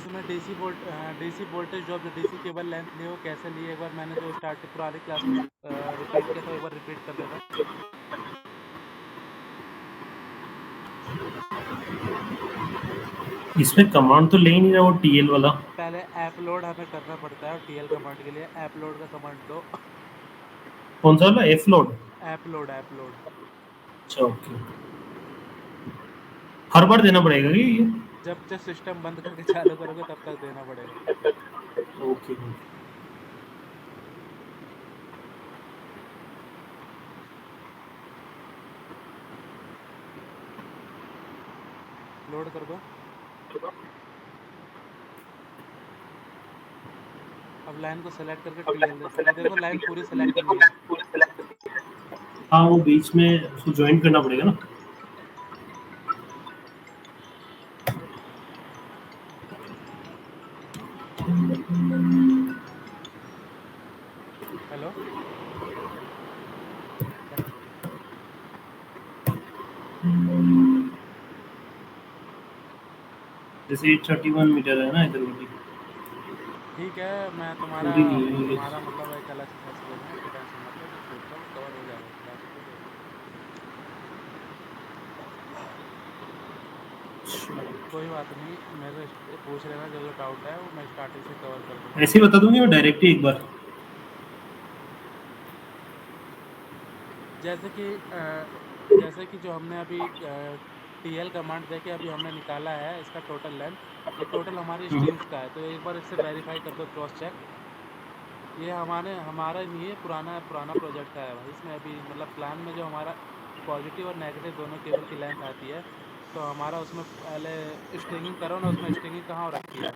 उसमें DC voltage drop जो DC cable length ली वो कैसे ली, एक बार मैंने जो स्टार्ट पुरानी क्लास में रिपीट किया था, एक बार रिपीट कर देता। इसमें कमांड तो ले ही नहीं रहा वो टीएल वाला। पहले ऐप लोड हमें करना पड़ता है, और टीएल कमांड के लिए ऐप लोड का कमांड दो। कौन सा वाला, एफ लोड? ऐप लोड अच्छा ओके, हर बार देना पड़ेगा कि ये? जब जब सिस्टम बंद करके चालू करोगे तब तक देना पड़ेगा। ओके। लोड कर दो। अब लाइन को सेलेक्ट करके टीएल दे सकते, देखो लाइन पूरी सेलेक्ट नहीं है। हाँ वो बीच में उसको ज्वाइन करना पड़ेगा ना। हेलो, जैसे 831 मीटर है ना इधर वाली, ठीक है, मैं तुम्हारा पूरी नहीं है ये। तुम्हारा मतलब एक अलग से मैसेज भेजूंगा, उसकी टेंशन मत लो, मैं सोच रहा हूँ कवर हो जाएगा क्लास में, कोई दिक्कत नहीं। कोई बात नहीं, मेरे से पूछ लेना जो जो डाउट है वो मैं स्टार्टिंग से कवर कर दूंगा। ऐसे ही बता दूंगी मैं डायरेक्ट ही एक बार। जैसे कि जैसे कि जो हमने अभी टीएल कमांड देके अभी हमने निकाला है इसका टोटल लेंथ, ये टोटल हमारी स्ट्रिंग्स का है, तो एक बार इससे वेरीफाई कर दो, क्रॉस चेक। ये हमारा नहीं है, पुराना पुराना प्रोजेक्ट का है भाई, इसमें अभी मतलब प्लान में जो हमारा पॉजिटिव और नेगेटिव दोनों केबल की लेंथ आती है, तो हमारा उसमें पहले स्ट्रिंगिंग करो ना, उसमें स्ट्रिंगिंग कहाँ हो रखी है?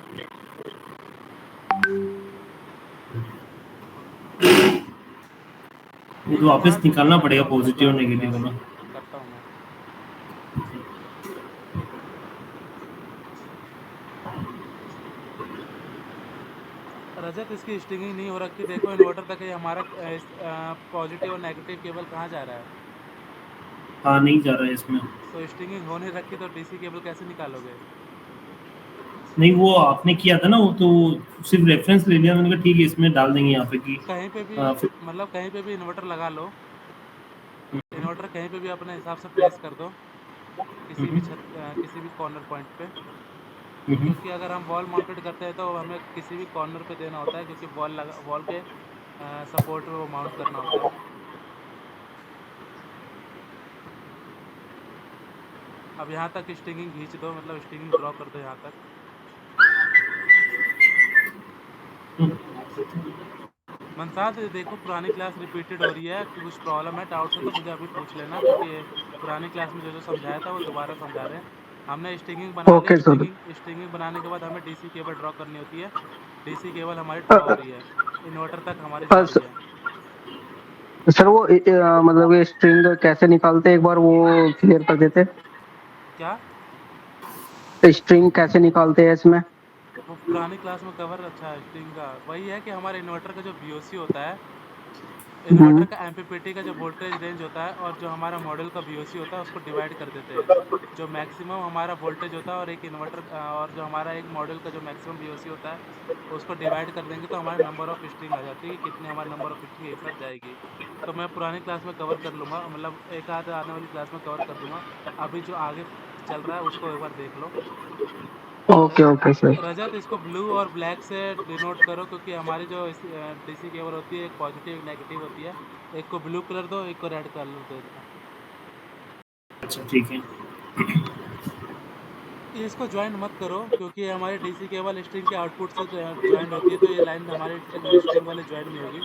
वो ठीक तो है, वापस तुम्हारा निकालना करता पड़ेगा हूँ मैं पॉजिटिव और दोबारा नेगेटिव क्लास, वाला। करता हूँ मैं। रजत, इसकी स्ट्रिंगिंग नहीं हो रखी, देखो इन्वर्टर तक ये हमारा पॉजिटिव और नेगेटिव केबल कहाँ जा रहा है? हाँ नहीं जा रहा है इसमें। तो स्ट्रिंगिंग हो नहीं रखी तो डीसी केबल कैसे निकालोगे? नहीं वो आपने किया था ना, वो तो सिर्फ रेफरेंस ले लिया, मैंने कहा ठीक है इसमें डाल देंगे यहाँ पे कि कहीं पे भी, फिर। मतलब कहीं पे भी इन्वर्टर लगा लो, इन्वर्टर कहीं पे भी अपने हिसाब से प्लेस कर दो, किसी भी किसी भी कॉर्नर पॉइंट पे, क्योंकि अगर हम वॉल माउंटेड करते हैं तो हमें किसी भी कॉर्नर पे देना होता है, क्योंकि वॉल के सपोर्ट में वो माउंट करना होता है। अब यहाँ तक स्ट्रिंगिंग खींच दो, मतलब स्ट्रिंगिंग ड्रॉ कर दो यहाँ तक। मनसाद, देखो पुरानी क्लास रिपीटेड हो रही है, कि कुछ प्रॉब्लम है, डाउट्स है तो मुझे अभी पूछ लेना, क्योंकि पुरानी क्लास में जो जो समझाया था वो दोबारा समझा रहे हैं। हमने स्ट्रिंगिंग बना ली, ओके सर। स्ट्रिंगिंग बनाने के बाद हमें डीसी केबल ड्रॉ करनी होती है, डीसी केबल हमारी ड्रॉ हो रही है, इन्वर्टर तक हमारी जा रही है। सर वो मतलब ये स्ट्रिंग कैसे निकालते, एक बार वो क्लियर कर देते। क्या? स्ट्रिंग कैसे निकालते हैं इसमें? वो पुरानी क्लास में कवर, अच्छा स्ट्रिंग का वही है कि हमारे इन्वर्टर का जो बीओसी होता है, इन्वर्टर हम्म। का एमपीपीटी का जो वोल्टेज रेंज होता है, और जो हमारा मॉड्यूल का बीओसी होता है, उसको डिवाइड कर देते हैं। जो मैक्सिमम हमारा वोल्टेज होता है, और एक इन्वर्टर और जो हमारा एक मॉड्यूल का जो मैक्सिमम बीओसी होता है, उसको डिवाइड कर देंगे तो हमारे नंबर ऑफ स्ट्रिंग आ जाती है, कि कितने हमारे नंबर ऑफ स्ट्रिंग एक साथ जाएगी। तो मैं पुरानी क्लास में कवर कर लूँगा, मतलब एक आध आने वाली क्लास में कवर कर दूंगा। अभी जो आगे चल रहा है उसको एक बार देख लो। Okay okay sir. रजत, इसको ब्लू और ब्लैक से डिनोट करो, क्योंकि हमारी जो डीसी केबल होती है, एक पॉजिटिव एक नेगेटिव होती है। एक को ब्लू कलर दो, एक को रेड कलर दे देना। अच्छा ठीक है। ये इसको ज्वाइन मत करो, क्योंकि ये हमारी डीसी केबल स्ट्रिंग के आउटपुट से ज्वाइन होती है, तो ये लाइन हमारी स्ट्रिंग वाले ज्वाइन नहीं होगी।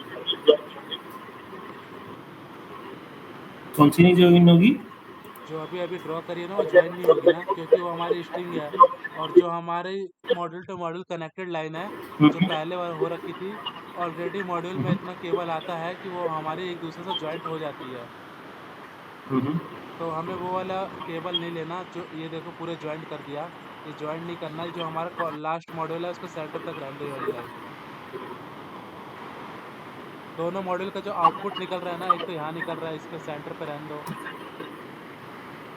कौन सी नहीं ज्वाइन होगी? जो अभी अभी ड्रॉ करी है ना, वो ज्वाइन नहीं होगी ना, क्योंकि वो हमारी स्ट्रिंग है। और जो हमारी module to module connected line है, जो पहले वाला हो रखी थी, ऑलरेडी मॉड्यूल में इतना केबल आता है कि वो हमारी एक दूसरे से ज्वाइंट हो जाती है। तो हमें वो वाला केबल नहीं लेना, जो ये देखो पूरे ज्वाइंट कर दिया, ये ज्वाइंट नहीं करना है। जो हमारा लास्ट मॉड्यूल है उसको सेंटर तक रहने दो, ये वाली लाइन। दोनों मॉड्यूल का जो आउटपुट निकल रहा है ना, एक तो यहाँ निकल रहा है, इसके सेंटर पे रहने दो।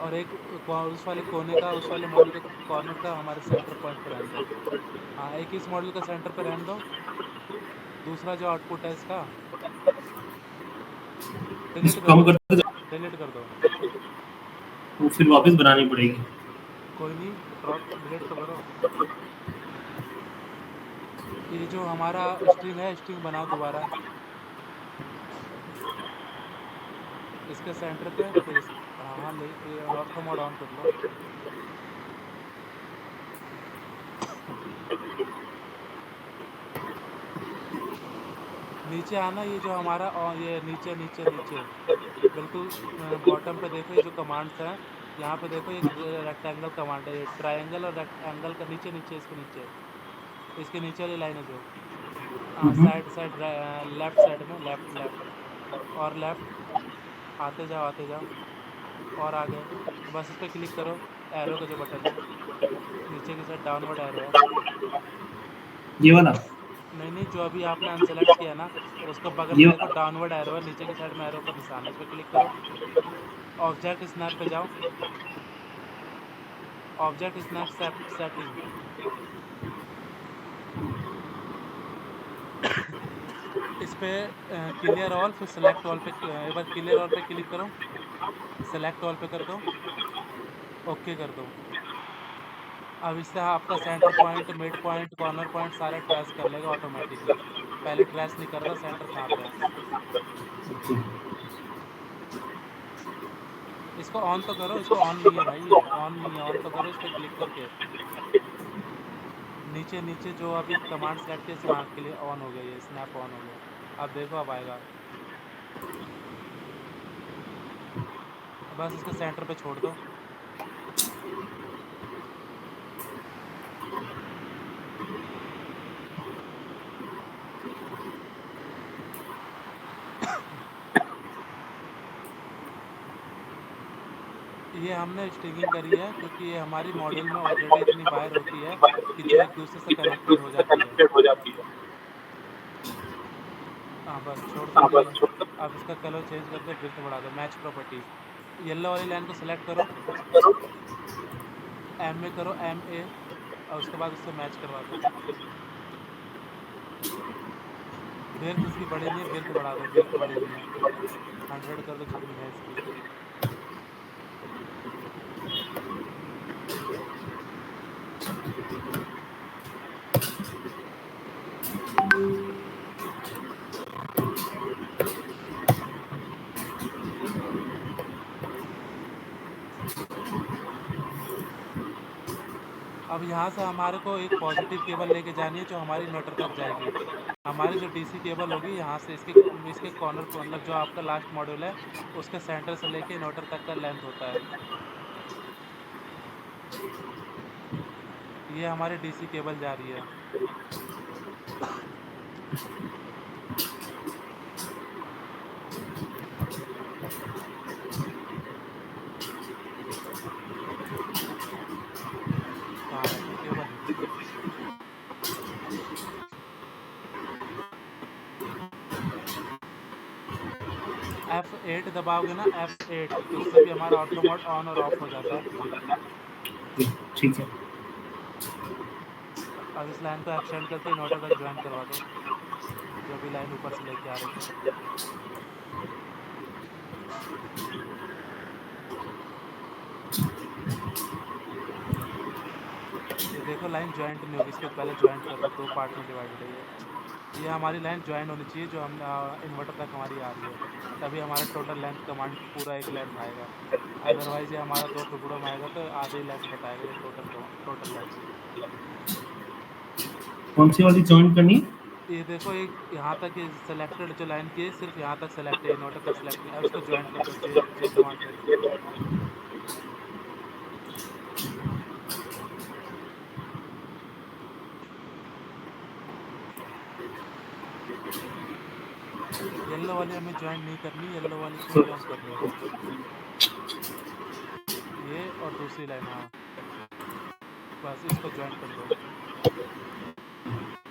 और एक उस वाले कोने का, उस वाले मॉडल का कॉर्नर का हमारे सेंटर पॉइंट पे रहने दो। हाँ, एक इस मॉडल का सेंटर पे रहने दो। दूसरा जो आउटपुट है इसका डिलीट इसको कर कम दो, करते जाओ, डिलीट कर दो। वो फिर वापस बनानी पड़ेगी। कोई नहीं, ड्रॉप डिलीट तो करो। ये जो हमारा स्ट्रिंग है, स्ट्रिंग बनाओ दोबारा इसके सेंटर पे, फिर हाँ ले ये ऑर्थो मोड ऑन कर लो। नीचे आना, ये जो हमारा ये नीचे नीचे नीचे बिल्कुल बॉटम पे देखो, ये जो कमांड्स हैं यहाँ पे देखो, एक रेक्टेंगल कमांड है, ये ट्रायंगल और रेक्टेंगल का नीचे नीचे, इसके नीचे वाली लाइन है जो साइड साइड लेफ्ट साइड में, लेफ्ट लेफ्ट और लेफ्ट, आते जाओ और आगे। बस इस पर क्लिक करो, एरो का जो बटन है नीचे की साइड डाउनवर्ड एरो है। ये वाला? नहीं नहीं, जो अभी आपने अनसेलेक्ट किया ना उसका बगल ये में देखो वाला? डाउनवर्ड एरो है, नीचे की साइड में एरो का निशान है, इस पर क्लिक करो। ऑब्जेक्ट स्नैप पे जाओ, ऑब्जेक्ट स्नैप सेटिंग, इस पे क्लियर ऑल, फिर सेलेक्ट ऑल पे एक बार क्लियर ऑल पे क्लिक करो, सेलेक्ट ऑल पे कर दो, ओके कर दो। अब इससे आपका centre point, mid point, corner point सारे ट्रेस कर लेगा ऑटोमेटिकली। पहले ट्रेस नहीं कर रहा सेंटर कहाँ पे है। इसको ऑन तो करो, इसको ऑन नहीं है भाई, ये ऑन नहीं है, ऑन तो करो इस पर क्लिक करके। नीचे नीचे जो अभी कमांड सेलेक्ट किए हाँ के लिए ऑन हो गया, ये स्नैप ऑन हो गया। अब देखो अब आएगा, बस इसको सेंटर पे छोड़ दो। ये हमने स्टिंगिंग करी है क्योंकि ये हमारी मॉड्यूल में ऑलरेडी इतनी वायर होती है कि जो एक दूसरे से कनेक्टेड हो जाती है। हाँ बस छोड़ दो अभी। अब इसका कलर चेंज कर दो, विड्थ बढ़ा दो, मैच प्रॉपर्टीज, येलो वाली लाइन को सिलेक्ट करो, एम में करो, MA, और उसके बाद उससे मैच करवा दो। विड्थ इसकी बड़ी नहीं है, विड्थ बढ़ा दो, विड्थ बड़ी नहीं है, 100 कर दो जितनी है इसकी। अब यहाँ से हमारे को एक पॉजिटिव केबल लेके जानी है जो हमारी इन्वर्टर तक जाएगी। हमारी जो DC केबल होगी यहाँ से इसके कॉर्नर पर, मतलब जो आपका लास्ट मॉड्यूल है उसके सेंटर से लेके इन्वर्टर तक का लेंथ होता है। ये हमारी DC केबल जा रही है। कहाँ रखी केबल? F8 दबाओगे ना, F8, तो उससे भी हमारा ऑटो मोड ऑन और ऑफ हो जाता है। ठीक है। अब इस लाइन को एक्सटेंड करके इन्वर्टर तक ज्वाइन करवा दो, जो भी लाइन ऊपर से लेके आ रही थी। ये देखो लाइन ज्वाइंट नहीं होगी, इसको पहले ज्वाइंट कर दो, 2 पार्ट में डिवाइडेड है ये हमारी लाइन ज्वाइन होनी चाहिए जो हम इन्वर्टर तक हमारी आ रही है, तभी हमारा टोटल लेंथ कमांड पूरा एक लेंथ आएगा। अदरवाइज ये हमारा 2 टुकड़ों में आएगा तो आधे लेंथ बताएगा ये टोटल लेंथ। कौन सी वाली जॉइन करनी है? ये देखो एक यहाँ तक सेलेक्टेड जो लाइन की है, सिर्फ यहाँ तक सेलेक्ट है, इन्वर्टर तक सेलेक्ट नहीं। अब इसको ज्वाइन कर दो जे कमांड से। येलो वाली हमें ज्वाइन नहीं करनी, येलो वाली क्यों ज्वाइन करनी है? ये और दूसरी लाइन, हाँ बस इसको ज्वाइन कर दो।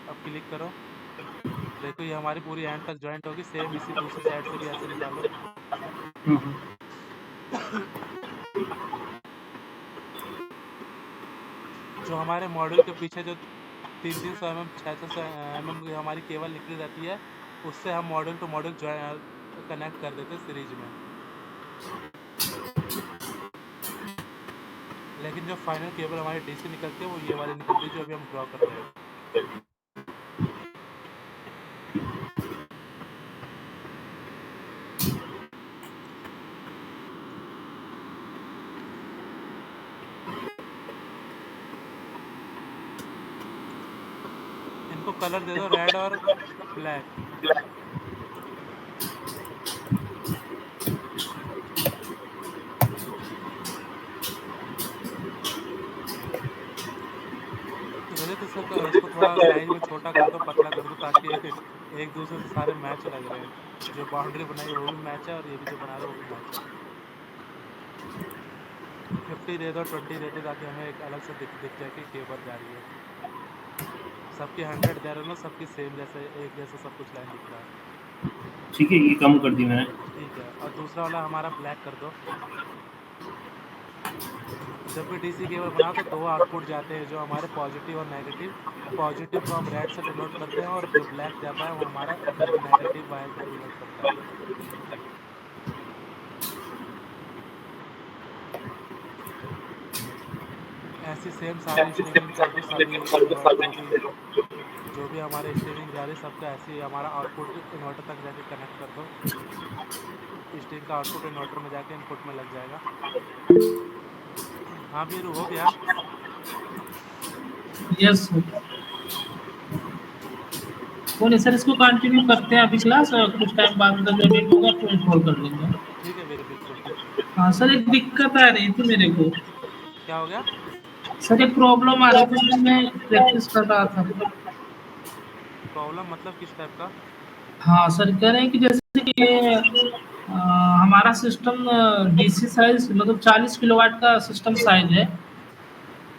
अब क्लिक करो, देखो ये हमारी पूरी एंड तक ज्वाइंट होगी। सेम इसी दूसरी साइड से भी ऐसे निकालो। जो हमारे मॉड्यूल के पीछे जो 300 mm 600 mm की हमारी केबल निकली रहती है, उससे हम मॉड्यूल टू मॉड्यूल कनेक्ट कर देते हैं सीरीज में। लेकिन जो फाइनल केबल हमारी डीसी निकलती है वो ये वाली निकलती है जो अभी हम ड्रॉ कर रहे हैं। इनको कलर दे दो रेड और ब्लैक। रजत इसको थोड़ा साइज में छोटा कर दो, पतला कर दो, ताकि एक दूसरे से सारे मैच लग रहे हैं। जो बाउंड्री बनाई वो भी मैच है और ये भी जो बना रहे वो भी मैच है। 50 दे दो, 20 दे दो, ताकि हमें एक अलग से दिख जाए कि केबल जा रही है। सबकी 100 दे रहे हो, सबकी सेम जैसे एक जैसा सब कुछ लाइन दिख रहा है। ठीक है, ये कम कर दी मैंने। ठीक है, और दूसरा वाला हमारा ब्लैक कर दो। जब भी डीसी केबल बनाओ तो दो आउटपुट जाते हैं, जो हमारे पॉजिटिव और नेगेटिव। पॉजिटिव को हम रेड से डिनोट करते हैं और जो ब्लैक जाता है वो हमारा नेगेटिव वायर को डिनोट करता है। ऐसी सेम सारी स्ट्रिंगिंग कर दो, सभी जो भी हमारे स्ट्रिंगिंग जा रही है सबका ऐसे ही हमारा आउटपुट इन्वर्टर तक जाके कनेक्ट कर दो। स्ट्रिंग का आउटपुट इन्वर्टर में जाके इनपुट में लग जाएगा। हाँ वीरू, हो गया? यस बोले सर, इसको कंटिन्यू करते हैं अभी क्लास, और कुछ टाइम बाद मतलब जब एंड होगा तो कॉल कर देंगे। ठीक है वीरू, बिल्कुल। हाँ सर, एक दिक्कत आ रही थी मेरे को। क्या हो गया सर? एक प्रॉब्लम आ रही थी, मैं प्रैक्टिस कर रहा था। प्रॉब्लम? मतलब किस टाइप का? हाँ सर, कह रहे हैं कि जैसे कि हमारा सिस्टम डीसी साइज मतलब 40 किलोवाट का सिस्टम साइज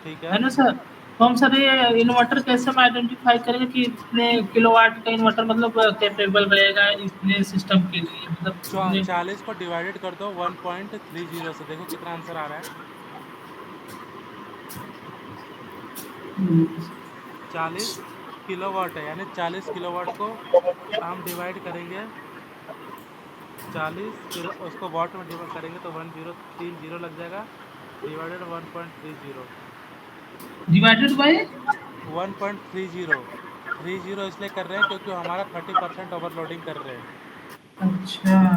ठीक है ना सर? तो हम सर ये इन्वर्टर कैसे हम आइडेंटिफाई करेंगे कि इतने किलोवाट का इन्वर्टर मतलब कैपेबल रहेगा इतने सिस्टम के लिए? मतलब 40 को डिवाइडेड कर दो 1.30 से, देखो कितना आंसर आ रहा है। 40 किलोवाट है, यानी 40 किलोवाट को हम डिवाइड करेंगे 40 किलो, उसको वाट में डिवाइड करेंगे तो 1030 लग जाएगा, डिवाइडेड 1.30। Divided by 1.30। 30 इसलिए कर रहे हैं क्योंकि हमारा 30% ओवरलोडिंग कर रहे हैं। अच्छा,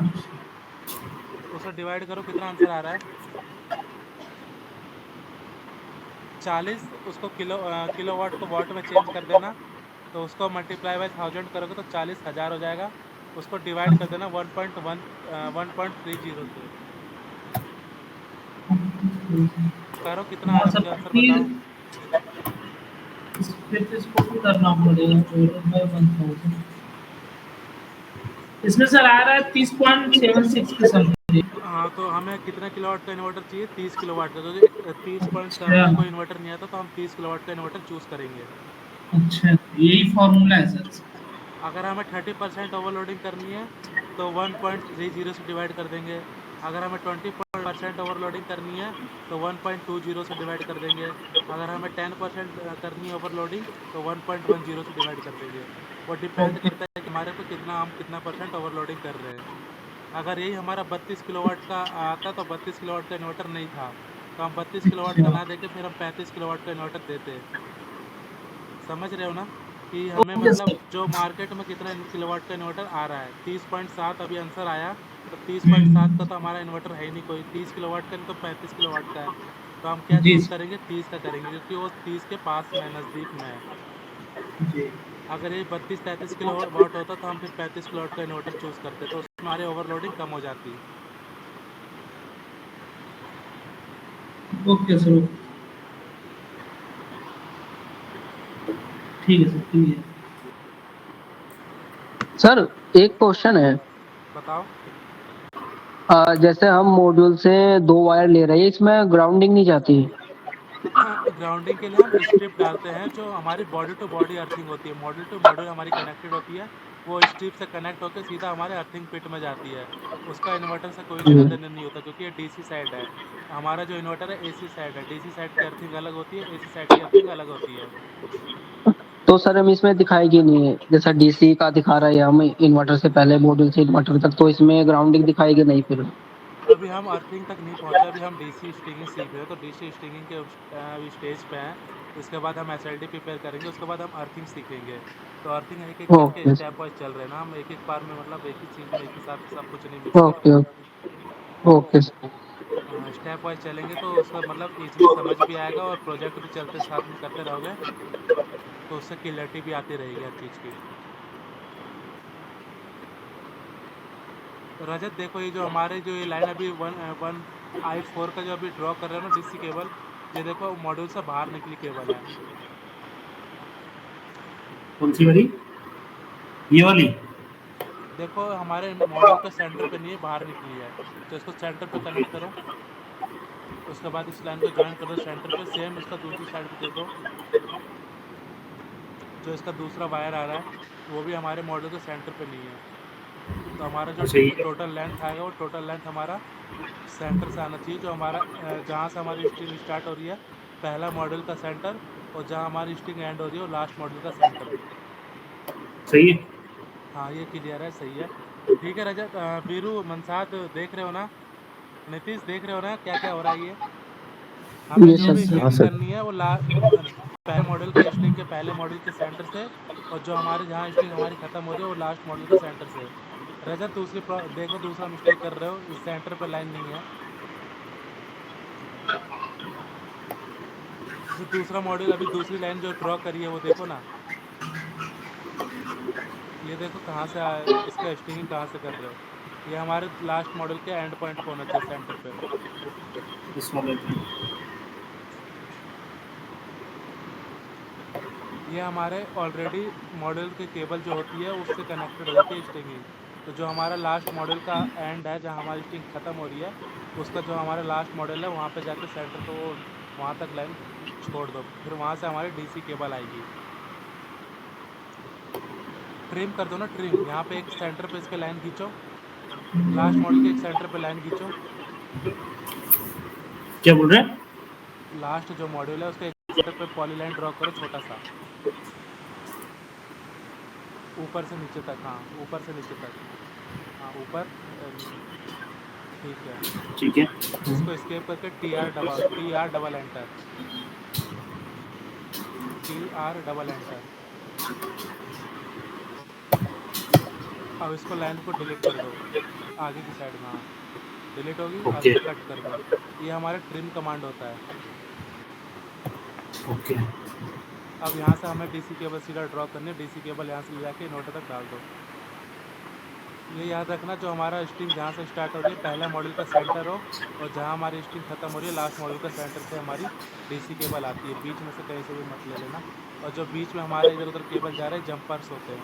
उसे डिवाइड करो, कितना आंसर आ रहा है? 40, उसको किलोवाट को वाट में चेंज कर देना, तो उसको मल्टीप्लाई बाय 1000 करोगे तो 40,000 हो जाएगा। उसको डिवाइड कर देना 1.30 से। करो, कितना आ रहा है मुझे आंसर बताओ। इसको भी करना पड़ेगा। इसमें सर आ रहा है 30.76 के समथिंग। हाँ, तो हमें कितना किलोवाट का इन्वर्टर चाहिए? 30 किलोवाट का। तो 30.7 कोई इन्वर्टर नहीं आता तो हम 30 किलोवाट का इन्वर्टर चूज करेंगे। अच्छा, यही फॉर्मूला है सर। अगर हमें 30% ओवरलोडिंग करनी है तो 1.30 से डिवाइड कर देंगे। अगर हमें 20% ओवरलोडिंग करनी है तो 1.20 से डिवाइड कर देंगे। अगर हमें 10% करनी है ओवरलोडिंग तो 1.10 से डिवाइड कर देंगे। वो डिपेंड करता है कि हमारे को हम कितना परसेंट ओवरलोडिंग कर रहे हैं। अगर यही हमारा 32 किलोवाट का आता तो 32 किलोवाट का इन्वर्टर नहीं था, तो हम 32 किलोवाट का ना देके फिर हम 35 किलोवाट का इन्वर्टर देते। समझ रहे हो ना कि हमें मतलब जो मार्केट में कितना किलोवाट का इन्वर्टर आ रहा है? 30.7 अभी आंसर आया, तो 30.7 का तो हमारा इन्वर्टर है ही नहीं कोई। 30 किलोवाट का नहीं तो 35 किलोवाट का है, तो हम क्या चूज़ करेंगे? 30 का करेंगे, क्योंकि वो 30 के पास में नज़दीक में है। अगर ये 32-33 किलोवाट होता तो हम फिर 35 किलोवाट का इन्वर्टर चूज़ करते, तो उसमें हमारी ओवरलोडिंग कम हो जाती। ओके सर, ठीक है सर, ठीक है सर। एक क्वेश्चन है, बताओ। जैसे हम मॉड्यूल से 2 वायर ले रहे हैं, इसमें ग्राउंडिंग नहीं जाती। ग्राउंडिंग के लिए हम स्ट्रिप डालते हैं, जो हमारी बॉडी टू बॉडी अर्थिंग होती है। मॉड्यूल टू मॉड्यूल हमारी कनेक्टेड होती है, वो स्ट्रिप से कनेक्ट होकर सीधा हमारे अर्थिंग पिट में जाती है। उसका इन्वर्टर से कोई लेना हम्म। देना नहीं होता, क्योंकि ये डीसी साइड है। हमारा जो इन्वर्टर है एसी साइड है। डीसी साइड की अर्थिंग अलग होती है, एसी साइड की अर्थिंग अलग होती है। तो सर हम इसमें दिखाएगी नहीं है, जैसा डीसी का दिखा रहा है हम इन्वर्टर से पहले मॉड्यूल से इन्वर्टर तक, तो इसमें ग्राउंडिंग दिखाएगी नहीं फिर? अभी हम अर्थिंग तक नहीं पहुंचे, अभी हम डीसी स्टिंगिंग सीख रहे हैं, तो डीसी स्टिंगिंग के अभी स्टेज पे हैं। इसके बाद हम एसएलडी प्रिपेयर करेंगे, उसके बाद हम अर्थिंग सीखेंगे। तो अर्थिंग एक एक करके ओके स्टेप वाइज चल रहे हैं ना हम, एक एक बार में मतलब एक ही चीज़ में एक ही साथ सब कुछ नहीं मिक्स कर ओके रहे। Okay sir. स्टेप वाइज चलेंगे तो उसका मतलब इजीली समझ भी आएगा, और प्रोजेक्ट भी चलते साथ में करते रहोगे तो उससे क्लियरिटी भी आती रहेगी हर चीज़ की। तो रजत देखो, ये जो हमारे जो ये लाइन अभी 1I4 का जो अभी ड्रॉ कर रहे हो ना डीसी केबल, ये देखो मॉड्यूल से बाहर निकली केबल है। कौन सी वाली? ये वाली? देखो हमारे मॉड्यूल पे सेंटर पे नहीं है, बाहर निकली है। तो इसको सेंटर पे कनेक्ट करो, उसके बाद इस लाइन को ज्वाइन कर दो सेंटर पे। सेम इसका दूसरी साइड पे देखो, जो इसका दूसरा वायर आ रहा है वो भी हमारे मॉड्यूल के सेंटर पे नहीं है। तो हमारा जो अच्छा ये टोटल लेंथ आएगा वो टोटल लेंथ हमारा सेंटर से आना चाहिए, जो हमारा जहाँ से हमारी स्ट्रिंग स्टार्ट हो रही है पहला मॉड्यूल का सेंटर, और जहाँ हमारी स्ट्रिंग एंड हो रही है वो लास्ट मॉड्यूल का सेंटर। सही है। हाँ ये क्लियर है, सही है। ठीक है रजत, वीरू मनसाद देख रहे हो ना, नीतीश देख रहे हो ना क्या क्या हो रहा है ये? हमें ये जो भी सर। हाँ स्टिंग सर। करनी है वो पहले मॉड्यूल के स्टिंग के पहले मॉड्यूल के सेंटर से, और जो हमारे जहाँ स्टिंग हमारी खत्म हो रही है वो लास्ट मॉड्यूल के सेंटर से। रजत देखो दूसरा मिस्टेक कर रहे हो, इस सेंटर पे लाइन नहीं है। जैसे दूसरा मॉड्यूल अभी दूसरी लाइन जो ड्रॉ करी है वो देखो ना, ये देखो कहाँ से इसका स्टिंगिंग कहाँ से कर रहे हो। ये हमारे लास्ट मॉड्यूल के एंड पॉइंट पे होना चाहिए, सेंटर पे। इस वाले पे। ये हमारे ऑलरेडी मॉड्यूल की केबल जो होती है उससे कनेक्टेड हो जाती है स्टिंगिंग। तो जो हमारा लास्ट मॉड्यूल का एंड है जहाँ हमारी स्टिंग ख़त्म हो रही है, उसका जो हमारा लास्ट मॉड्यूल है वहाँ पे जाके सेंटर पे वो वहाँ तक लाइन छोड़ दो, फिर वहाँ से हमारी डीसी केबल आएगी। ट्रिम कर दो ना, ट्रिम। यहाँ पे एक सेंटर पे इसके लाइन खींचो, लास्ट मॉड्यूल के एक सेंटर पे लाइन खींचो। क्या बोल रहे हैं? लास्ट जो मॉड्यूल है उसके एक सेंटर पे पॉली लाइन ड्रॉ करो छोटा सा, ऊपर से नीचे तक। हाँ ऊपर से नीचे तक, हाँ ऊपर। ठीक है, ठीक है। इसको एस्केप करके T R double enter, T R double enter. अब इसको लाइन को डिलीट कर दो आगे की साइड में। हाँ डिलीट होगी, अब ओके इसे कट कर दो। ये हमारा ट्रिम कमांड होता है। ओके। अब यहाँ से हमें डीसी केबल सीधा ड्रॉ करनी है, डीसी केबल यहाँ से ले जाके इन्वर्टर तक डाल दो। ये याद रखना, जो हमारा स्ट्रिंग जहाँ से स्टार्ट हो रही है पहला मॉड्यूल का सेंटर हो, और जहाँ हमारी स्ट्रिंग खत्म हो रही है लास्ट मॉड्यूल का सेंटर से हमारी डीसी केबल आती है। बीच में से कहीं से भी मत ले लेना। और जो बीच में हमारे इधर उधर केबल जा रहे हैं जंपर्स होते हैं,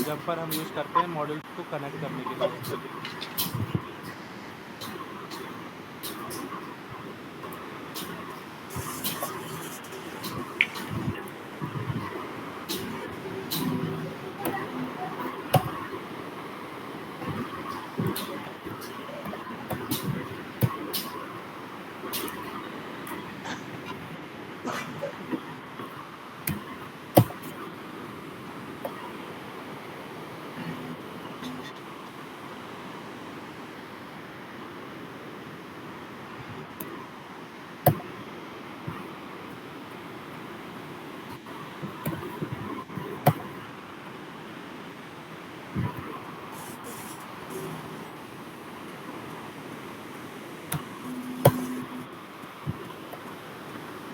जंपर हम यूज़ करते हैं मॉड्यूल को कनेक्ट करने के लिए।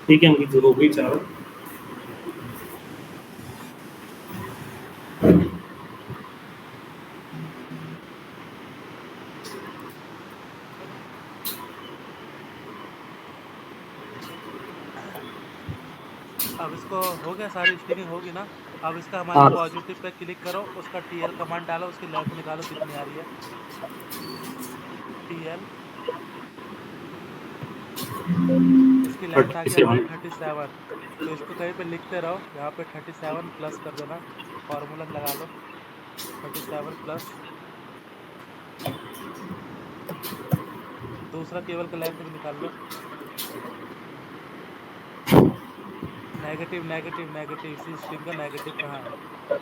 ठीक है अंकित, हो गई चारों। अब इसको हो गया, सारी स्टिंगिंग होगी ना। अब इसका हमारे हाँ पॉजिटिव पे क्लिक करो, उसका टीएल कमांड डालो, उसकी लेंथ निकालो कितनी आ रही है। टीएल, इसकी लेंथ आ गई हमारी 37। 37। तो इसको कहीं पे लिखते रहो, यहाँ पे 37 प्लस कर देना, फार्मूला लगा लो। 37 प्लस दूसरा केबल का लेंथ भी निकाल लो। नेगेटिव नेगेटिव नेगेटिव, इसी स्ट्रिंग का नेगेटिव कहाँ है?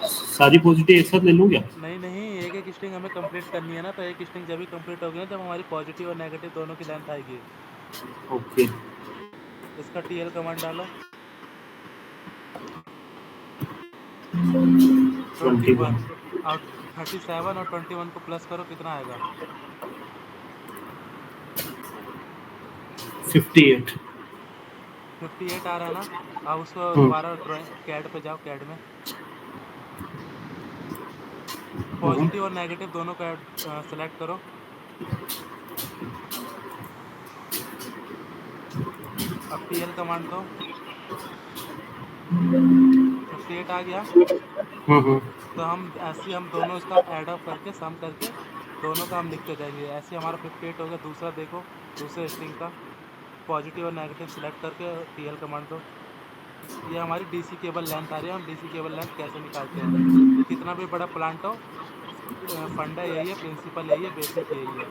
सारी पॉजिटिव एक साथ ले लूँ क्या? नहीं नहीं, एक एक स्ट्रिंग हमें कंप्लीट करनी है ना, तो एक स्ट्रिंग जब भी कंप्लीट होगी ना जब हमारी पॉजिटिव और नेगेटिव दोनों की लेंथ आएगी। ओके। इसका टीएल कमांड डालो। 21 और 37 और 21 को प्लस करो, कितना आएगा? 58। 58 आ रहा है ना। अब उसको दोबारा ड्राइंग कैड पे जाओ, कैड में पॉजिटिव और नेगेटिव दोनों का सेलेक्ट करो। अब टीएल कमांड दो। 58 आ गया। तो हम ऐसे ही हम दोनों इसका ऐड अप करके सम करके दोनों का हम लिखते जाएंगे। ऐसे हमारा 58 हो गया। दूसरा देखो, दूसरे स्ट्रिंग का पॉजिटिव और नेगेटिव सेलेक्ट करके टीएल कमांड दो। ये हमारी डीसी केबल लेंथ आ रही है। हम डीसी केबल लेंथ कैसे निकालते हैं? कितना भी बड़ा प्लांट हो, फंडा यही है, प्रिंसिपल यही है, बेसिक यही है।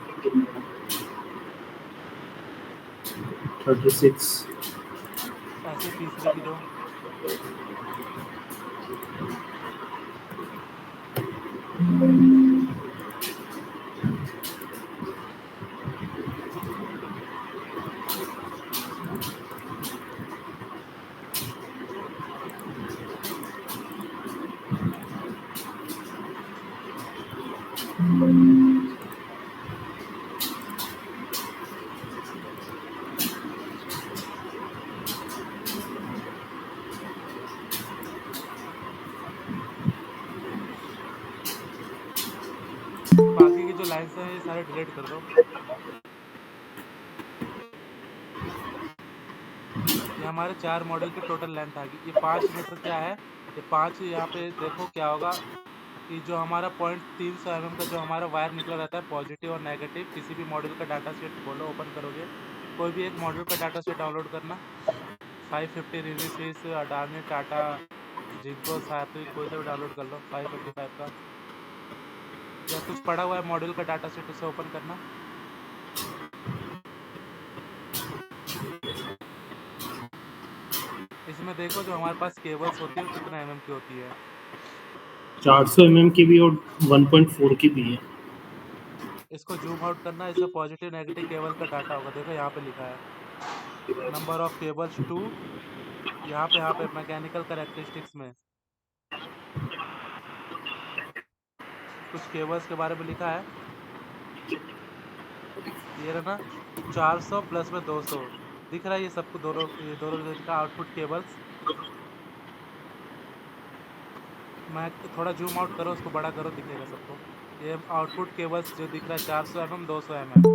36। ऐसे तीसरे की दो। बाकी की जो लाइन्स हैं ये सारे डिलीट कर दो। ये हमारे 4 मॉडल की टोटल लेंथ आ गई। ये 5 मीटर क्या है? ये 5 यहाँ पे देखो क्या होगा कि जो हमारा 300 mm का जो हमारा वायर निकला रहता है पॉजिटिव और नेगेटिव, किसी भी मॉडल का डाटा सेट खोलो, ओपन करोगे, कोई भी एक मॉडल का डाटा सेट डाउनलोड करना। 550 रिलीज, अडानी, टाटा, जिंको, साथी, कोई सा भी डाउनलोड कर लो 555 का, या कुछ पड़ा हुआ है मॉडल का डाटा सेट, उसे ओपन करना। इसमें देखो जो हमारे पास केबल्स होती है वो कितना mm की होती है। 400 mm की भी और 1.4 की भी है। इसको जूम आउट करना। इसमें पॉजिटिव नेगेटिव केबल का डाटा होगा। देखो यहाँ पे लिखा है नंबर ऑफ केबल्स 2। यहाँ पे मैकेनिकल कैरेक्टरिस्टिक्स में कुछ केबल्स के बारे में लिखा है। ये रहा ना 400 प्लस में 200 दिख रहा है। ये सबको ये दोनों का आउटपुट केबल्स। मैं थोड़ा जूम आउट करो, उसको बड़ा करो, दिखेगा सबको। ये आउटपुट केबल्स जो दिख रहा है 400 mm 200 mm।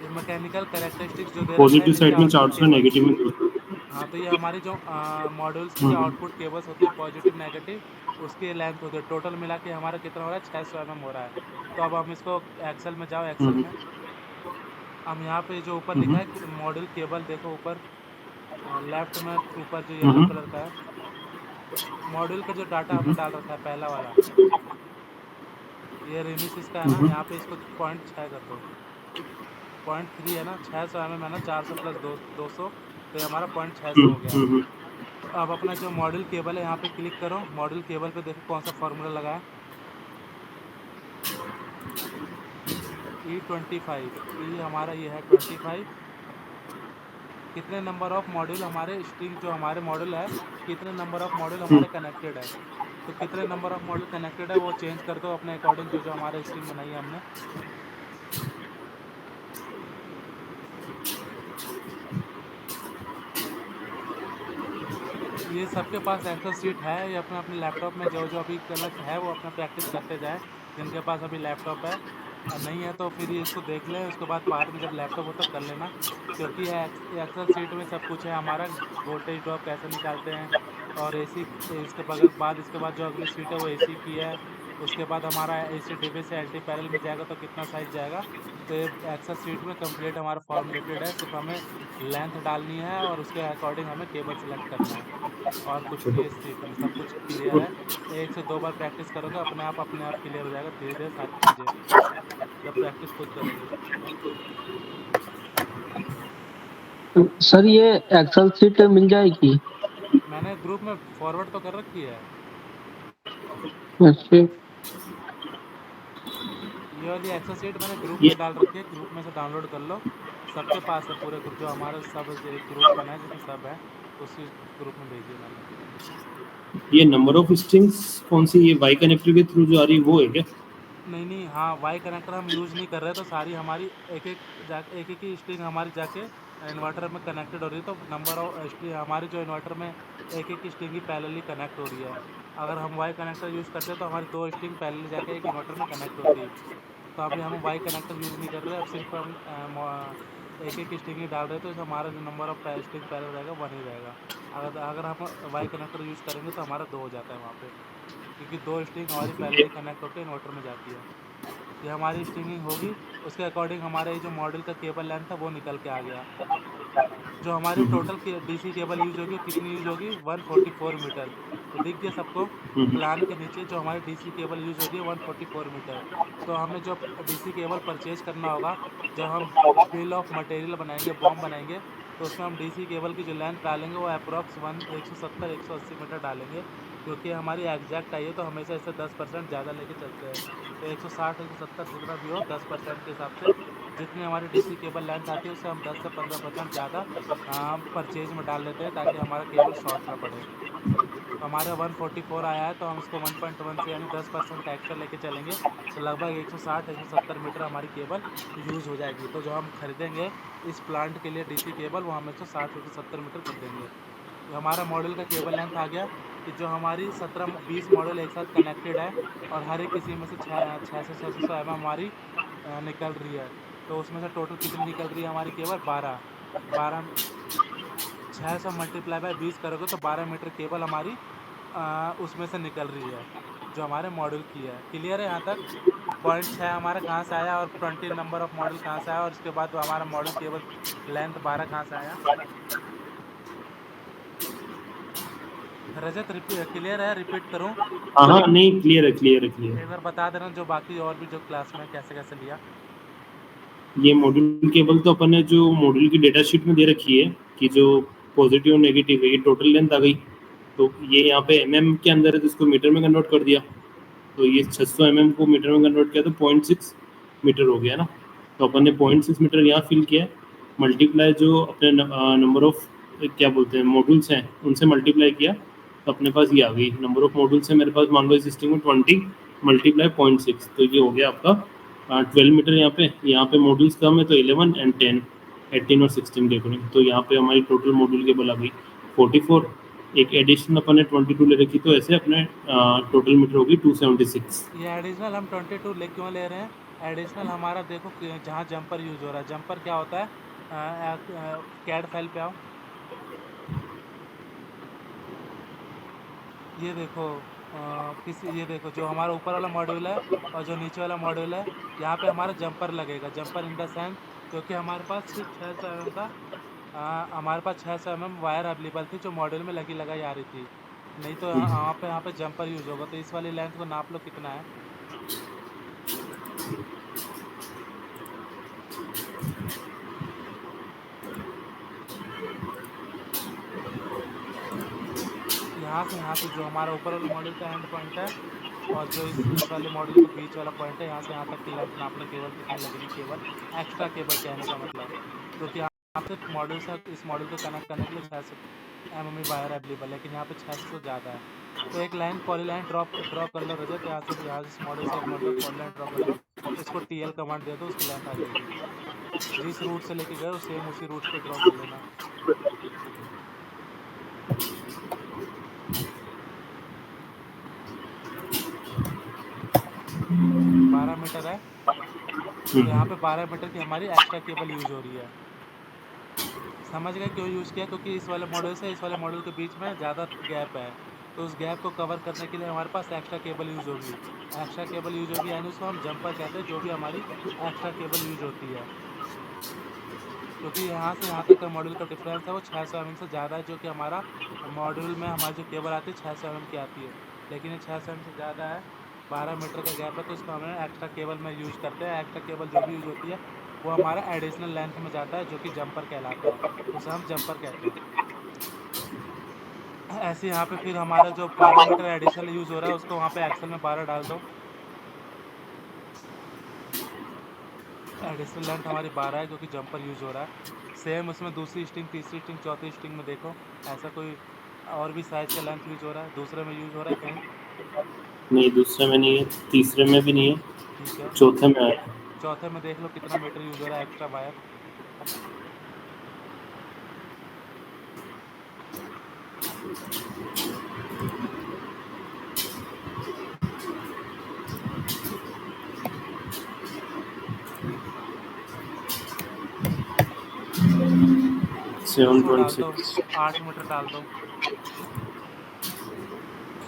ये मैकेनिकल कैरेक्टरिस्टिक्स जो दे रखा है पॉजिटिव साइड में 400, नेगेटिव में 200। हाँ, तो ये हमारी जो मॉड्यूल्स की आउटपुट केबल्स होती है पॉजिटिव नेगेटिव, उसकी लेंथ होती है। टोटल मिला के हमारा कितना हो रहा है? 600 mm हो रहा है। तो अब हम इसको एक्सेल में जाओ, एक्सेल में हम यहाँ पे जो ऊपर लिखा है मॉड्यूल केबल, देखो ऊपर लेफ्ट में ऊपर जो येलो कलर का है मॉड्यूल का जो डाटा हमने डाल रखा है पहला वाला, ये रिमिस का है ना। यहाँ पे इसको 0.6 कर दो। 0.3 है ना, 600 mm है ना, 400 प्लस 200, तो ये हमारा 0.600 हो गया। अब अपना जो मॉड्यूल केबल है यहाँ पे क्लिक करो। मॉड्यूल केबल पे देखो कौन सा फॉर्मूला लगा है, E25। E हमारा ये है 25। कितने नंबर ऑफ मॉड्यूल हमारे स्ट्रिंग, जो हमारे मॉड्यूल है कितने नंबर ऑफ मॉड्यूल हमारे कनेक्टेड है, तो कितने नंबर ऑफ मॉड्यूल कनेक्टेड है वो चेंज कर दो अपने अकॉर्डिंग, जो हमारे स्ट्रिंग बनाई है हमने। ये सबके पास एक्सेल सीट है। ये अपने अपने लैपटॉप में जो जो अभी गलत है वो अपना प्रैक्टिस करते जाए, जिनके पास अभी लैपटॉप है। और नहीं है तो फिर ये इसको देख लें, उसके बाद में जब लैपटॉप हो तब कर लेना, क्योंकि एक्सेल सीट में सब कुछ है हमारा। वोल्टेज ड्रॉप कैसे निकालते हैं, और एसी इसके बाद जो अगली सीट है वो एसी की है। उसके बाद हमारा एसी डिबे से एंटी पैरेलल में जाएगा तो कितना साइज जाएगा। तो ये एक्सेल शीट में कंप्लीट हमारा फॉर्मुलेटेड है, सिर्फ हमें लेंथ डालनी है और उसके अकॉर्डिंग हमें केबल सेलेक्ट करना है, और कुछ नहीं है इस शीट में, सब कुछ क्लियर है। 1 से 2 बार प्रैक्टिस करोगे अपने आप क्लियर हो जाएगा धीरे धीरे सारी चीज़ें, जब प्रैक्टिस खुद करोगे। सर ये एक्सेल शीट मिल जाएगी? मैंने ग्रुप में फॉरवर्ड तो कर रखी है। अच्छा, ये वाली एक्सेल शीट मैंने ग्रुप ये में डाल रखी है, ग्रुप में से डाउनलोड कर लो। सबके पास है पूरे ग्रुप, जो हमारा सब एक ग्रुप बना है जिसमें सब है, उसी ग्रुप में भेजिए मैंने। ये नंबर ऑफ स्ट्रिंग्स कौन सी, ये वाई कनेक्टर के थ्रू जो आ रही है वो है क्या? नहीं, हाँ, वाई कनेक्टर हम यूज़ नहीं कर रहे, तो सारी हमारी एक एक ही स्ट्रिंग हमारी जाके इन्वर्टर में कनेक्टेड हो रही है, तो नंबर ऑफ स्ट्रिंग हमारी जो इन्वर्टर में एक ही स्ट्रिंग ही पैरेलली कनेक्ट हो रही है। अगर हम वाई कनेक्टर यूज़ करते हैं तो हमारी 2 स्ट्रिंग पैरेलली जाके एक इन्वर्टर में कनेक्ट होती। तो अभी हम वाई कनेक्टर यूज़ नहीं कर रहे, अब सिर्फ हम एक एक स्ट्रिंग ही डाल रहे, तो हमारा जो नंबर ऑफ स्ट्रिंग पैरेलल रहेगा 1 ही रहेगा। अगर हम वाई कनेक्टर यूज़ करेंगे तो हमारा 2 हो जाता है वहाँ पे, क्योंकि 2 स्ट्रिंग हमारी पैरेलली कनेक्ट होकर इन्वर्टर में जाती है। ये हमारी स्ट्रिंगिंग होगी, उसके अकॉर्डिंग हमारे जो मॉडल का केबल लेंथ है वो निकल के आ गया। जो हमारी टोटल डीसी केबल यूज होगी कितनी यूज होगी, 144 मीटर। तो दिख गया सबको प्लान के नीचे जो हमारी डीसी केबल यूज होगी 144 मीटर। तो हमें जो डीसी केबल परचेज करना होगा, जब हम बिल ऑफ मटेरियल बनाएंगे, बॉम्ब बनाएंगे, तो उसमें हम डीसी केबल की जो लेंथ डालेंगे वो अप्रॉक्स 170-180 मीटर डालेंगे, क्योंकि हमारी एग्जैक्ट आई है तो हमेशा इससे 10% ज़्यादा लेके चलते हैं। तो 160-170 जितना भी हो 10% के हिसाब से जितनी हमारी डीसी केबल लेंथ आती है उससे हम 10 से 15% ज़्यादा परचेज में डाल लेते हैं, ताकि हमारा केबल शॉर्ट ना पड़े। तो हमारा 144 आया है, तो हम इसको 1.1 से यानी 10% का एक्स्ट्रा लेके चलेंगे, तो लगभग 160-170 मीटर हमारी केबल यूज़ हो जाएगी। तो जो हम खरीदेंगे इस प्लांट के लिए डीसी केबल, वो हम 160-170 मीटर खरीदेंगे। तो हमारा मॉडल का केबल लेंथ आ गया कि जो हमारी 17-20 मॉडल एक साथ कनेक्टेड है, और हर एक किसी में से 600-600 mm हमारी निकल रही है। तो उसमें से टोटल कितनी निकल रही है हमारी केबल, 12 600 मल्टीप्लाई बाय 20 करोगे तो 12 मीटर केबल हमारी उसमें से निकल रही है, जो हमारे मॉडल की है। क्लियर है यहाँ तक? 0.6 हमारा कहाँ से आया, और 20 नंबर ऑफ मॉडल कहाँ से आया, और उसके बाद हमारा मॉडल केबल लेंथ 12 कहाँ से आया। रजत क्लियर है? रिपीट करूँ? हाँ नहीं, क्लियर है क्लियर है क्लियर। एक बार बता देना जो बाकी और भी जो क्लास में कैसे कैसे लिया। ये मॉड्यूल केबल तो अपन ने जो मॉड्यूल की डेटा शीट में दे रखी है कि जो पॉजिटिव और नेगेटिव है, ये टोटल लेंथ आ गई। तो ये यहाँ पे एमएम के अंदर है तो इसको मीटर में कन्वर्ट कर दिया, तो ये 600 mm को मीटर में कन्वर्ट किया तो 0.6 मीटर हो गया ना। तो अपन ने 0.6 मीटर यहाँ फिल किया है, मल्टीप्लाई जो अपने नंबर ऑफ क्या बोलते हैं मॉड्यूल्स हैं उनसे मल्टीप्लाई किया, तो अपने पास ये आ गई। नंबर ऑफ मॉड्यूल्स है मेरे पास मान लो इस सिस्टम में 20 मल्टीप्लाई 0.6, तो ये हो गया आपका 12 मीटर। यहाँ पे मॉड्यूल्स कम है तो 11 एंड 10, 18 और 16 के अकॉर्डिंग। तो यहाँ पे हमारी टोटल मॉड्यूल केबल आ गई 44, एक एडिशनल अपन ने 22 ले रखी, तो ऐसे अपने टोटल मीटर होगी 276। ये एडिशनल हम 22 क्यों ले रहे हैं? एडिशनल हमारा देखो जहाँ जंपर यूज हो रहा है, जंपर क्या होता है, कैड फाइल पे आओ, ये देखो ये देखो जो हमारा ऊपर वाला मॉड्यूल है और जो नीचे वाला मॉड्यूल है, यहाँ पे हमारा जंपर लगेगा। जंपर इन द सेंस क्योंकि हमारे पास सिर्फ 600 mm का हमारे पास 600 mm वायर अवेलेबल थी जो मॉड्यूल में लगाई आ रही थी, नहीं तो यहाँ पे जंपर यूज होगा। तो इस वाली लेंथ को नाप लो कितना है। यहाँ से जो हमारा ऊपर वाले मॉड्यूल का एंड पॉइंट है और जो इस वाले मॉड्यूल का बीच वाला पॉइंट है, यहाँ से यहाँ तक की लेंथ नाप लो केबल कितनी लगेगी, केबल एक्स्ट्रा केबल कहने का मतलब, क्योंकि यहाँ पे मॉड्यूल से इस मॉड्यूल को कनेक्ट करने के लिए 600 mm वायर अवेलेबल है, लेकिन यहाँ पे 600 से ज़्यादा है। तो एक लाइन पॉलीलाइन ड्रॉ कर लो रजत, यहाँ से इस मॉड्यूल से एक मॉड्यूल पॉलीलाइन ड्रॉ कर लो, इसको TL कमांड दे दो, उसकी लेंथ आ जाएगी। जिस रूट से लेके गए सेम उसी रूट पे ड्रॉ कर लेना। 12 मीटर है, तो यहाँ पे 12 मीटर की हमारी एक्स्ट्रा केबल यूज हो रही है। समझ गए क्यों यूज़ किया? क्योंकि इस वाले मॉडल से इस वाले मॉडल के बीच में ज़्यादा गैप है, तो उस गैप को कवर करने के लिए हमारे पास एक्स्ट्रा केबल यूज़ होगी। एक्स्ट्रा केबल यूज़ होगी यानी उसको हम जंपर कहते हैं, जो भी हमारी एक्स्ट्रा केबल यूज़ होती है। क्योंकि यहाँ से यहाँ तक का मॉड्यूल का डिफरेंस है वो 600 mm से ज़्यादा है, जो कि हमारा मॉड्यूल में हमारी जो केबल आती है 600 mm की आती है, लेकिन ये 600 mm से ज़्यादा है। 12 मीटर का गैप है, तो इसको हमें एक्स्ट्रा केबल में यूज़ करते हैं। एक्स्ट्रा केबल जो भी यूज़ होती है वो हमारा एडिशनल लेंथ में जाता है, जो कि जंपर कहलाता है, उसे हम जंपर कहते हैं। ऐसे यहाँ पे फिर हमारा जो 12 मीटर एडिशनल यूज़ हो रहा है उसको वहाँ पे एक्सल में 12 डाल दो। एडिशनल लेंथ हमारी 12 है, क्योंकि जंपर यूज़ हो रहा है। सेम उसमें दूसरी स्ट्रिंग, तीसरी स्ट्रिंग, चौथी स्ट्रिंग में देखो ऐसा कोई और भी साइज का लेंथ यूज़ हो रहा है, दूसरे में यूज़ हो रहा है कहीं? नहीं, दूसरे में नहीं है, तीसरे में भी नहीं है, ठीक है, चौथे में आया। चौथे में देख लो कितना मीटर यूज़ हो रहा है एक्स्ट्रा वायर। उसको डाल दो, 726। 8 मीटर डाल दो।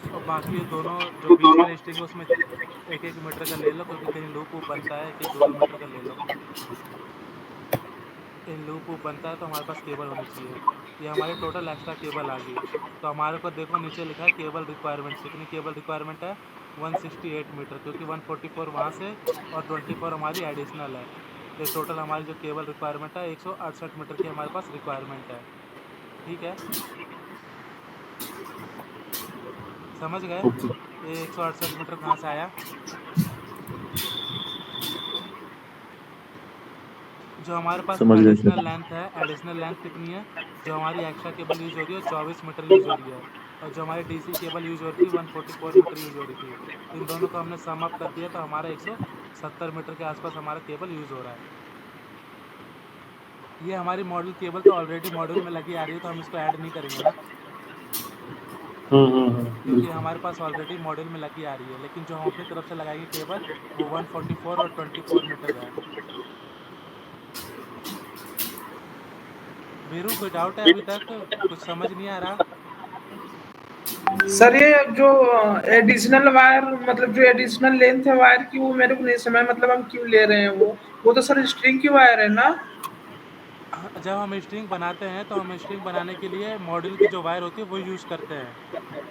और बाकी ये दोनों जो बीच वाली स्ट्रिंग है उसमें 1-1 मीटर का ले लो, क्योंकि कहीं लूप वूप बनता है, 1-1 2-2 मीटर का ले लो। इन लूप वूप बनता है तो हमारे पास केबल होनी चाहिए। ये हमारी टोटल एक्स्ट्रा केबल आ गई। तो हमारे को देखो नीचे लिखा है केबल रिक्वायरमेंट, कितनी केबल रिक्वायरमेंट है? 168 मीटर, क्योंकि 144 वहाँ से और 24 हमारी एडिशनल है। तो टोटल हमारी जो केबल रिक्वायरमेंट है 168 मीटर की हमारे पास रिक्वायरमेंट है। ठीक है, समझ गए? ओके, ये 168 मीटर कहाँ से आया? जो हमारे पास समझ गए एडिशनल सर। लेंथ है, एडिशनल लेंथ कितनी है? जो हमारी एक्स्ट्रा केबल यूज़ हो रही है 24 मीटर यूज़ हो रही है, और जो हमारी डीसी केबल यूज़ हो रही थी 144 मीटर यूज़ हो रही थी। इन दोनों को हमने सम अप कर दिया तो हमारा 170 मीटर के आसपास हमारा केबल यूज़ हो रहा है। ये हमारी मॉडल केबल तो ऑलरेडी मॉड्यूल में लगी आ रही है, तो हम इसको ऐड नहीं करेंगे ना, क्योंकि बिल्कुल। हमारे पास ऑलरेडी मॉड्यूल में लगी आ रही है। लेकिन जो हम अपनी तरफ से लगाएंगे केबल वो 144 और 24 मीटर है। वीरू, कोई डाउट है अभी तक? कुछ समझ नहीं आ रहा? सर ये जो एडिशनल वायर मतलब जो एडिशनल लेंथ है वायर की वो मेरे को नहीं समझ, मतलब हम क्यों ले रहे हैं वो तो सर स्ट्रिंग की वायर है ना। जब हम स्ट्रिंग बनाते हैं तो हम स्ट्रिंग बनाने के लिए मॉड्यूल की जो वायर होती है वो यूज़ करते हैं।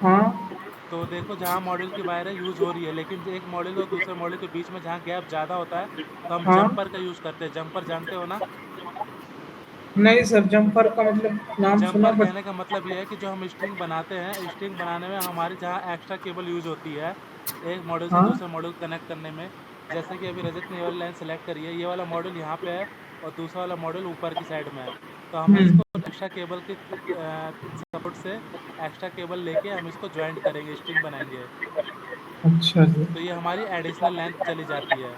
हाँ तो देखो जहाँ मॉड्यूल की वायर है यूज़ हो रही है, लेकिन एक मॉड्यूल और दूसरे मॉड्यूल के बीच में जहाँ गैप ज़्यादा होता है तो हम हाँ, जंपर का यूज़ करते हैं। जंपर जानते हो ना? नहीं सर जम्पर का मतलब नाम सुना जंपर बट। कहने का मतलब ये है कि जो हम स्ट्रिंग बनाते हैं, स्ट्रिंग बनाने में हमारी जहाँ एक्स्ट्रा केबल यूज़ होती है एक मॉड्यूल से हाँ दूसरे मॉड्यूल कनेक्ट करने में, जैसे कि अभी रजत ने ये वाली लाइन सेलेक्ट करी है, ये वाला मॉड्यूल यहाँ पे है और दूसरा वाला मॉड्यूल ऊपर की साइड में है, तो हमें इसको एक्स्ट्रा केबल के सपोर्ट से एक्स्ट्रा केबल लेके हम इसको ज्वाइंट करेंगे, स्ट्रिंग बनाएंगे। अच्छा जी। तो ये हमारी एडिशनल लेंथ चली जाती है।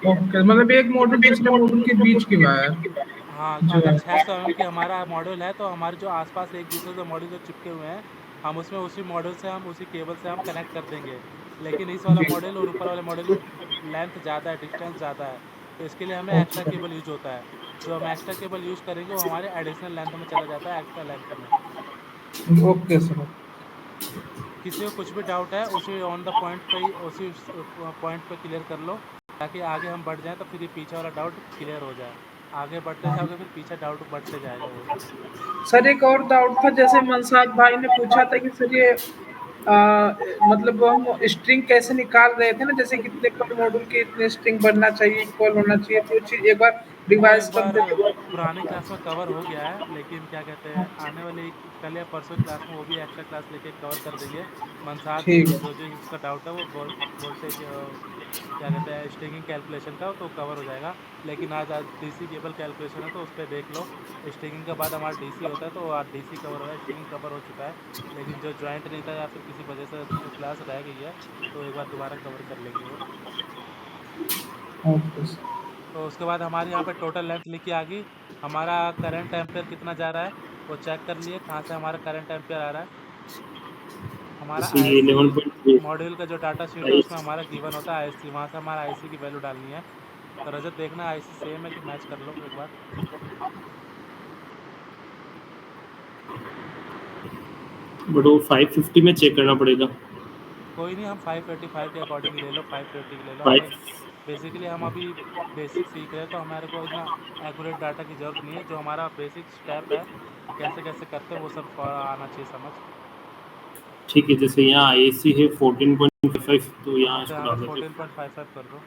ओके मतलब एक मॉडल दूसरे मॉडल के बीच की वायर हाँ, जो अगर है। 600 mm की हमारा मॉड्यूल है तो हमारे जो आसपास एक दूसरे से मॉड्यूल जो चिपके हुए हैं हम उसमें उसी मॉड्यूल से हम उसी केबल से हम कनेक्ट कर देंगे। लेकिन इस वाला जी मॉड्यूल और ऊपर वाले मॉड्यूल में लेंथ ज़्यादा है, डिस्टेंस ज़्यादा है, तो इसके लिए हमें एक्स्ट्रा ओके केबल यूज होता है। जो हम एक्स्ट्रा केबल यूज़ करेंगे वो हमारे एडिशनल लेंथ में चला जाता है, एक्स्ट्रा लेंथ में। Okay sir. किसी को कुछ भी डाउट है उसी ऑन द पॉइंट पे ही उसी पॉइंट पे क्लियर कर लो, ताकि आगे हम बढ़ जाएं तो फिर ये पीछे वाला डाउट क्लियर हो जाए। आगे बढ़ते जाओगे फिर पीछे डाउट बढ़ते जाएगा वो। सर एक और डाउट था, जैसे मनसाद भाई ने पूछा था कि सर ये मतलब हम स्ट्रिंग कैसे निकाल रहे थे ना, जैसे कितने पर मॉड्यूल के इतने स्ट्रिंग बनना चाहिए, इक्वल होना चाहिए, तो चीज एक बार वो रिवाइज एक कर बार देते। पुराने क्लास में कवर हो गया है, लेकिन क्या कहते हैं आने वाली कल या परसों क्लास में वो भी एक्स्ट्रा क्लास लेके कवर कर देंगे। मनसाद ठीक वीरू है। जो जो जिसका डाउट है वो वोल्टेज क्या कहते हैं स्ट्रिंगिंग कैलकुलेशन का तो कवर हो जाएगा। लेकिन आज डीसी केबल कैलकुलेशन है तो उस पर देख लो। स्ट्रिंगिंग के बाद हमारा डीसी होता है तो आज डीसी कवर हो गया, स्ट्रिंगिंग कवर हो चुका है। लेकिन जो ज्वाइंट नहीं था या फिर किसी वजह से क्लास रह गई है तो एक बार दोबारा कवर कर लेंगे वो। Okay sir. तो उसके बाद हमारे यहाँ पे टोटल लेंथ लिखी आ गई। हमारा करंट एम्पेयर कितना जा रहा है वो चेक कर लिए, कहाँ से हमारा करंट एम्पेयर आ रहा है। हमारा जैसे ये आईसी 11.3 मॉड्यूल का जो डाटा शीट है उसमें हमारा गिवन होता है आईसी, वहाँ से हमारा आईसी की वैल्यू डालनी है। तो रजत देखना आईसी सेम है कि मैच कर लो एक बार। बट वो 550 में चेक करना पड़ेगा। कोई नहीं, हम 585 के अकॉर्डिंग ही ले लो, 520 की ले लो। हमें 5 बेसिकली हम अभी बेसिक सीख रहे हैं, तो हमारे को इतना एक्यूरेट डाटा की ज़रूरत नहीं है। जो हमारा बेसिक स्टेप है कैसे कैसे करते हैं वो सब आना चाहिए समझ। ठीक है, जैसे यहाँ आईएससी है 14.5, तो हाँ, यहाँ तो इसको यहाँ पे डाल देते हैं। 14.55 कर दो।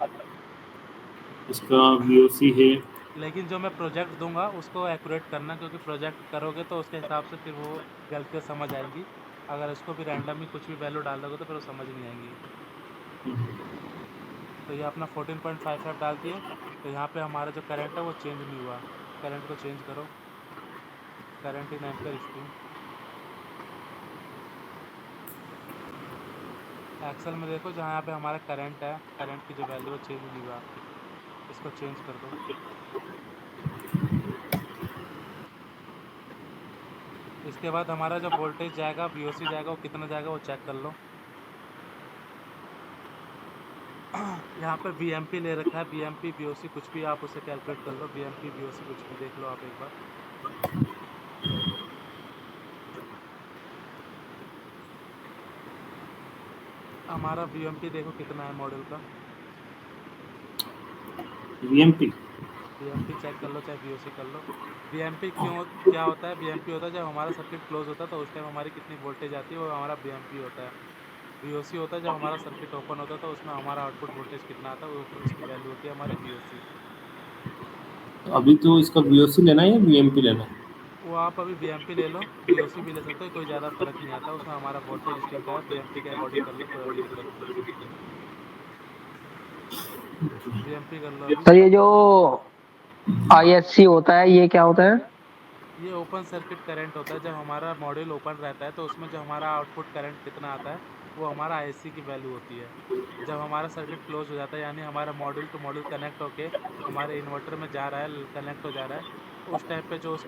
इसका वीओसी है। लेकिन जो मैं प्रोजेक्ट दूंगा उसको एक्यूरेट करना, क्योंकि प्रोजेक्ट करोगे तो उसके हिसाब से फिर वो गलतियाँ समझ आएंगी। अगर उसको भी रैंडम ही कुछ भी वैल्यू डाल दोगे तो फिर वो समझ नहीं आएंगी। तो ये अपना 14.55 डाल दिए। तो यहाँ पे हमारा जो करंट है वो चेंज नहीं हुआ। करंट को चेंज करो, current in ampere string. Excel में देखो जहाँ यहाँ पे हमारा करंट है, करंट की जो वैल्यू है चेंज नहीं हुआ, इसको चेंज कर दो। इसके बाद हमारा जो वोल्टेज जाएगा, वीओसी जाएगा, वो कितना जाएगा वो चेक कर लो। यहाँ पे वीएमपी ले रखा है, वीएमपी वीओसी कुछ भी आप उसे कैलकुलेट कर लो, वीएमपी वीओसी कुछ भी देख लो आप एक बार। हमारा वीएमपी देखो कितना है मॉडल का, वीएमपी। वीएमपी चेक कर लो चाहे वीओसी कर लो। वीएमपी क्यों क्या होता है? वीएमपी होता है जब हमारा सर्किट क्लोज होता है तो उस टाइम हमारी कितनी वोल्टेज आती है वो हमारा वीएमपी होता है। वीओसी होता है जब हमारा सर्किट ओपन होता है तो उसमें हमारा आउटपुट वोल्टेज कितना आता है, वो उसकी वैल्यू होती है हमारी वीओसी। अभी तो इसका वीओसी लेना है या वीएमपी लेना है? वो आप अभी वीएमपी ले लो, वीओसी भी ले सकते हो, कोई ज़्यादा फर्क नहीं आता उसमें। हमारा वोल्टेज स्ट्रिंग का है, वीएमपी के अकॉर्डिंग कर लो, कोई अभी दिक्कत नहीं है। वीएमपी कर लो अभी। सर ये जो आईएससी होता है ये क्या होता है? ये ओपन सर्किट करंट होता है। जब हमारा मॉड्यूल ओपन रहता है तो उसमें जो हमारा आउटपुट करंट कितना आता है वो हमारा आईएससी की वैल्यू होती है। जब हमारा सर्किट क्लोज हो जाता है, यानी हमारा मॉड्यूल टू मॉड्यूल कनेक्ट होके हमारे इन्वर्टर में जा रहा है, कनेक्ट हो जा रहा है, उस टाइम पे जो उस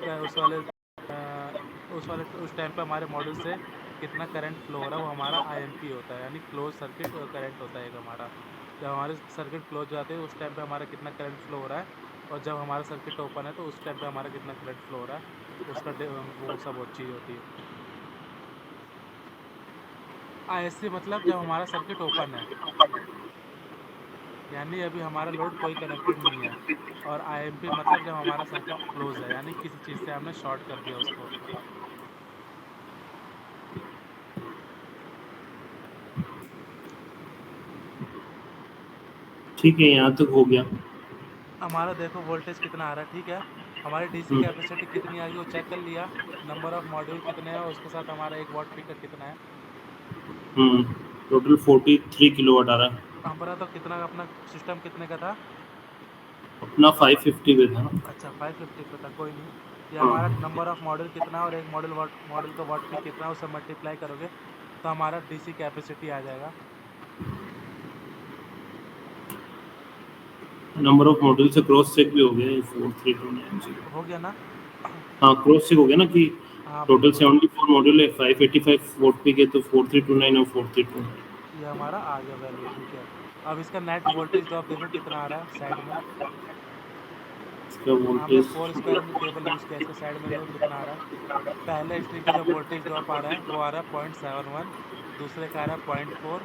टाइम पे हमारे मॉड्यूल से कितना करंट फ्लो हो रहा है वो हमारा आईएमपी होता है, यानी क्लोज सर्किट करंट होता है एक हमारा। जब हमारे सर्किट क्लोज हो जाते हैं उस टाइम पे हमारा कितना करंट फ्लो हो रहा है, और जब हमारा सर्किट ओपन है तो उस टाइम पे हमारा कितना करंट फ्लो हो रहा है, उसका वो सब चीज़ होती है। आईएससी मतलब जब हमारा सर्किट ओपन है, यानी अभी हमारा लोड कोई कनेक्टेड नहीं है। और आईएमपी मतलब जब हमारा सर्किट क्लोज है, यानी किसी चीज़ से हमने शॉर्ट कर दिया उसको। ठीक है, यहाँ तक हो गया। हमारा देखो वोल्टेज कितना आ रहा है, ठीक है। हमारी डीसी कैपेसिटी कितनी आ गई वो चेक कर लिया। नंबर ऑफ मॉड्यूल कितने हैं, उसके साथ हमारा 1 वाट पीकर कितना है। टोटल 43 किलोवाट आ रहा है। हमारा तो कितना अपना सिस्टम कितने का था? अपना 550 पे था। अच्छा 550 पे था, कोई नहीं। ये हाँ, हमारा नंबर ऑफ मॉडल कितना है और एक मॉडल का वाट पीक कितना है, उसे मल्टीप्लाई करोगे तो हमारा डीसी कैपेसिटी आ जाएगा। नंबर ऑफ मॉड्यूल से क्रॉस चेक भी हो गया 4329। हो गया ना? हाँ, क्रॉस चेक हो गया ना कि हाँ टोटल बिल्कुल, 74 मॉड्यूल है, 585 वोट पीक है, तो 4329 और 4329। ये हमारा आ गया वैल्यू, ठीक है। अब इसका नेट वोल्टेज ड्रॉप देखो कितना आ रहा है साइड में। इसका हमने वोल्टेज 4 स्क्वायर में केबल यूज़ किया, इसका साइड में देखो कितना आ रहा है। पहले स्ट्रिंग का जो वोल्टेज ड्रॉप आ रहा है वो आ रहा है 0.71, दूसरे का आ रहा है 0.4,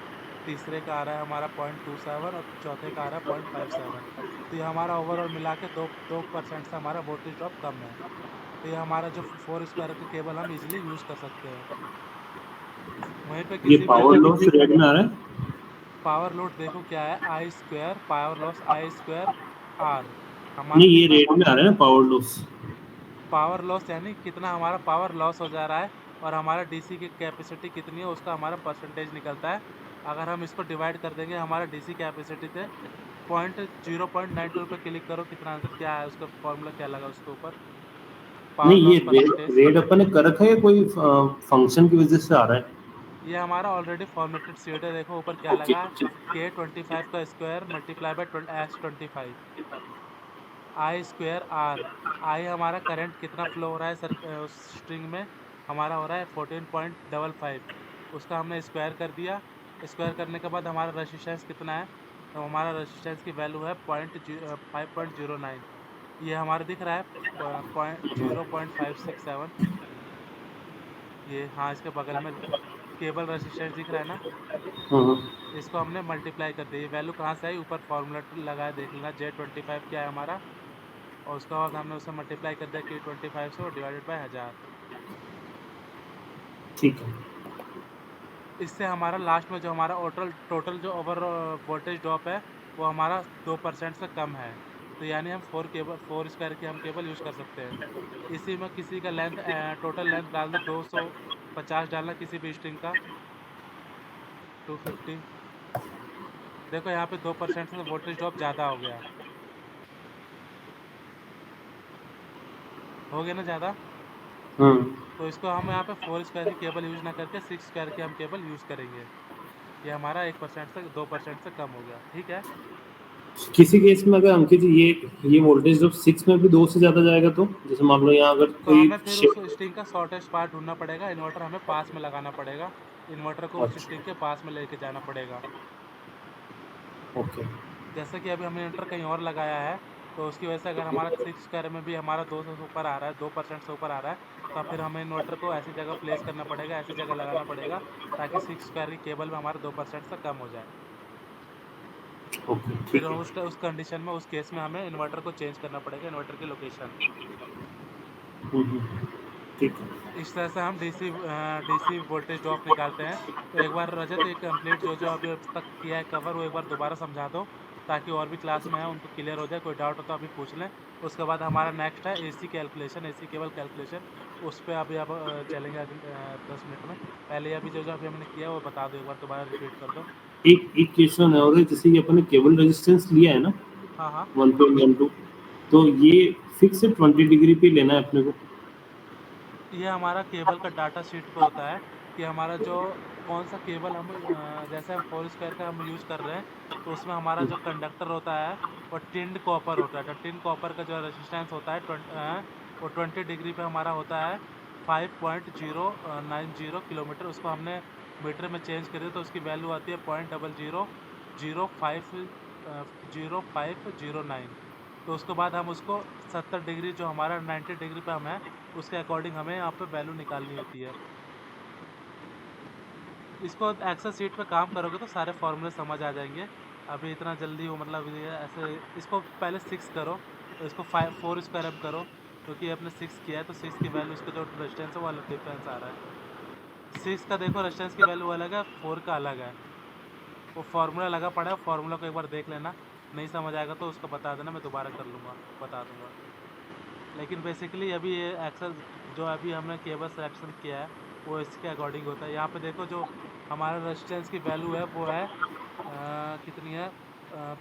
तीसरे का आ रहा है हमारा 0.27 और चौथे का आ रहा है 0.57। तो ये हमारा ओवरऑल मिला के 2% से हमारा वोल्टेज ड्रॉप कम है। तो ये हमारा जो 4 स्क्वायर का केबल हम इजीली यूज़ कर सकते हैं। वहीं पे ये किसी भी पावर अगर लॉस रेट में आ रहा है। पावर लोड देखो क्या है, I square power loss I square R. हमारा नहीं, ये कितना रेट में आ रहा है ना पावर लॉस। पावर लॉस, यानी कितना हमारा पावर लॉस हो जा रहा है और हमारा डीसी की कैपेसिटी कितनी है उसका हमारा परसेंटेज निकलता है। अगर हम इसको डिवाइड कर देंगे हमारा डीसी कैपेसिटी से, 0.92 पे क्लिक करो, कितना आंसर क्या है, उसका फॉर्मूला क्या लगा उसके ऊपर, पावर नहीं, ये लॉस रेट परसेंटेज। रेट अपन ने कर रखा है या कोई फंक्शन की वजह से आ रहा है? ये हमारा ऑलरेडी फॉर्मेटेड सीट है, देखो ऊपर क्या ओके। लगा है, K25 का square multiply by S25 I square R. I हमारा करंट कितना फ्लो हो रहा है सर उस स्ट्रिंग में, हमारा हो रहा है 14.55, उसका हमने स्क्वायर कर दिया। स्क्वायर करने के बाद हमारा रेजिस्टेंस कितना है, तो हमारा रेजिस्टेंस की वैल्यू है 5.09। ये हमारा दिख रहा है 0.567। ये हाँ, इसके बगल में केबल रेजिस्टेंस दिख रहा है ना, हाँ इसको हमने मल्टीप्लाई कर दिया। ये वैल्यू कहाँ से आई, ऊपर फार्मूला लगाया देख लेना, J25 क्या है हमारा, और उसके बाद हमने उसे मल्टीप्लाई कर दिया K25 से और डिवाइडेड बाय 1000। ठीक है। इससे हमारा लास्ट में जो हमारा टोटल जो ओवर वोल्टेज ड्रॉप है वो हमारा 2% से कम है। तो यानी हम 4 स्क्वायर की हम केबल यूज़ कर सकते हैं। इसी में किसी का लेंथ टोटल लेंथ डाल दो 250 डालना किसी भी स्ट्रिंग का, 250। देखो यहाँ पे 2% से वोल्टेज ड्रॉप ज़्यादा हो गया, ना ज़्यादा। हाँ, तो इसको हम यहाँ पे 4 स्क्वायर की केबल यूज़ ना करके 6 स्क्वायर की हम केबल यूज़ करेंगे। ये हमारा 1% से 2% से कम हो गया, ठीक है। किसी केस में अगर अंकित जी ये वोल्टेज जब 6 में भी 2 से ज़्यादा जाएगा तो जैसे मान लो यहाँ अगर तो कोई हमें फिर उस स्ट्रिंग का शॉर्टेस्ट पार्ट ढूंढना पड़ेगा, इन्वर्टर हमें पास में लगाना पड़ेगा, इन्वर्टर को उस अच्छा, स्ट्रिंग के पास में लेके जाना पड़ेगा। ओके। जैसे कि अभी हमने इन्वर्टर कहीं और लगाया है, तो उसकी वजह से अगर हमारा 6 स्क्वायर में भी हमारा 2 से ऊपर आ रहा है, 2% से ऊपर आ रहा है, तो फिर हमें इन्वर्टर को ऐसी जगह प्लेस करना पड़ेगा, ऐसी जगह लगाना पड़ेगा ताकि 6 स्क्वायर की केबल में हमारा 2% से कम हो जाए। ओके, फिर ठीक है। उस कंडीशन में, उस केस में हमें इन्वर्टर को चेंज करना पड़ेगा, इन्वर्टर की लोकेशन। ठीक है। इस तरह से हम डीसी वोल्टेज ड्रॉप निकालते हैं। तो एक बार रजत, एक कंप्लीट जो अभी अब तक किया है कवर, वो एक बार दोबारा समझा दो ताकि और भी क्लास में है उनको क्लियर हो जाए। कोई डाउट हो तो अभी पूछ लें। उसके बाद हमारा नेक्स्ट है AC calculation, AC cable calculation. उस पर अभी अब चलेंगे अगले 10 मिनट में। पहले अभी जो अभी हमने किया वो बता दो, एक बार दोबारा रिपीट कर दो। एक क्वेश्चन है और जैसे कि अपन ने केबल रेजिस्टेंस लिया है ना हाँ हाँ, 1.12, तो ये फिक्स 20 डिग्री पे लेना है अपने को। ये हमारा केबल का डाटा शीट पे होता है कि हमारा जो कौन सा केबल हम जैसे हम 4 स्क्वायर का हम यूज़ कर रहे हैं, तो उसमें हमारा जो कंडक्टर होता है वो टिन्ड कॉपर होता है। तो टिन कॉपर का जो रेजिस्टेंस होता है वो 20 डिग्री पे हमारा होता है 5.090 किलोमीटर। उसको हमने मीटर में चेंज कर दिया तो उसकी वैल्यू आती है 0.000509। तो उसके बाद हम उसको 70 डिग्री, जो हमारा 90 डिग्री पे हम है, उसके अकॉर्डिंग हमें यहाँ पे वैल्यू निकालनी होती है। इसको एक्सेल शीट पे काम करोगे तो सारे फॉर्मूले समझ आ जाएंगे। अभी इतना जल्दी वो मतलब ये ऐसे, इसको पहले 6 करो, तो इसको 4 स्क्वायर एम करो, क्योंकि आपने 6 किया है तो 6 की वैल्यू, इसका जो रेजिस्टेंस है वो अलग डिफरेंस आ रहा है। 6 का देखो रेजिस्टेंस की वैल्यू अलग है, 4 का अलग है। वो फार्मूला लगा पड़ा है, फार्मूला को एक बार देख लेना, नहीं समझ आएगा तो उसको बता देना, मैं दोबारा कर लूँगा, बता दूँगा। लेकिन बेसिकली अभी ये एक्सेल जो अभी हमने केबल सिलेक्शन किया है वो इसके अकॉर्डिंग होता है। यहाँ पे देखो जो हमारा रेजिस्टेंस की वैल्यू है वो है कितनी है,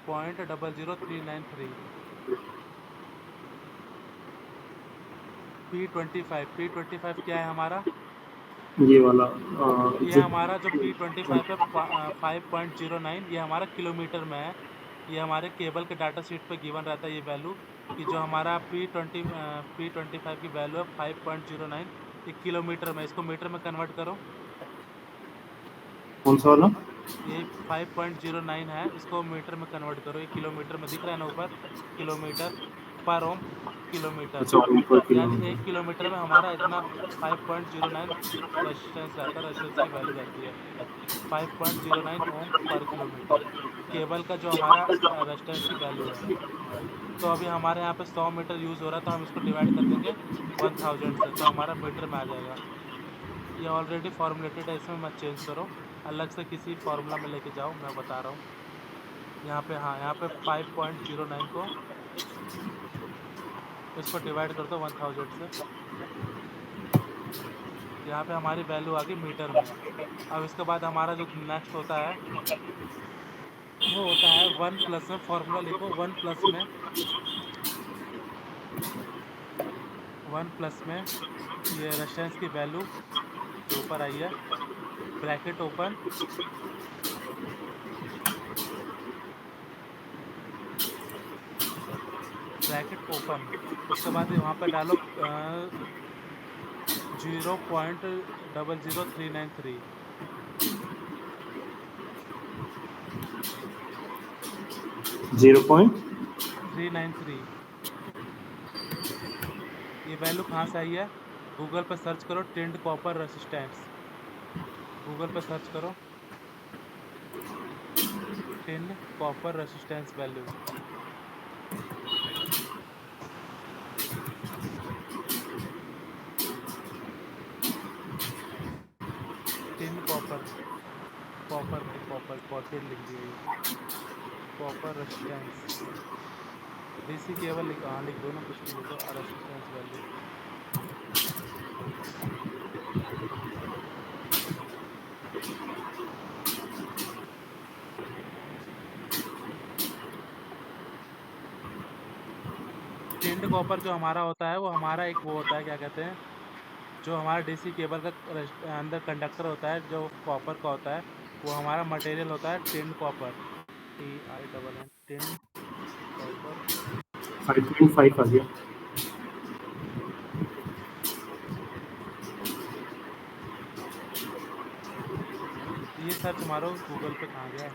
0.00393 P25 क्या है हमारा, ये वाला ये जो हमारा जो P25 है 5.09, ये हमारा किलोमीटर में है। ये हमारे केबल के डाटा शीट पे गिवन रहता है ये वैल्यू, कि जो हमारा P25 की वैल्यू है 5.09, ये किलोमीटर में। इसको मीटर में कन्वर्ट करो, कौन सा वाला? ये 5.09 है, इसको मीटर में कन्वर्ट करो। ये किलोमीटर में दिख रहा है ना ऊपर, किलोमीटर पर ओम किलोमीटर, अच्छा, ऊपर यानी किलोमीटर। 1 किलोमीटर में हमारा इतना 5.09 रेजिस्टेंस रहता है, रेजिस्टेंस की वैल्यू रहती है 5.09 ओम पर किलोमीटर, केबल का जो हमारा रेजिस्टेंस की वैल्यू है। तो अभी हमारे यहाँ पे 100 मीटर यूज़ हो रहा है, तो हम इसको डिवाइड कर देंगे 1000 से, तो हमारा मीटर में आ जाएगा। ये ऑलरेडी फॉर्मुलेटेड है, इसमें मत चेंज करो, अलग से किसी फार्मूला में लेके जाओ, मैं बता रहा हूँ। यहाँ पे हाँ, यहाँ पे 5.09 को इसको डिवाइड कर दो 1000 से, यहाँ पे हमारी वैल्यू आ गई मीटर में। अब इसके बाद हमारा जो नेक्स्ट होता है वो होता है 1 प्लस में, फार्मूला लिखो 1 प्लस में, 1 प्लस में ये रेजिस्टेंस की वैल्यू जो ऊपर आई है, ब्रैकेट ओपन, ब्रैकेट ओपन, उसके बाद वहाँ पे डालो 0.00393, 0. 393। ये वैल्यू कहाँ से आई है, गूगल पे सर्च करो टिंड कॉपर रेसिस्टेंस, गूगल पे सर्च करो tin copper resistance value. Tin copper, copper नहीं कॉपर, कॉर्पेट लिख दिया ये, कॉपर रेसिस्टेंस, डीसी केबल लिख, हाँ लिख दो ना, कुछ भी लिखो, रेसिस्टेंस वैल्यू। टिंड कॉपर जो हमारा होता है वो हमारा एक वो होता है, क्या कहते हैं, जो हमारा डीसी केबल का अंदर कंडक्टर होता है जो कॉपर का होता है, वो हमारा मटेरियल होता है tinned copper, TINN, tinned copper. 5.5 आ गया। ये सर्च मारो गूगल पे, कहाँ गया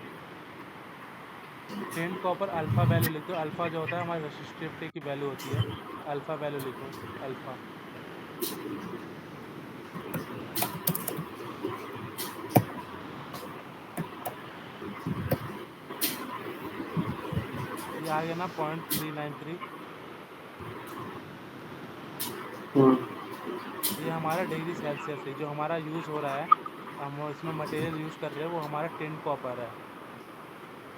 टिंड कॉपर, अल्फा वैल्यू लिख दो। अल्फा जो होता है हमारी रेसिस्टिविटी की वैल्यू होती है, अल्फा वैल्यू लिखो, अल्फा। ये आ गया ना 0.393, ये हमारा डिग्री सेल्सियस है, जो हमारा यूज़ हो रहा है, हम इसमें मटेरियल यूज़ कर रहे हैं वो हमारा टिंड कॉपर है।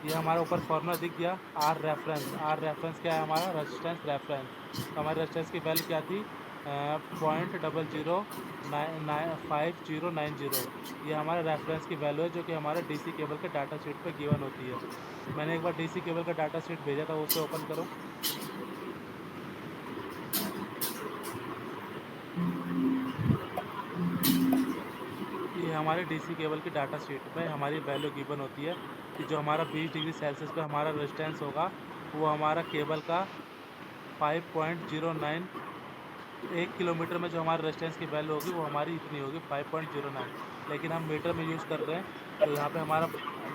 ये हमारा ऊपर फॉर्मूला दिख गया, आर रेफरेंस। आर रेफरेंस क्या है हमारा, रेजिस्टेंस रेफरेंस। तो हमारे रेजिस्टेंस की वैल्यू क्या थी, 0.005090। ये हमारा रेफरेंस की वैल्यू है जो कि हमारे डीसी केबल के डाटा शीट पे गिवन होती है। मैंने एक बार डीसी केबल का डाटा शीट भेजा था, उसे ओपन करो। ये हमारे डीसी केबल की डाटा शीट पे हमारी वैल्यू गिवन होती है कि जो हमारा 20 डिग्री सेल्सियस पे हमारा रेजिस्टेंस होगा वो हमारा केबल का 5.09, 1 किलोमीटर में जो हमारे रेजिस्टेंस की वैल्यू होगी वो हमारी इतनी होगी, 5.09। लेकिन हम मीटर में यूज़ कर रहे हैं तो यहाँ पे हमारा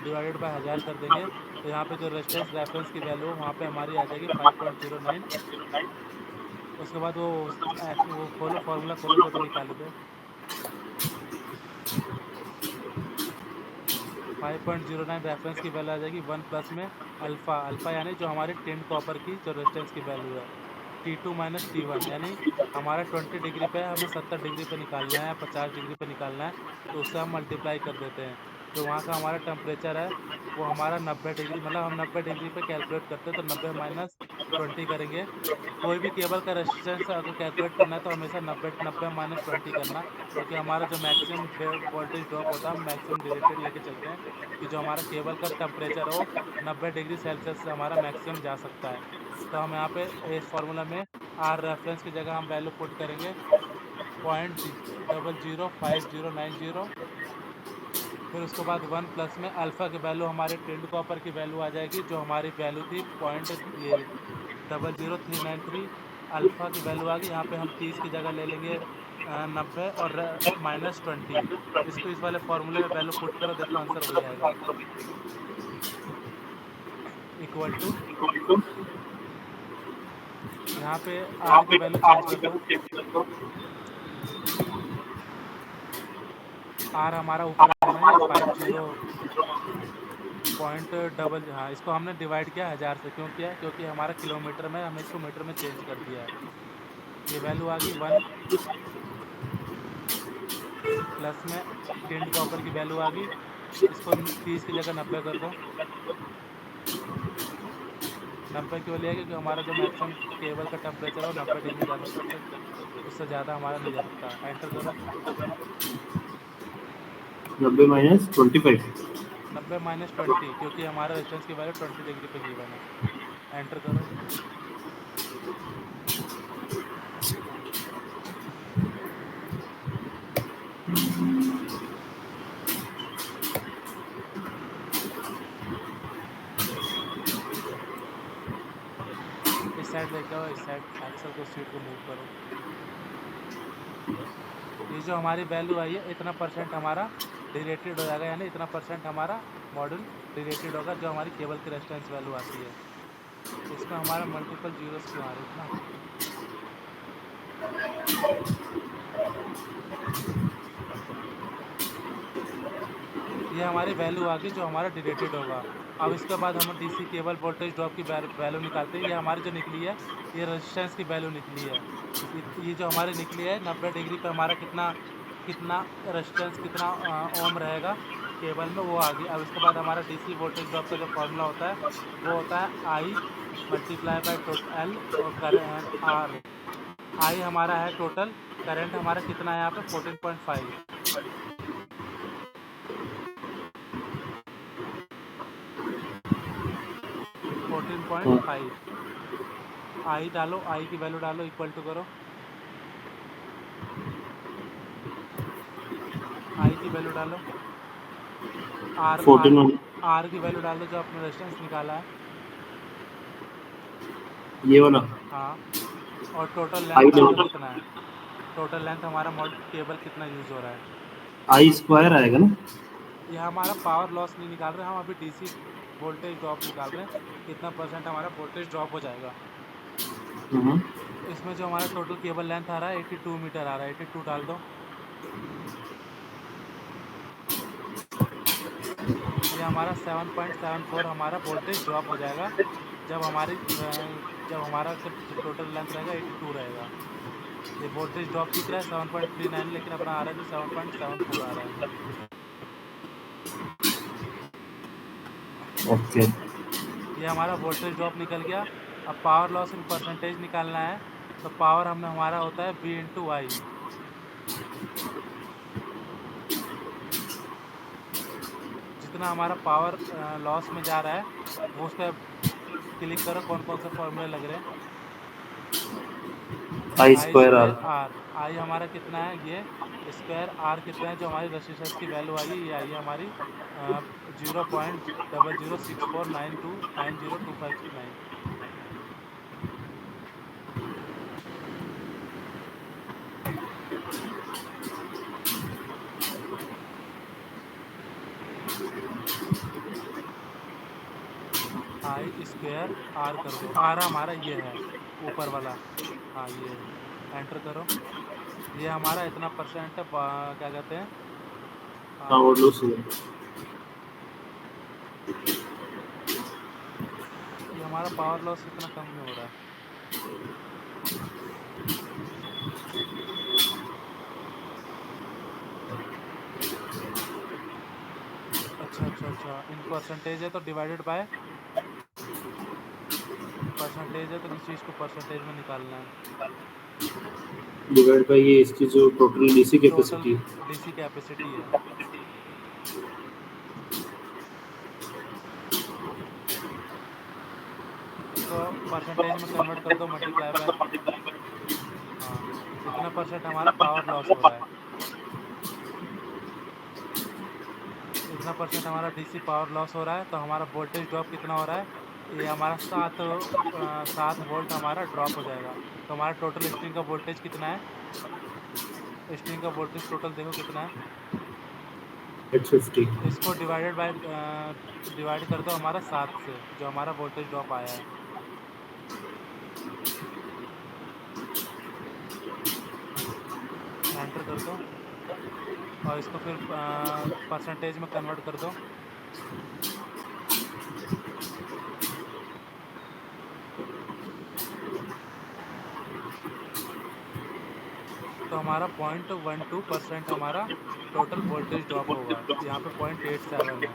डिवाइडेड बाय 1000 कर देंगे, तो यहाँ पे जो रेजिस्टेंस रेफरेंस की वैल्यू है वहाँ पे हमारी आ जाएगी 5.09। उसके बाद वो खोलो, फार्मूला खोलो जो भी निकाले थे, 5.09 रेफरेंस की वैल्यू आ जाएगी, 1 प्लस में अल्फ़ा, अल्फ़ा यानी जो हमारे टिंड कॉपर की जो रेजिस्टेंस की वैल्यू है, T2 माइनस T1, यानी हमारा 20 डिग्री पे हमें 70 डिग्री पे निकालना है, 50 डिग्री पे निकालना है, तो उससे हम मल्टीप्लाई कर देते हैं। जो वहाँ का हमारा टेम्परेचर है वो हमारा 90 डिग्री, मतलब हम 90 डिग्री पे कैलकुलेट करते हैं, तो 90 माइनस 20 करेंगे। कोई भी केबल का रेजिस्टेंस अगर कैलकुलेट करना है तो हमेशा 90 माइनस 20 करना, क्योंकि हमारा जो मैक्सिमम वोल्टेज ड्रॉप होता है हम मैक्सिमम डायरेक्टेड लेके चलते हैं कि जो हमारा केबल का टेम्परेचर हो 90 डिग्री सेल्सियस से हमारा मैक्सिमम जा सकता है। तो हम यहाँ पे इस फार्मूला में आर रेफरेंस की जगह हम वैल्यू पुट करेंगे 0.005090। फिर उसके बाद 1 प्लस में अल्फ़ा की वैल्यू, हमारे टिंड कॉपर की वैल्यू आ जाएगी जो हमारी वैल्यू थी 0.00393। अल्फ़ा की वैल्यू आ गई, यहाँ पे हम 30 की जगह ले लेंगे 90 और माइनस 20। इसको इस वाले फार्मूले में वैल्यू पुट करो, देखो आंसर वही आएगा, इक्वल टू, यहाँ पे आर की वैल्यू चेंज कर दो, आर हमारा ऊपर है ना, ये 50 हाँ, इसको हमने डिवाइड किया 1000 से, क्यों किया, क्योंकि हमारा किलोमीटर में हमने इसको मीटर में चेंज कर दिया है। ये वैल्यू आ गई 1 प्लस में टिंड कॉपर की वैल्यू आ गई, इसको 30 की जगह 90 कर दो, 90 क्यों लिया, क्योंकि हमारा जो मैक्सिमम केबल का टेम्परेचर हो 90 डिग्री जा सकता है, उससे ज़्यादा हमारा नहीं जा सकता। एंटर करो, 90 माइनस 25, 90 माइनस 20, क्योंकि हमारा रेजिस्टेंस की वैल्यू 20 डिग्री पे गिवन है। एंटर करो, इस साइड लेके आओ, इस साइड एक्सेल को सीट को मूव करो। ये जो हमारी वैल्यू आई है इतना परसेंट हमारा डिरेटेड हो जाएगा, यानी इतना परसेंट हमारा मॉड्यूल डिरेटेड होगा जो हमारी केबल की रेजिस्टेंस वैल्यू आती है। इसमें हमारा मल्टीपल जीरोस क्यों आ रहे हैं इतना, ये हमारी वैल्यू आ गई जो हमारा डिरेटेड होगा। अब इसके बाद हम डीसी केबल वोल्टेज ड्रॉप की वैल्यू निकालते हैं। ये हमारी जो निकली है ये रेजिस्टेंस की वैल्यू निकली है। ये जो हमारी निकली है 90 डिग्री पे हमारा कितना कितना रेजिस्टेंस कितना ओम रहेगा केबल में, वो आ गई। अब इसके बाद हमारा डीसी वोल्टेज ड्रॉप का जो फॉर्मूला होता है वो होता है I multiply by total L और करंट आर। आई हमारा है टोटल, करंट हमारा कितना है यहाँ पे 14.5। 14.5 आई डालो, आई की वैल्यू डालो, इक्वल टू करो आई की वैल्यू डालो, आर 14 आर की वैल्यू डालो जो आपने रेजिस्टेंस निकाला है, ये वाला हाँ, और टोटल आई लेंथ डालो डालो। कितना है। टोटल लेंथ हमारा मॉडल केबल कितना यूज हो रहा है। आई स्क्वायर आएगा ना। ये हमारा पावर लॉस नहीं निकाल रहे हम, अभी डीसी वोल्टेज ड्रॉप निकाल रहे हैं, कितना परसेंट हमारा वोल्टेज ड्रॉप हो जाएगा। हम्म। इसमें जो हमारा टोटल केबल लेंथ आ रहा है 82 मीटर आ रहा है, 82 डाल दो। ये हमारा 7.74 हमारा वोल्टेज ड्रॉप हो जाएगा जब हमारा टोटल लेंथ रहेगा 82 रहेगा। ये वोल्टेज ड्रॉप दिख रहा है 7.39, लेकिन अपना आ रहा है जो 7.74 आ रहा है। ओके। ये हमारा वोल्टेज ड्रॉप निकल गया। अब पावर लॉस इन परसेंटेज निकालना है, तो पावर हमारा होता है V इंटू आई। जितना हमारा पावर लॉस में जा रहा है वो उस पर क्लिक करो, कौन कौन से फॉर्मूले लग रहे हैं। आई आई square square are. Are, I हमारा कितना है ये स्क्वायर, आर कितना है जो हमारी रेजिस्टेंस की वैल्यू आई है, ये आई है हमारी 0.006492902569। आई स्क्वायर आर कर दो, आर हमारा ये है ऊपर वाला, हाँ ये है, एंटर करो। ये हमारा इतना परसेंट है, क्या कहते हैं, पावर लॉस है। ये हमारा पावर लॉस इतना कम नहीं हो रहा है। अच्छा इन परसेंटेज है तो डिवाइडेड बाय परसेंटेज है, तो किसी चीज़ को परसेंटेज में निकालना है। डिवाइड बाय ये इसकी जो total DC total capacity DC capacity है। इसको परसेंटेज में कन्वर्ट कर दो, मल्टीप्लाई बाय, हाँ, इतना परसेंट हमारा पावर लॉस हो रहा है, इतना परसेंट हमारा डीसी पावर लॉस हो रहा है। तो हमारा वोल्टेज ड्रॉप कितना हो रहा है, ये हमारा 7 वोल्ट हमारा ड्रॉप हो जाएगा। तो हमारा टोटल स्ट्रिंग का वोल्टेज कितना है, स्ट्रिंग का वोल्टेज टोटल देखो कितना है, 850। इसको डिवाइड कर दो हमारा 7 से, जो हमारा वोल्टेज ड्रॉप आया है। एंटर कर दो और इसको फिर परसेंटेज में कन्वर्ट कर दो। तो हमारा 0.12% हमारा टोटल वोल्टेज ड्रॉप होगा। यहाँ पे 0.87 है,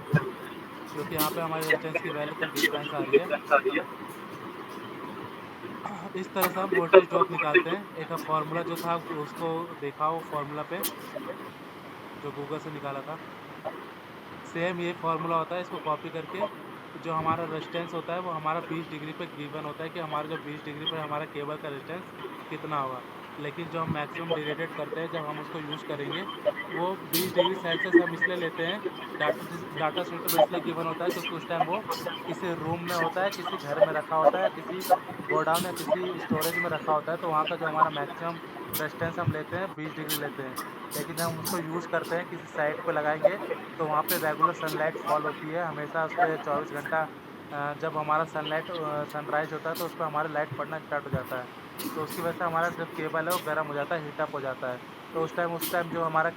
क्योंकि यहाँ पे हमारी रेजिस्टेंस की वैल्यू कुछ डिफरेंस आ रही है। इस तरह से हम वोल्टेज ड्रॉप निकालते हैं। एक फार्मूला जो था उसको दिखाओ फार्मूला पे, जो गूगल से निकाला था। सेम ये फार्मूला होता है, इसको कॉपी करके जो हमारा रेजिस्टेंस होता है वो हमारा 20 डिग्री पे गिवन होता है कि हमारा जो 20 डिग्री पर हमारा केबल का रेजिस्टेंस कितना होगा। लेकिन जो हम मैक्सिमम डिरेटेड करते हैं जब हम उसको यूज़ करेंगे वो 20 डिग्री सेल्सियस हम इसलिए लेते हैं, डाटा शीट में इसलिए गिवन होता है क्योंकि उस टाइम वो किसी रूम में होता है, किसी घर में रखा होता है, किसी गोडाउन या किसी स्टोरेज में रखा होता है। तो वहाँ का जो हमारा मैक्सिमम रेजिस्टेंस हम लेते हैं 20 डिग्री लेते हैं। लेकिन जब हम उसको यूज़ करते हैं किसी साइट पे लगाएंगे तो वहाँ पे रेगुलर सनलाइट फॉल होती है हमेशा उस पर 24 घंटा। जब हमारा सनराइज होता है तो उस पर हमारा लाइट पड़ना स्टार्ट हो जाता है, तो उसकी वजह से हमारा जो केबल है वो गर्म हो जाता है, हीटअप हो जाता है। तो उस टाइम जो हमारा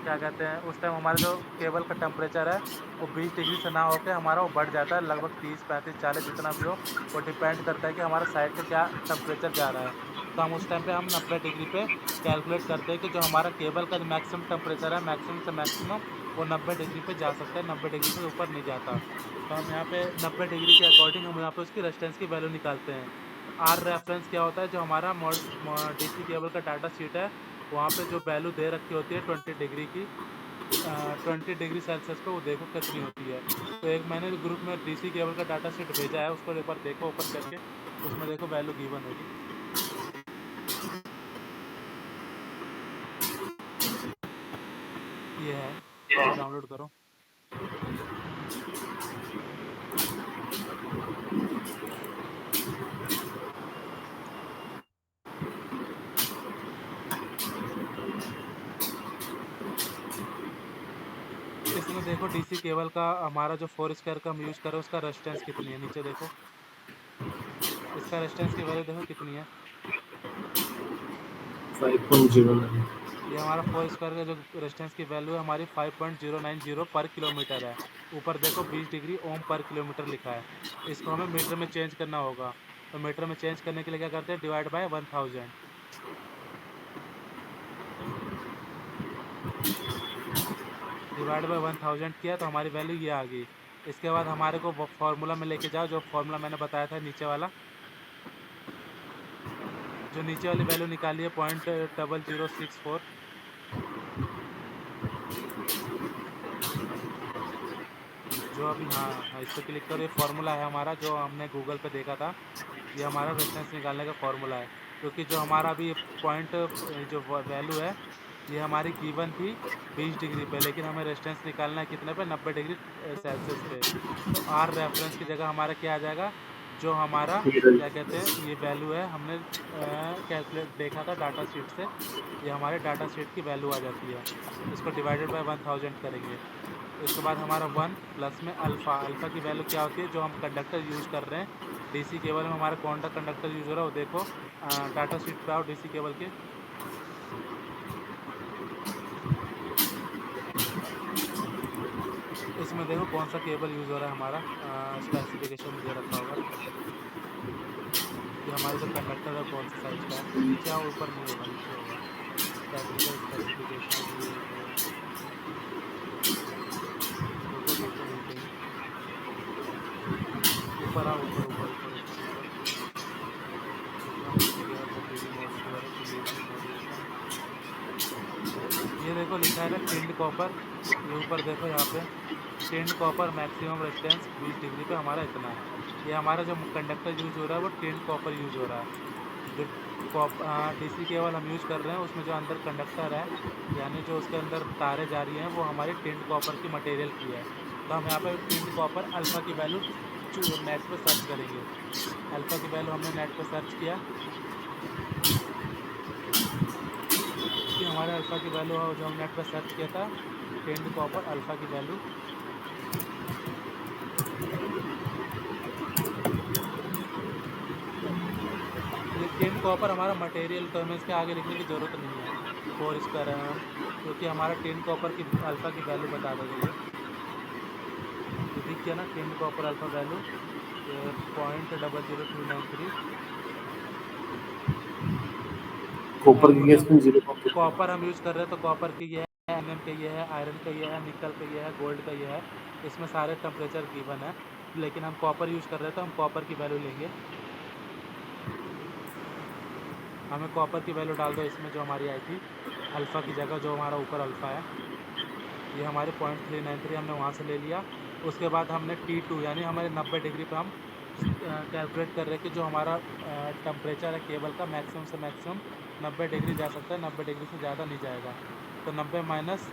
क्या कहते हैं, उस टाइम हमारा जो केबल का टेम्परेचर है वो 20 डिग्री से ना होकर हमारा वो बढ़ जाता है लगभग 30, 35, 40 जितना भी हो। वो डिपेंड करता है कि हमारा साइड का क्या टेम्परेचर जा रहा है। तो हम उस टाइम पे हम 90 डिग्री पे कैलकुलेट करते हैं कि जो हमारा केबल का मैक्सिमम टेम्परेचर है, मैक्सिमम से मैक्सिमम वो 90 डिग्री पे जा सकता है, 90 डिग्री से ऊपर नहीं जाता। तो हम यहाँ पे 90 डिग्री के अकॉर्डिंग हम यहाँ पे उसकी रेजिस्टेंस की वैल्यू निकालते हैं। आर रेफरेंस क्या होता है, जो हमारा डीसी केबल का डाटा शीट है वहाँ पे जो वैल्यू दे रखी होती है 20 डिग्री की, 20 डिग्री सेल्सियस पे वो देखो कितनी होती है। तो एक मैंने ग्रुप में डीसी केबल का डाटा शीट भेजा है, उसको एक बार देखो ओपन करके, उसमें देखो वैल्यू गिवन होगी। ये है, इसको डाउनलोड करो। इसमें देखो डीसी केबल का हमारा जो 4 स्क्वायर का हम यूज कर रहे हैं उसका रेजिस्टेंस कितनी है, नीचे देखो इसका रेजिस्टेंस की वैल्यू देखो कितनी है। 5.09। ये हमारा 4 स्क्वायर का जो रेजिस्टेंस की वैल्यू है हमारी 5.090 पर किलोमीटर है। ऊपर देखो 20 डिग्री ओम पर किलोमीटर लिखा है। इसको हमें मीटर में चेंज करना होगा। तो मीटर में चेंज करने के लिए क्या करते हैं, डिवाइड बाय 1000। डिवाइड बाय 1000 किया तो हमारी वैल्यू ये आ गई। इसके बाद हमारे को वो फॉर्मूला में लेके जाओ, जो फॉर्मूला मैंने बताया था नीचे वाला, जो नीचे वाली वैल्यू निकाली है 0.0064। जो अभी, हाँ इस पर क्लिक करो। ये फार्मूला है हमारा जो हमने गूगल पे देखा था। ये हमारा रेजिस्टेंस निकालने का फार्मूला है, क्योंकि जो हमारा अभी पॉइंट जो वैल्यू है ये हमारी गिवन थी 20 डिग्री पे, लेकिन हमें रेजिस्टेंस निकालना है कितने पे, 90 डिग्री सेल्सियस पे। तो आर रेफरेंस की जगह हमारा क्या आ जाएगा, जो हमारा क्या कहते हैं ये वैल्यू है, हमने कैलकुलेट देखा था डाटा शीट से, ये हमारे डाटा शीट की वैल्यू आ जाती है। इसको डिवाइडेड बाय 1000 करेंगे। इसके बाद हमारा 1 प्लस में अल्फ़ा, अल्फ़ा की वैल्यू क्या होती है, जो हम कंडक्टर यूज़ कर रहे हैं डीसी केबल में, हमारा कौन सा कंडक्टर यूज़ हो रहा है वो देखो। डाटा शीट पे आओ डीसी केबल के। इसमें देखो कौन सा केबल यूज़ हो रहा है हमारा, स्पेसिफिकेशन में दे रखा होगा कि हमारा जो कंडक्टर है कौन सा साइज का है। नीचे आओ, ऊपर नहीं होगा, नीचे होगा टेक्निकल स्पेसिफिकेशन, ये वो। रुको रुको यहीं पे ही, ऊपर आओ, ऊपर ऊपर ऊपर ऊपर ऊपर। कितना डीसी केबल का पीवी मॉड्यूल द्वारा पीवी मॉड्यूलेशन, ये देखो लिखा है टिंड कॉपर। ये ऊपर देखो यहाँ पे tinned copper maximum resistance 20 degree पे हमारा इतना है। ये हमारा जो कंडक्टर यूज हो रहा है वो टिंड कॉपर यूज हो रहा है। जो डीसी केबल हम यूज कर रहे हैं उसमें जो अंदर कंडक्टर है, यानी जो उसके अंदर तारें जा रही हैं, वो हमारी टिंड कॉपर की मटेरियल की है। तो हम यहाँ पे टिंड कॉपर अल्फ़ा की वैल्यू नेट पे सर्च करेंगे। अल्फ़ा की वैल्यू हमने नेट पे सर्च किया कि हमारे अल्फ़ा की वैल्यू जो हम नेट पर सर्च किया था, टिंड कॉपर अल्फ़ा की वैल्यू, ये टिंड कॉपर हमारा मटेरियल, तो हमें इसके आगे लिखने की ज़रूरत नहीं है 4 स्क्वायर एम, क्योंकि हमारा टिंड कॉपर की अल्फ़ा की वैल्यू बता देगा ये दिख गया ना, tinned copper alpha value 0.00293। Copper की गैस में 0. कॉपर हम यूज़ कर रहे हैं तो कॉपर की ये है, एमएम का ये है, आयरन का ये है, निकल का ये है, गोल्ड का ये है। इसमें सारे टेम्परेचर गिवन है, लेकिन हम कॉपर यूज़ कर रहे हैं तो हम कॉपर की वैल्यू लेंगे। हमें कॉपर की वैल्यू डाल दो इसमें जो हमारी आई थी अल्फ़ा की जगह, जो हमारा ऊपर अल्फ़ा है ये हमारे 0.393 हमने वहाँ से ले लिया। उसके बाद हमने T2 यानी हमारे 90 डिग्री पे हम कैलकुलेट कर रहे हैं कि जो हमारा टेम्परेचर है केबल का मैक्सिमम से मैक्सिमम 90 डिग्री जा सकता है, 90 डिग्री से ज़्यादा नहीं जाएगा। तो 90 माइनस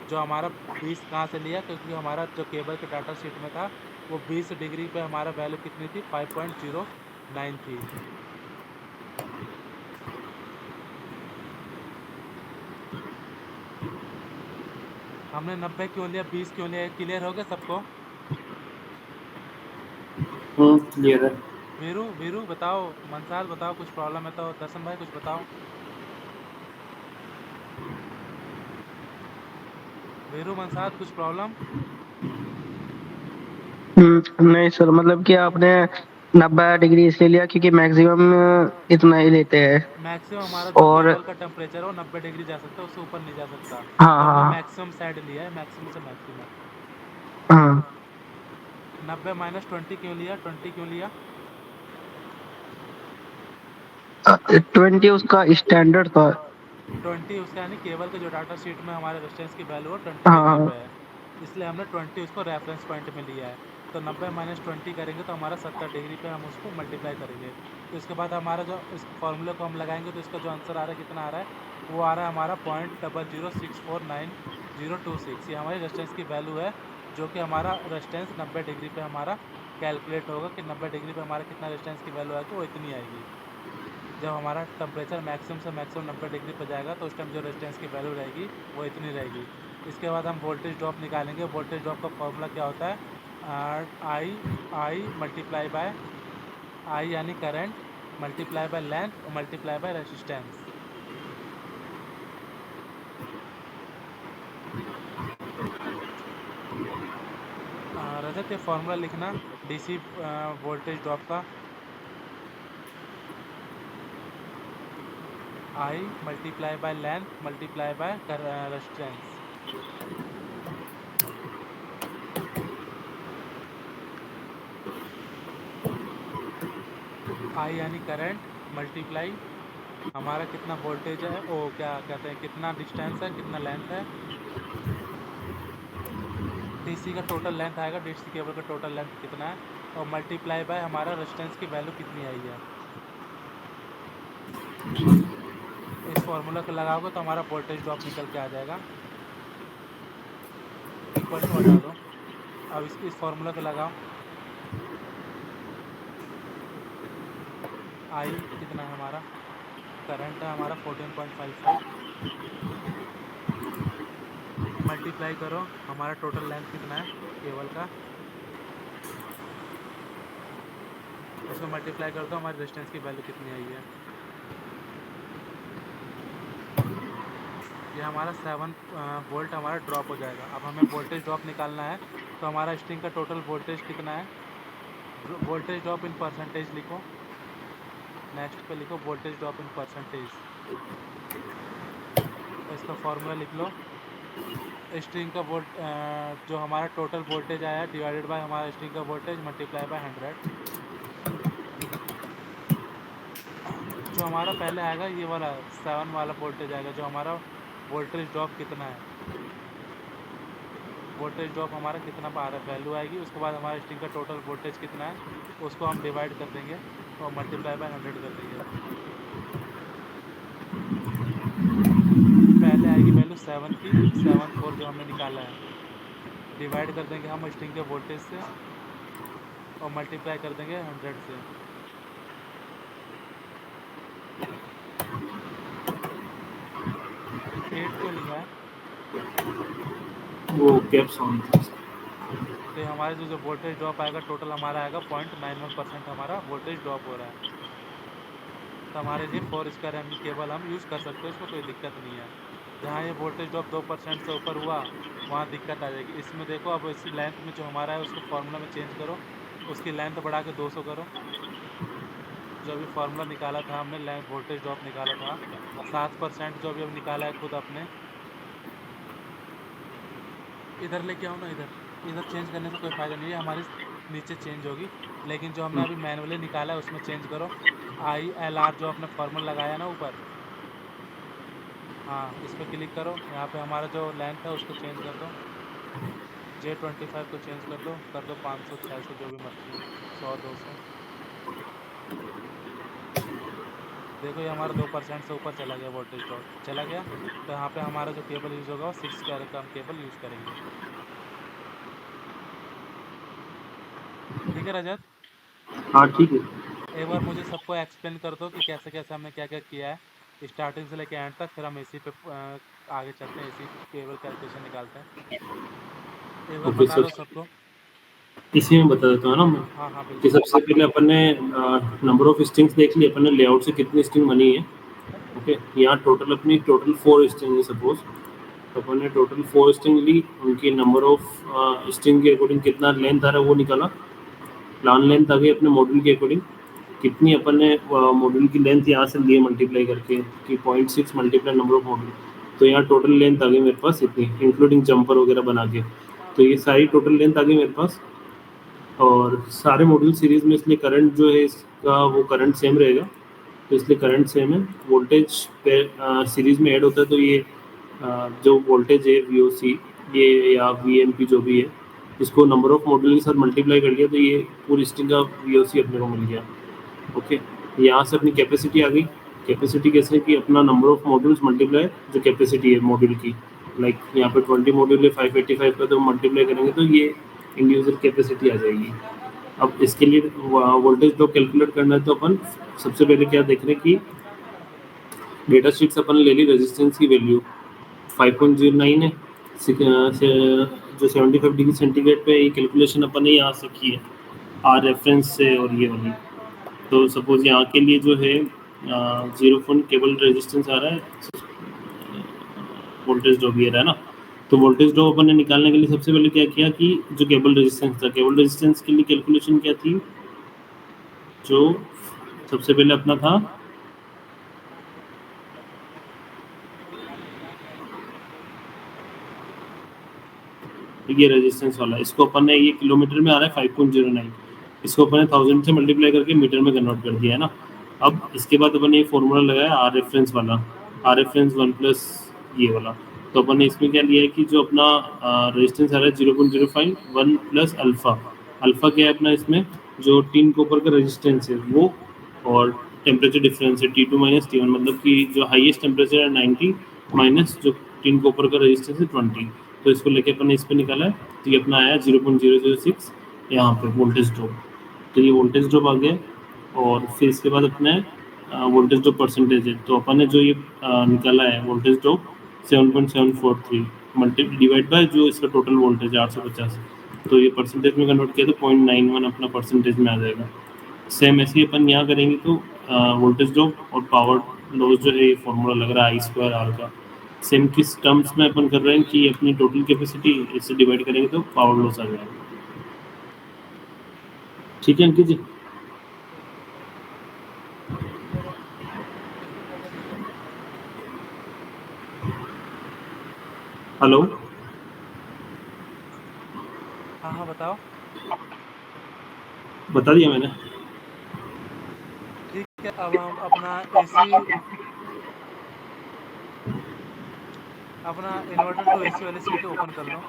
जो हमारा 20 कहाँ से लिया, क्योंकि हमारा जो केबल के डाटा शीट में था वो 20 डिग्री पे हमारा वैल्यू कितनी थी, 5.09 थी। हमने 90 क्यों लिया, 20 क्यों लिया, क्लियर हो गया सबको? क्लियर है। वीरू वीरू बताओ, मंसाल बताओ, कुछ प्रॉब्लम है तो, दर्शन भाई कुछ बताओ। वीरू मनसाद कुछ प्रॉब्लम? नहीं सर, मतलब कि आपने 90 डिग्री इसलिए लिया क्योंकि मैक्सिमम इतना ही लेते हैं। मैक्सिमम हमारा जो और केबल का टेम्परेचर है वो 90 डिग्री जा सकता है, उससे ऊपर नहीं जा सकता। हाँ तो हमने हाँ मैक्सिमम साइड लिया है, मैक्सिमम से मैक्सिमम। हाँ 90 माइनस 20 क्यों लिया? 20 क्यों लिया? 20 उसका स्टैंडर्ड था। 20 उसका यानी केबल के जो डाटा शीट में हमारे रेजिस्टेंस की वैल्यू है 20 हाँ डिग्री पे हाँ है, इसलिए हमने 20 उसको रेफरेंस पॉइंट में लिया है। तो 90 माइनस 20 करेंगे तो हमारा 70 डिग्री पे हम उसको मल्टीप्लाई करेंगे। तो इसके बाद हमारा जो इस फॉर्मूले को हम लगाएंगे तो इसका जो आंसर आ रहा है कितना आ रहा है, वो आ रहा है हमारा 0.00649 ये हमारी रेजिस्टेंस की वैल्यू है, जो कि हमारा रेजिस्टेंस 90 डिग्री पे हमारा कैलकुलेट होगा कि 90 डिग्री पे हमारा कितना रेजिस्टेंस की वैल्यू आएगी, वो इतनी आएगी। जब हमारा टेम्परेचर मैक्सिमम से मैक्सिमम 90 डिग्री पर जाएगा तो उस टाइम जो रेजिस्टेंस की वैल्यू रहेगी वो इतनी रहेगी। इसके बाद हम वोल्टेज ड्रॉप निकालेंगे। वोल्टेज ड्रॉप का फॉर्मूला क्या होता है? आई मल्टीप्लाई बाय आई यानी करंट, मल्टीप्लाई बाय लेंथ और मल्टीप्लाई बाय रेजिस्टेंस। रजत, ये फॉर्मूला लिखना डीसी वोल्टेज ड्रॉप का। I multiply by length multiply by resistance. I यानी करंट मल्टीप्लाई हमारा कितना वोल्टेज है, ओ क्या कहते हैं, कितना डिस्टेंस है, कितना लेंथ है, डीसी का टोटल लेंथ आएगा, डीसी केबल का टोटल लेंथ कितना है, और मल्टीप्लाई बाय हमारा रेजिस्टेंस की वैल्यू कितनी आई है। इस फॉर्मूला को लगाओगे तो हमारा वोल्टेज ड्रॉप निकल के आ जाएगा। इक्वल टू हटा दो। अब इस फॉर्मूला को लगाओ। आई कितना है हमारा, करंट है हमारा 14.55, मल्टीप्लाई करो हमारा टोटल लेंथ कितना है केबल का, उसको मल्टीप्लाई कर दो, हमारी रेजिस्टेंस की वैल्यू कितनी आई है। ये हमारा 7 वोल्ट हमारा ड्रॉप हो जाएगा। अब हमें वोल्टेज ड्रॉप निकालना है, तो हमारा स्ट्रिंग का टोटल वोल्टेज कितना है, वोल्टेज ड्रॉप इन परसेंटेज लिखो। नेक्स्ट पे लिखो वोल्टेज ड्रॉप इन परसेंटेज, इसका फॉर्मूला लिख लो। स्ट्रिंग का जो हमारा टोटल वोल्टेज आया डिवाइडेड बाय हमारा स्ट्रिंग का वोल्टेज मल्टीप्लाई बाय 100। जो हमारा पहले आएगा ये वाला 7 वाला वोल्टेज आएगा, जो हमारा वोल्टेज ड्रॉप कितना है, वोल्टेज ड्रॉप हमारा कितना आ रहा है वैल्यू आएगी। उसके बाद हमारा स्ट्रिंग का टोटल वोल्टेज कितना है उसको हम डिवाइड कर देंगे और मल्टीप्लाई बाय 100 कर देंगे। पहले आएगी वैल्यू 7 की, 74 जो हमने निकाला है, डिवाइड कर देंगे हम स्ट्रिंग के वोल्टेज से और मल्टीप्लाई कर देंगे 100 से। एट क्यों लिखा है? वो कैप साउंड। तो हमारे जो वोल्टेज ड्रॉप आएगा टोटल हमारा आएगा 0.91% हमारा वोल्टेज ड्रॉप हो रहा है। तो हमारे लिए 4 स्क्वायर एम केबल हम यूज़ कर सकते हैं, इसमें कोई दिक्कत नहीं है। जहाँ ये वोल्टेज ड्रॉप 2% से ऊपर हुआ वहाँ दिक्कत आ जाएगी। इसमें देखो अब इस लेंथ में जो हमारा है उसको फार्मूला में चेंज करो, उसकी लेंथ बढ़ा के 200 करो। जो अभी फार्मूला निकाला था हमने, लेंथ वोल्टेज ड्रॉप निकाला था 7% जो अभी अब निकाला है खुद अपने, इधर लेके आओ ना, इधर चेंज करने से कोई फ़ायदा नहीं है, हमारी नीचे चेंज होगी। लेकिन जो हमने अभी मैनुअली निकाला है उसमें चेंज करो। ILR जो अपने फार्मूला लगाया ना ऊपर, हाँ इस पर क्लिक करो। यहाँ पे हमारा जो लेंथ है उसको चेंज कर दो, J25 को चेंज कर दो 500 600 जो भी मर्जी, 100 200। देखो ये हमारा 2% से ऊपर चला गया, वोल्टेज ड्रॉप चला गया। तो यहाँ पे हमारा जो केबल यूज़ होगा वो 6 स्क्वायर का हम केबल यूज़ करेंगे। ठीक है रजत? हाँ ठीक है। एक बार मुझे सबको एक्सप्लेन कर दो कि कैसे कैसे हमने क्या क्या किया है स्टार्टिंग से लेके एंड तक, फिर हम इसी पे आगे चलते हैं, इसी केबल कैलकुलेशन निकालते हैं। एक बार ओके बता सर, दो सबको। इसी में बता देता हूँ ना मैं हाँ हाँ कि बिल्कुल। सबसे पहले अपन ने नंबर ऑफ स्ट्रिंग्स देख ली, अपन ने लेआउट से कितनी स्ट्रिंग बनी है। ओके, यहाँ टोटल अपनी 4 स्ट्रिंग है सपोज। तो अपन ने टोटल 4 स्ट्रिंग ली, उनकी नंबर ऑफ स्ट्रिंग के अकॉर्डिंग कितना लेंथ आ रहा है वो निकाला, प्लान लेंथ आ गई अपने मॉड्यूल के अकॉर्डिंग, कितनी अपन ने मॉड्यूल की लेंथ यहाँ से लिए मल्टीप्लाई करके कि 0.6 मल्टीप्लाई नंबर ऑफ मॉड्यूल, तो यहाँ टोटल लेंथ आ गई मेरे पास इतनी, इंक्लूडिंग जंपर वगैरह बना के। तो ये सारी टोटल लेंथ आ गई मेरे पास, और सारे मॉड्यूल सीरीज में, इसलिए करंट जो है इसका वो करंट सेम रहेगा, तो इसलिए करंट सेम है। वोल्टेज पे सीरीज में ऐड होता है, तो ये जो वोल्टेज है वी ये या वी जो भी है, इसको नंबर ऑफ मॉड्यूल के साथ मल्टीप्लाई कर लिया, तो ये पूरी स्ट्रिंग का वी अपने को मिल गया। ओके, यहाँ से अपनी कैपेसिटी आ गई। कैपेसिटी कैसे कि अपना नंबर ऑफ मॉड्यूल्स मल्टीप्लाई जो कैपेसिटी है मॉड्यूल की, लाइक यहाँ पे 20 मॉड्यूल है 585 का, तो मल्टीप्लाई करेंगे तो ये इंडिविजुअल कैपेसिटी आ जाएगी। अब इसके लिए वोल्टेज ड्रॉप कैलकुलेट करना है, तो अपन सबसे पहले क्या देख रहे हैं कि डेटा शीट से अपन ले ली रेजिस्टेंस की वैल्यू 5.09 है, जो 75 डिग्री सेंटीग्रेड पे ये कैलकुलेशन अपन ने यहाँ से की है आर रेफरेंस से, और ये वाली। तो सपोज यहाँ के लिए जो है 0 केबल रेजिस्टेंस आ रहा है, वोल्टेज ड्रॉप ये रहा है ना। तो वोल्टेज ड्रॉप अपन ने निकालने के लिए सबसे पहले क्या किया कि जो केबल रेजिस्टेंस था, केबल रेजिस्टेंस के लिए कैलकुलेशन क्या थी, जो सबसे पहले अपना था ये रेजिस्टेंस वाला, इसको अपन ने, ये किलोमीटर में आ रहा है 5.09, इसको अपन ने 1000 से मल्टीप्लाई करके मीटर में कन्वर्ट कर दिया है ना। अब इसके बाद अपन ने ये फॉर्मूला लगाया आर रेफरेंस वाला, आर रेफरेंस 1 प्लस ये वाला। तो अपन ने इसमें क्या लिया है कि जो अपना रेजिस्टेंस आ रहा है 0.05 1 प्लस अल्फा, अल्फा क्या है अपना इसमें, जो टिन कॉपर का रेजिस्टेंस है वो, और टेम्परेचर डिफरेंस है T2 माइनस T1, मतलब कि जो हाईएस्ट टेम्परेचर है 90 माइनस जो टिन कॉपर का रेजिस्टेंस है 20, तो इसको लेके अपन ने इस पे निकाला है, तो ये अपना आया 0.006 यहाँ पे वोल्टेज ड्रॉप। तो ये वोल्टेज ड्रॉप आ गया, और फिर इसके बाद अपने वोल्टेज ड्रॉप परसेंटेज है, तो अपन ने जो ये निकाला है voltage drop 7.743 multi divide by जो इसका टोटल वोल्टेज है 850, तो ये परसेंटेज में कन्वर्ट किया तो 0.91 अपना परसेंटेज में आ जाएगा। सेम ऐसे ही अपन यहाँ करेंगे, तो वोल्टेज ड्रॉप और पावर लॉस जो है ये फॉर्मूला लग रहा है आई स्क्वायर आर का, सेम किस टर्म्स में अपन कर रहे हैं कि अपनी टोटल कैपेसिटी इससे डिवाइड करेंगे तो पावर लॉस आ जाएगा। ठीक है अंकित जी? हेलो, हाँ हाँ बताओ। बता दिया मैंने। ठीक है, अब हम अपना एसी, अपना इन्वर्टर टू एसी वाली सीट ओपन कर लो।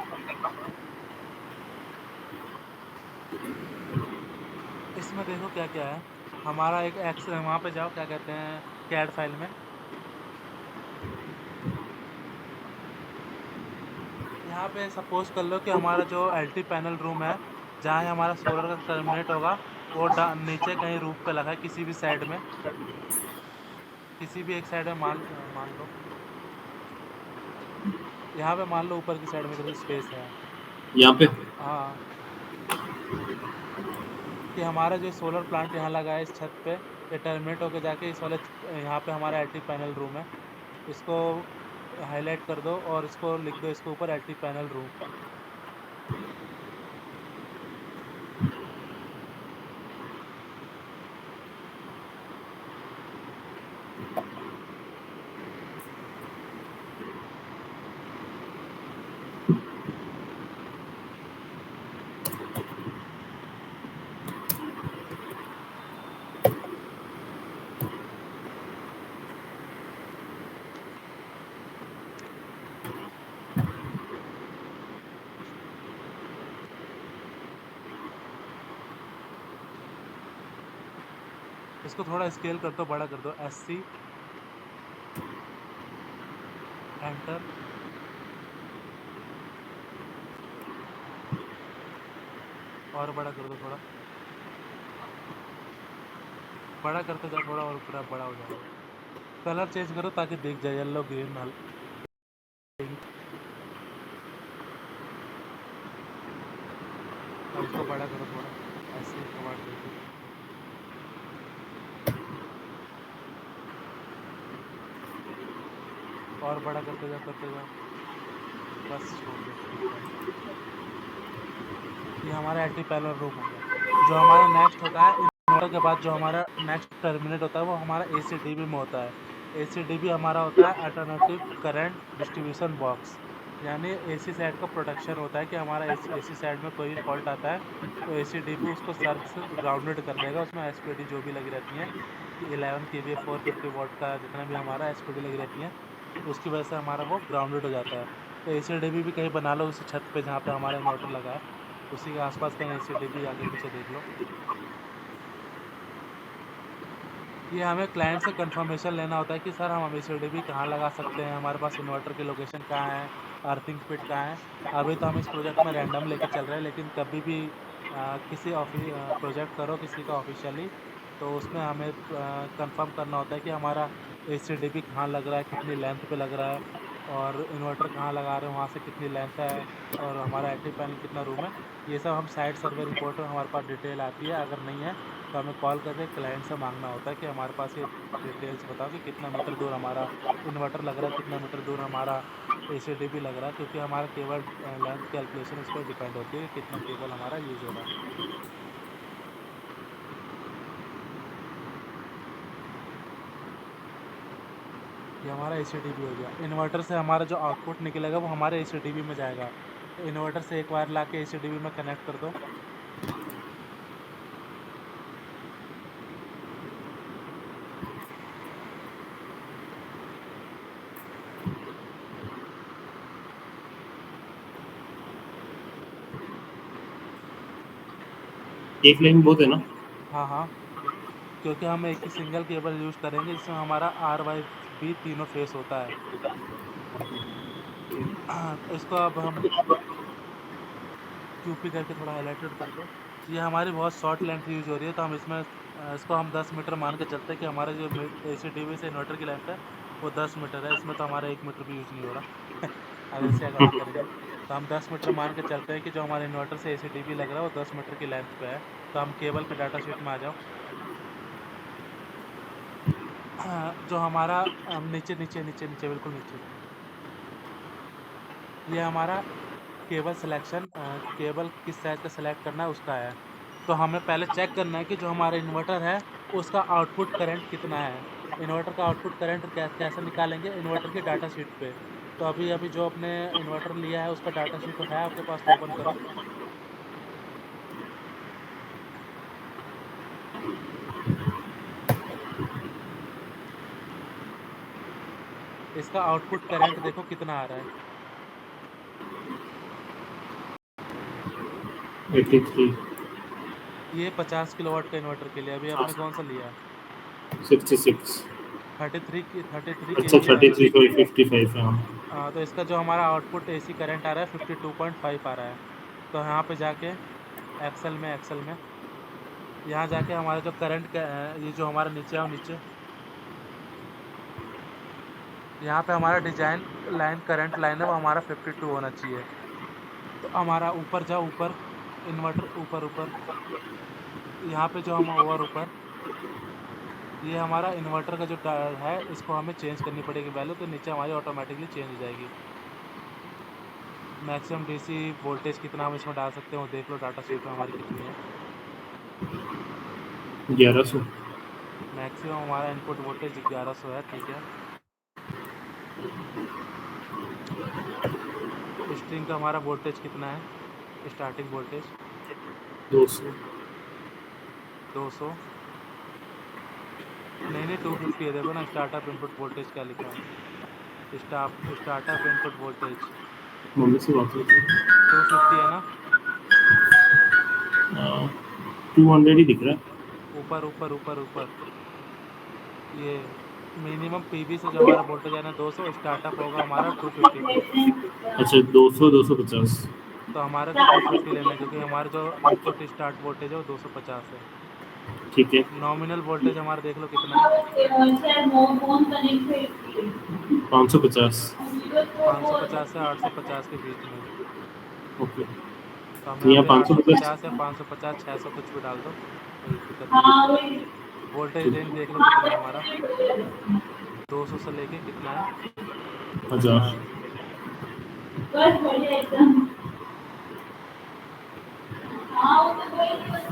इसमें देखो क्या क्या है। हमारा एक एक्स, वहाँ पे जाओ, क्या कहते हैं, कैड फाइल में। यहाँ पे सपोज कर लो कि हमारा जो एलटी पैनल रूम है, जहाँ हमारा सोलर का टर्मिनेट होगा, वो नीचे कहीं रूफ पे लगा है, किसी भी साइड में, किसी भी एक साइड में मान लो, यहाँ पे मान लो ऊपर की साइड में जैसे स्पेस है यहाँ पे हाँ, कि हमारा जो सोलर प्लांट यहाँ लगा है इस छत पे, ये टर्मिनेट होकर जाके इस वाले यहाँ पे हमारा एलटी पैनल रूम है, इसको हाईलाइट कर दो और इसको लिख दो इसके ऊपर एलटी पैनल रूम। इसको थोड़ा स्केल कर दो, बड़ा कर दो, 80, एंटर। और बड़ा कर दो, थोड़ा बड़ा करते जाओ, थोड़ा और पूरा बड़ा हो जाएगा। कलर चेंज करो ताकि दिख जाए, येलो ग्रीन पिंक। अब इसको बड़ा करो थोड़ा, ऐसे कमांड करके। और बड़ा करते जाओ, करते जाओ। बस छोड़ दो, ठीक है। ये हमारा एंटी पैरेलल रूम हो गया। जो हमारा नेक्स्ट होता है इन्वर्टर के बाद, जो हमारा नेक्स्ट टर्मिनेट होता है वो हमारा एसीडीबी में होता है। एसीडीबी हमारा होता है अल्टरनेटिव करंट डिस्ट्रीब्यूशन बॉक्स, यानी एसी साइड का प्रोटेक्शन होता है कि हमारा एसी साइड में कोई भी फॉल्ट आता है तो एसीडीबी उसको सर्च से ग्राउंडेड कर देगा। उसमें एसपीडी जो भी लगी रहती है कि 11 केवीए 450 वोल्ट का जितना भी हमारा एसपीडी लगी रहती है, उसकी वजह से हमारा वो ग्राउंडेड हो जाता है। तो एसीडीबी भी कहीं बना लो उस छत पे जहाँ पे हमारा इन्वर्टर लगा है, उसी के आसपास कहीं एसीडीबी आगे पीछे देख लो। ये हमें क्लाइंट से कंफर्मेशन लेना होता है कि सर हम एसीडीबी कहाँ लगा सकते हैं, हमारे पास इन्वर्टर की लोकेशन कहाँ है, अर्थिंग पिट कहाँ है। अभी तो हम इस प्रोजेक्ट में रैंडम लेके चल रहे हैं, लेकिन कभी भी किसी प्रोजेक्ट करो किसी का ऑफिशियली, तो उसमें हमें कंफर्म करना होता है कि हमारा एसीडीबी कहाँ लग रहा है, कितनी लेंथ पे लग रहा है, और इन्वर्टर कहाँ लगा रहे हैं वहाँ से कितनी लेंथ है, और हमारा एक्टिव पैनल कितना रूम है। ये सब हम साइट सर्वे रिपोर्ट में हमारे पास डिटेल आती है। अगर नहीं है तो हमें कॉल करके क्लाइंट से मांगना होता है कि हमारे पास ये डिटेल्स बताओ कि कितना मीटर दूर हमारा इन्वर्टर लग रहा है, कितना मीटर दूर हमारा एसीडीबी लग रहा है, क्योंकि हमारा केबल लेंथ कैलकुलेशन इस पर डिपेंड होती है कि कितना केबल हमारा यूज़ हो रहा है। ये हमारा एसीडीबी हो गया। इन्वर्टर से हमारा जो आउटपुट निकलेगा वो हमारे एसीडीबी में जाएगा। तो इन्वर्टर से एक बार ला के एसीडीबी में कनेक्ट कर दो। एक लाइन बहुत है ना? हाँ हाँ, क्योंकि हम एक ही सिंगल केबल यूज़ करेंगे जिसमें हमारा आर वाई बी तीनों फेस होता है। तो इसको अब हम क्यूपी करके थोड़ा हाईलाइटेड कर दो। ये हमारी बहुत शॉर्ट लेंथ यूज़ हो रही है, तो हम इसमें इसको हम 10 मीटर मान के चलते हैं कि हमारा जो एसीडीबी से इन्वर्टर की लेंथ है वो 10 मीटर है। इसमें तो हमारा 1 मीटर भी यूज़ नहीं हो रहा। अब ऐसे अगर हम करेंगे तो हम 10 मीटर मान के चलते हैं कि जो हमारे इन्वर्टर से एसीडीबी लग रहा है वो 10 मीटर की लेंथ पे है। तो हम केबल के डाटा शीट में आ जाओ। जो हमारा नीचे नीचे नीचे नीचे बिल्कुल नीचे, ये हमारा केबल सिलेक्शन, केबल किस साइज़ का सिलेक्ट करना है उसका है। तो हमें पहले चेक करना है कि जो हमारा इन्वर्टर है उसका आउटपुट करंट कितना है। इन्वर्टर का आउटपुट करंट कैसे निकालेंगे, इन्वर्टर की डाटा शीट पे। तो अभी अभी जो अपने इन्वर्टर लिया है उसका डाटा शीट है आपके पास, तो ओपन करो। इसका आउटपुट करंट देखो कितना आ रहा है। 83, ये 50 किलोवाट का इन्वर्टर के लिए अभी आपने कौन सा लिया है? 66। 33 अच्छा, केवी है। 33.55 है। हाँ। तो इसका जो हमारा आउटपुट एसी करंट आ रहा है 52.5 आ रहा है। तो यहाँ पे जाके एक्सेल में यहाँ जाके हमारा जो करंट का ये जो हमारा नीचे आओ नीचे, यहाँ पे हमारा डिजाइन लाइन करंट लाइन है वो हमारा 52 होना चाहिए। तो हमारा ऊपर जाओ, ऊपर इन्वर्टर ऊपर ऊपर, यहाँ पे जो हम और ऊपर, ये हमारा इन्वर्टर का जो है इसको हमें चेंज करनी पड़ेगी वैल्यू, तो नीचे हमारी ऑटोमेटिकली चेंज हो जाएगी। मैक्सिमम डीसी वोल्टेज कितना हम इसमें डाल सकते हैं वो देख लो, डाटा शीट में हमारी कितनी है। 1100। मैक्सिमम हमारा इनपुट वोल्टेज 1100 है, ठीक है। स्ट्रिंग का हमारा वोल्टेज कितना है, स्टार्टिंग वोल्टेज 200। 200 नहीं 250 है। देखो ना स्टार्टअप इनपुट वोल्टेज क्या लिखा है, स्टार्टअप इनपुट वोल्टेज मम्मी से बात होती है। 250 है ना। 200 ही दिख रहा है। ऊपर ऊपर ऊपर ऊपर ये मिनिमम पीबी से जो हमारा वोल्टेज है ना 200, स्टार्टअप होगा हमारा 250 पे। अच्छा, 200 250। तो हमारे को 250 लेना है क्योंकि हमारा जो इनपुट स्टार्ट वोल्टेज है वो 250 है। ठीक है। नॉमिनल वोल्टेज हमारा देख लो कितना है, 550। 550 से 850 के बीच में। ओके। तो हम तो यहाँ यहाँ पे 550। 850 या 550 600 कुछ भी डाल दो, कोई दिक्कत नहीं है। वोल्टेज रेंज देख लो कितना है हमारा, 200 से लेके कितना है, 1000। 1000।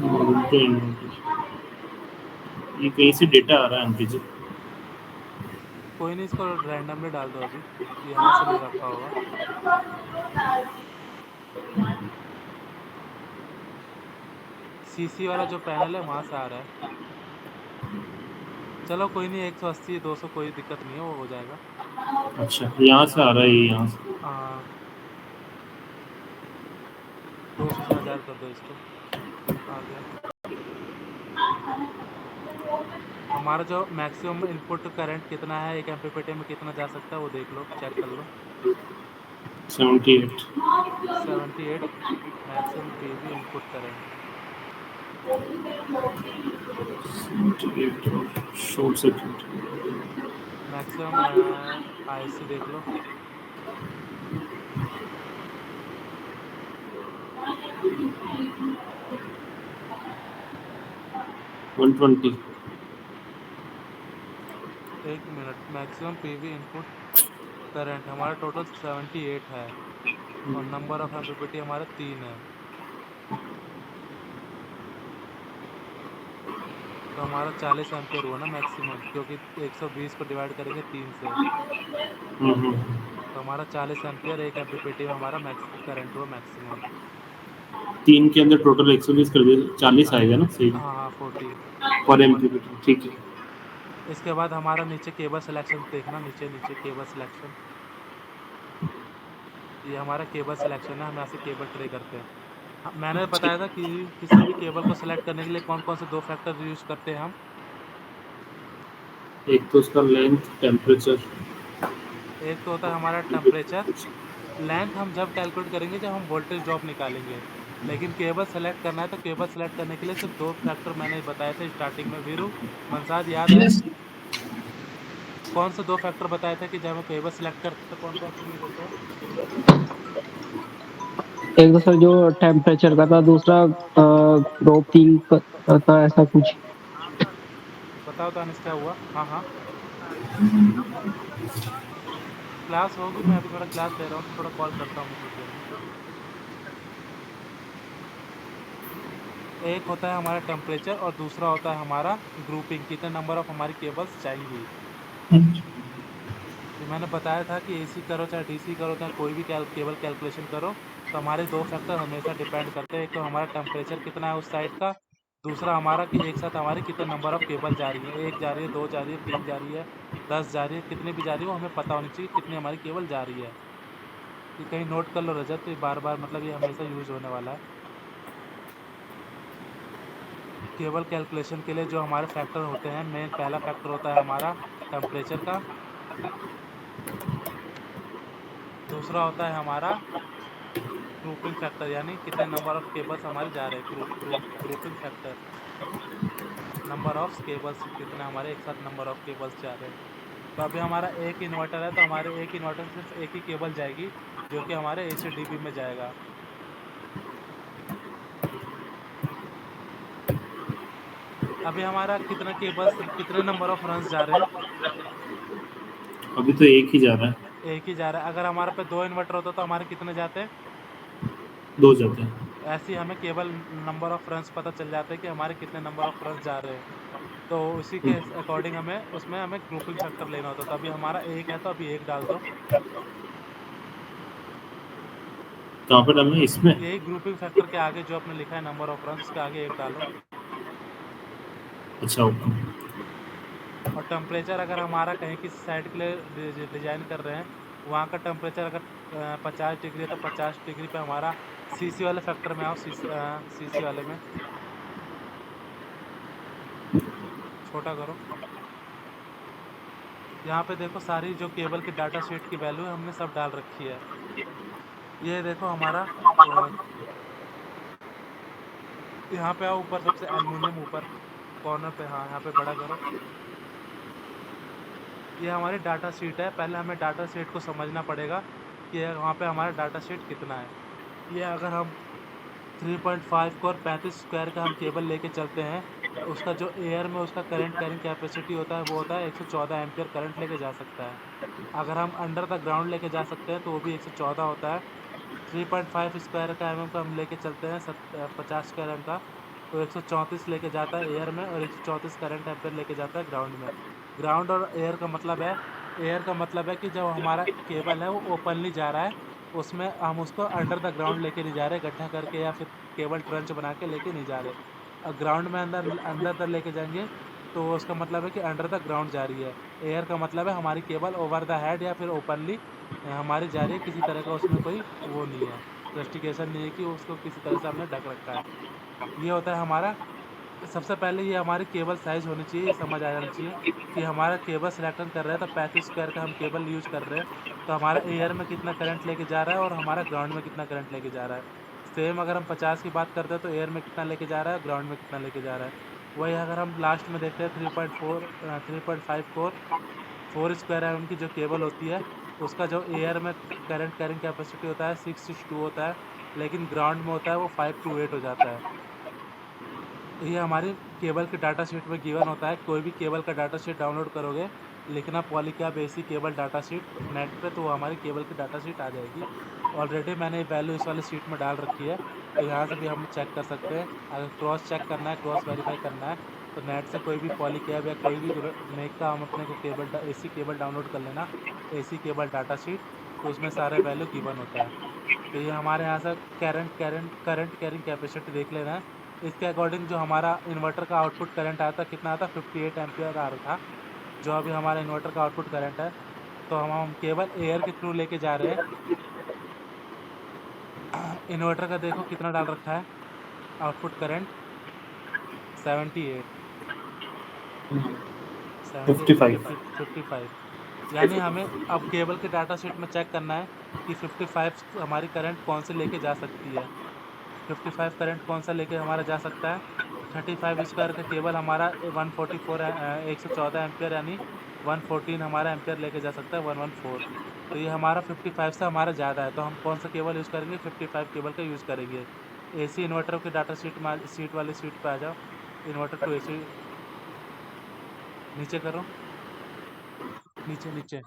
मॉड्यूल टू इन्वर्टर, ये कहीं से डेटा आ रहा है अंकित जी। कोई नहीं, इसको रैंडमली डाल दो अभी, यहाँ से ले रखा होगा। सीसी वाला जो पैनल है वहाँ से आ रहा है। चलो कोई नहीं, 180 200 कोई दिक्कत नहीं है, वो हो जाएगा। अच्छा, यहाँ से आ रहा है, ये यहाँ से। हाँ, 200 से 1000 कर दो इसको, आ गया। हमारा जो मैक्सिमम इनपुट करंट कितना है, एक एम्पीपीटी में कितना जा सकता है वो देख लो, चेक कर लो। 78 maximum PV input current. Short circuit. Maximum IC देख लो। एक minute, maximum PV input current हमारा टोटल 78 है और नंबर ऑफ एम्पीपीटी हमारा 3 है, तो हमारा 40 एम्पियर हुआ ना मैक्सिमम, क्योंकि 120 को डिवाइड करेंगे 3 से, तो हमारा 40 एम्पियर एक एम्पीपीटी में हमारा करंट हुआ मैक्सिमम। 3 के अंदर टोटल 120 कर दिया, 40 आएगा ना, सही। हाँ 40 पर एम्पीपीटी, ठीक है। इसके बाद हमारा नीचे केबल सिलेक्शन देखना, नीचे केबल सिलेक्शन, ये हमारा केबल सिलेक्शन है, हम यहाँ से केबल ट्रे करते हैं। मैंने बताया था कि किसी भी केबल को सिलेक्ट करने के लिए कौन कौन से 2 फैक्टर यूज करते हैं हम। एक तो उसका लेंथ, टेम्परेचर। एक तो होता है हमारा टेम्परेचर। लेंथ हम जब कैलकुलेट करेंगे जब हम वोल्टेज ड्रॉप निकालेंगे, लेकिन केबल सेलेक्ट करना है तो केबल सेलेक्ट करने के लिए सिर्फ 2 फैक्टर मैंने बताए थे स्टार्टिंग में। वीरू, मनसाद याद है कौन से 2 फैक्टर बताए थे कि जब हम केबल सेलेक्ट करते तो कौन कौन से यूज होते हैं? एक तो सर जो टेम्परेचर का था, दूसरा ड्रॉपिंग का था, ऐसा कुछ। बताओ तो अनिस क्या हुआ। हाँ क्लास होगी, मैं अभी थोड़ा क्लास ले रहा हूँ तो थोड़ा कॉल करता हूँ मैं कुछ देर में। एक होता है हमारा टेम्परेचर और दूसरा होता है हमारा ग्रुपिंग, कितने नंबर ऑफ हमारी केबल्स चाहिए। तो मैंने बताया था कि एसी करो चाहे डीसी करो चाहे कोई भी केबल कैलकुलेशन करो, तो हमारे 2 फैक्टर हमेशा डिपेंड करते हैं। एक तो हमारा टेम्परेचर कितना है उस साइड का, दूसरा हमारा कि एक साथ हमारी कितने नंबर ऑफ केबल जा रही है, 1 जा रही है, 2 जा रही है, 3 जा रही है, 10 जा रही है, कितनी भी जा रही है वो हमें पता होनी चाहिए कितनी हमारी केबल जा रही है। ये कहीं नोट कर लो रजत, तो ये बार बार मतलब ये हमेशा यूज होने वाला है। केबल कैलकुलेशन के लिए जो हमारे फैक्टर होते हैं, मेन पहला फैक्टर होता है हमारा टेम्परेचर का, दूसरा होता है हमारा ग्रुपिंग फैक्टर, यानी कितने नंबर ऑफ केबल्स हमारे जा रहे हैं। Grouping factor, number of cables, कितने हमारे एक साथ नंबर ऑफ केबल्स जा रहे हैं। तो अभी हमारा एक इन्वर्टर है, तो हमारे एक इन्वर्टर से सिर्फ एक ही केबल जाएगी जो कि हमारे AC DB में जाएगा। अभी हमारा कितना केबल्स, कितने नंबर ऑफ रन्स जा रहे हैं? अभी तो एक ही जा रहा है। एक ही जा रहा है। अगर हमारे पे 2 इन्वर्टर होता तो हमारे कितने जाते हैं? 2 जाते हैं। ऐसे ही हमें केवल नंबर ऑफ रन्स पता चल जाते हैं कि हमारे कितने नंबर ऑफ रन्स जा रहे हैं, तो उसी के अकॉर्डिंग हमें उसमें हमें ग्रुपिंग फैक्टर लेना होता है। तो अभी हमारा एक है तो अभी एक डाल दो। कहाँ पे डालना है? इसमें यही ग्रुपिंग फैक्टर के आगे जो आपने लिखा है नंबर ऑफ रन्स, के आगे एक डालो। अच्छा, ओके। और टेम्परेचर अगर हमारा कहीं किसी साइड के लिए डिजाइन कर रहे हैं, वहाँ का टेम्परेचर अगर 50 डिग्री है तो 50 डिग्री पे हमारा सीसी वाले फैक्टर में आओ, सीसी वाले में छोटा करो। यहाँ पे देखो सारी जो केबल की डाटा शीट की वैल्यू है हमने सब डाल रखी है। ये देखो हमारा यहाँ पे आओ ऊपर, सबसे एल्युमिनियम ऊपर कॉर्नर पे, हाँ यहाँ पे बड़ा करो। ये हमारी डाटा शीट है। पहले हमें डाटा शीट को समझना पड़ेगा कि वहाँ पे हमारा डाटा शीट कितना है। ये अगर हम 3.5 को और 35 स्क्वायर का हम केबल लेके चलते हैं उसका जो एयर में उसका करंट कैरिंग कैपेसिटी होता है वो होता है 114 एम्पियर करंट लेके जा सकता है। अगर हम अंडर द ग्राउंड लेके जा सकते हैं तो वो भी 114 होता है। 3.5 स्क्वायर का एमएम का हम लेके चलते हैं 50 स्क्वायर एम का, तो 134 लेके जाता है एयर में और 134 करंट एम्पियर लेके जाता है ग्राउंड में। ग्राउंड और एयर का मतलब है, एयर का मतलब है कि जब हमारा केबल है वो ओपनली जा रहा है, उसमें हम उसको अंडर द ग्राउंड लेके नहीं जा रहे गड्ढा करके या फिर केबल ट्रंच बना के लेके नहीं जा रहे। ग्राउंड में अंदर अंदर तक लेके जाएंगे तो उसका मतलब है कि अंडर द ग्राउंड जा रही है। एयर का मतलब है हमारी केबल ओवर द हेड या फिर ओपनली हमारी जा रही है, किसी तरह का उसमें कोई वो नहीं है, रेस्ट्रिकेशन नहीं है कि उसको किसी तरह से हमने ढक रखा है। ये होता है हमारा। सबसे पहले ये हमारी केबल साइज होनी चाहिए, ये समझ आ जाना चाहिए कि हमारा केबल सिलेक्शन कर रहे हैं तो 35 स्क्वायर का हम केबल यूज कर रहे हैं, तो हमारा एयर में कितना करंट लेके जा रहा है और हमारा ग्राउंड में कितना करंट लेके जा रहा है। सेम अगर हम 50 की बात करते हैं तो एयर में कितना लेके जा रहा है, ग्राउंड में कितना लेके जा रहा है। वही अगर हम लास्ट में देखते हैं 3.54 4 स्क्वायर एम की जो केबल होती है, उसका जो एयर में करंट कैरिंग कैपेसिटी होता है 662 होता है, लेकिन ग्राउंड में होता है वो 528 हो जाता है। ये हमारी केबल के डाटा शीट में गिवन होता है। कोई भी केबल का डाटा शीट डाउनलोड करोगे, लिखना Polycab AC cable data sheet net पे, तो वो हमारी केबल की डाटा शीट आ जाएगी। ऑलरेडी मैंने वैल्यू इस वाले शीट में डाल रखी है, तो यहाँ से भी हम चेक कर सकते हैं। अगर क्रॉस चेक करना है, क्रॉस वेरीफाई करना है, तो नेट से कोई भी पॉलीकैब या कोई भी मेक का हम अपने को केबल एसी केबल डाउनलोड कर लेना, एसी केबल डाटा शीट, तो उसमें सारे वैल्यू गिवन होता है। तो ये हमारे यहाँ से करंट कैरिंग कैपेसिटी देख लेना है। इसके अकॉर्डिंग जो हमारा इन्वर्टर का आउटपुट करंट आया था कितना आता, 58 एम्पियर आ रहा था, जो अभी हमारा इन्वर्टर का आउटपुट करंट है। तो हम केवल एयर के थ्रू लेके जा रहे हैं। इन्वर्टर का देखो कितना डाल रखा है आउटपुट करंट, 78 55 55। यानी हमें अब केबल के डाटा शीट में चेक करना है कि 55 हमारी करंट कौन से लेके जा सकती है। 55 करंट कौन सा लेके हमारा जा सकता है। 35 स्क्वायर का केबल हमारा 144 114 एम्पियर यानी 114 हमारा एम्पियर लेके जा सकता है, 114। तो ये हमारा 55 से हमारा ज़्यादा है, तो हम कौन सा केबल यूज़ करेंगे, 55 केबल का यूज़ करेंगे। एसी इन्वर्टर की डाटा शीट में सीट वाली सीट पे आ जाओ, इन्वर्टर टू एसी, नीचे करो, नीचे नीचे।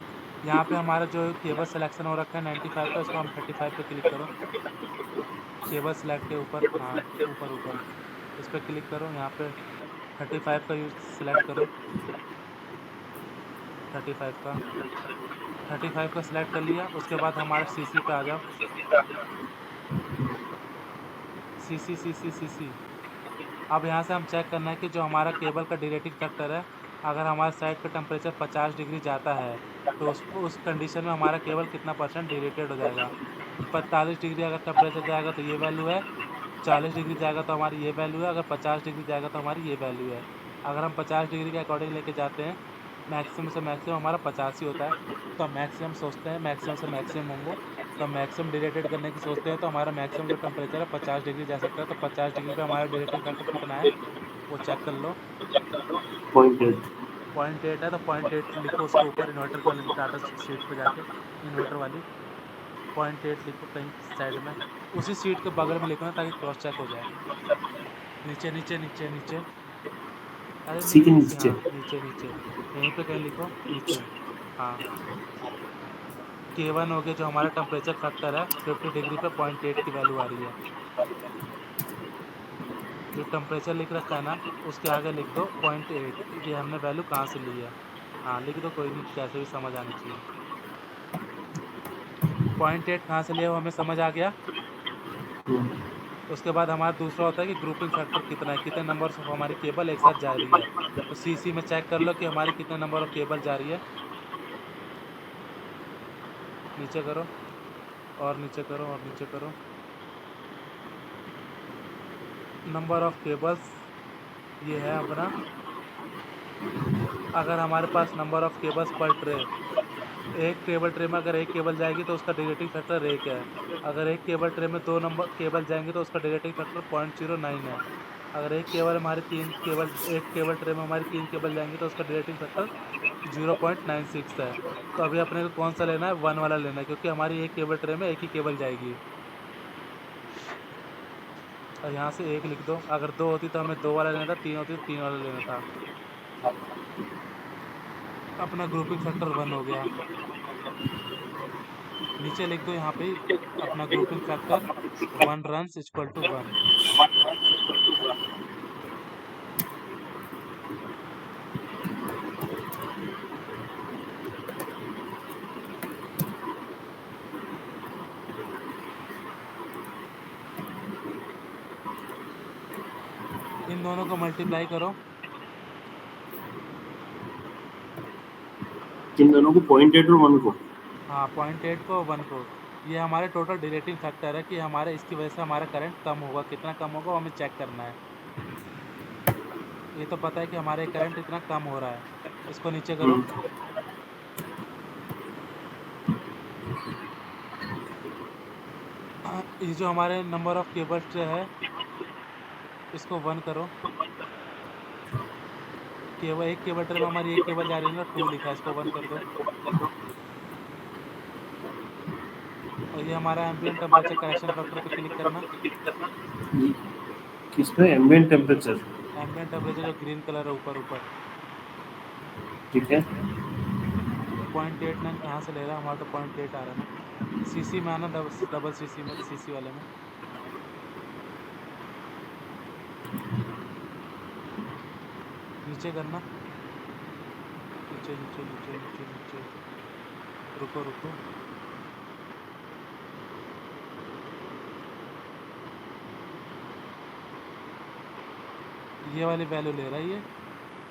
यहाँ पे हमारा जो केबल सिलेक्शन हो रखा है 95 का, इसको हम 35 पे क्लिक करो। केबल सेलेक्ट के ऊपर, हाँ ऊपर ऊपर इस पर क्लिक करो। यहाँ पे 35 का यूज सिलेक्ट करो, 35 का 35 का सिलेक्ट कर लिया। उसके बाद हमारे सीसी पे आ जाओ, सीसी। अब यहाँ से हम चेक करना है कि जो हमारा केबल का डिरेटिंग फैक्टर है, अगर हमारे साइड पे टेम्परेचर 50 डिग्री जाता है तो उस कंडीशन में हमारा केबल कितना % डिरेटेड हो जाएगा। 45 डिग्री अगर टेम्परेचर जाएगा तो ये वैल्यू है, 40 डिग्री जाएगा तो हमारी ये वैल्यू है, अगर 50 डिग्री जाएगा तो हमारी ये वैल्यू है। अगर हम 50 डिग्री के अकॉर्डिंग लेके जाते हैं, मैक्सिमम से मैक्सिमम हमारा 50 ही होता है, तो हम मैक्सिमम सोचते हैं मैक्सिमम से मैक्सिमम होंगे, तो हम मैक्सिमम डिरेटेड करने की सोचते हैं, तो हमारा मैक्सिमम जो टेम्परेचर है 50 डिग्री जा सकता है। तो 50 डिग्री पे हमारा डिरेटिंग फैक्टर कितना है वो चेक कर लो, 0.8 है, तो 0.8 लिखो उसके ऊपर इन्वर्टर वाली डाटा शीट पे जाके, इन्वर्टर वाली 0.8 लिखो कहीं साइड में, उसी सीट के बगल में लिखना ताकि क्रॉस चेक हो जाए। नीचे नीचे नीचे नीचे, अरे सी के नीचे, नीचे हाँ नीचे नीचे, यहीं पे कहीं लिखो नीचे। हाँ, K1 हो गया, जो हमारा टेम्परेचर फैक्टर है 50 डिग्री पे 0.8 की वैल्यू आ रही है। जो टेम्परेचर लिख रखा है ना, उसके आगे लिख दो 0.8, ये हमने वैल्यू कहाँ से ली है। हाँ लिख दो, कोई नहीं, कैसे भी समझ आनी चाहिए। 0.8 कहाँ से लिया वो हमें समझ आ गया। उसके बाद हमारा दूसरा होता है कि ग्रुपिंग फैक्टर कितना है, कितने नंबर ऑफ हमारी केबल एक साथ जा रही है। तो सीसी में चेक कर लो कि हमारी कितने नंबर ऑफ केबल जा रही है। नीचे करो और नीचे करो और नीचे करो, नंबर ऑफ केबल्स ये है अपना। अगर हमारे पास नंबर ऑफ केबल्स पर ट्रे, एक केबल ट्रे में अगर एक केबल जाएगी तो उसका डिरेटिंग फैक्टर 1 है। अगर एक केबल ट्रे में 2 नंबर केबल जाएंगे तो उसका डिरेटिंग फैक्टर 0.09 है। अगर एक केबल ट्रे में हमारी 3 केबल जाएंगी तो उसका डिरेटिंग फैक्टर 0.96 है। तो अभी अपने को कौन सा लेना है, 1 वाला लेना है, क्योंकि हमारी एक केबल ट्रे में एक ही केबल जाएगी। और यहाँ से 1 लिख दो। अगर 2 होती तो हमें 2 वाला लेना था, 3 होती तो 3 वाला लेना था। अपना ग्रुपिंग फैक्टर 1 हो गया। नीचे लिख दो यहाँ पे ही अपना grouping factor 1 runs equal to 1। इन दोनों को मल्टीप्लाई करो। इन दोनों को 0.8 और 1 को। हाँ, 0.8 को 1 को। ये हमारे टोटल डिरेटिंग फैक्टर है कि हमारे इसकी वजह से हमारा करंट कम होगा। कितना कम होगा वो हमें चेक करना है। ये तो पता है कि हमारे करंट इतना कम हो रहा है। इसको नीचे करो। ये जो हमारे नंबर ऑफ केबल्स है इसको 1 करो। केवल एक केबल ट्रे में हमारी एक केबल जा रही है ना, 2 लिखा है, इसको 1 कर दो। और ये हमारा एम्बिएंट टेम्परेचर करेक्शन फैक्टर पे क्लिक करना। किस पे? Ambient temperature. एम्बिएंट टेम्परेचर जो ग्रीन कलर है ऊपर ठीक है। 0.89 यहाँ से ले रहा है। हमारा तो 0.8 आ रहा है ना। सीसी में आना, डबल सीसी में, सीसी वाले में। नीचे करना, नीचे नीचे नीचे नीचे नीचे। रुको। ये वाली वैल्यू ले रहा है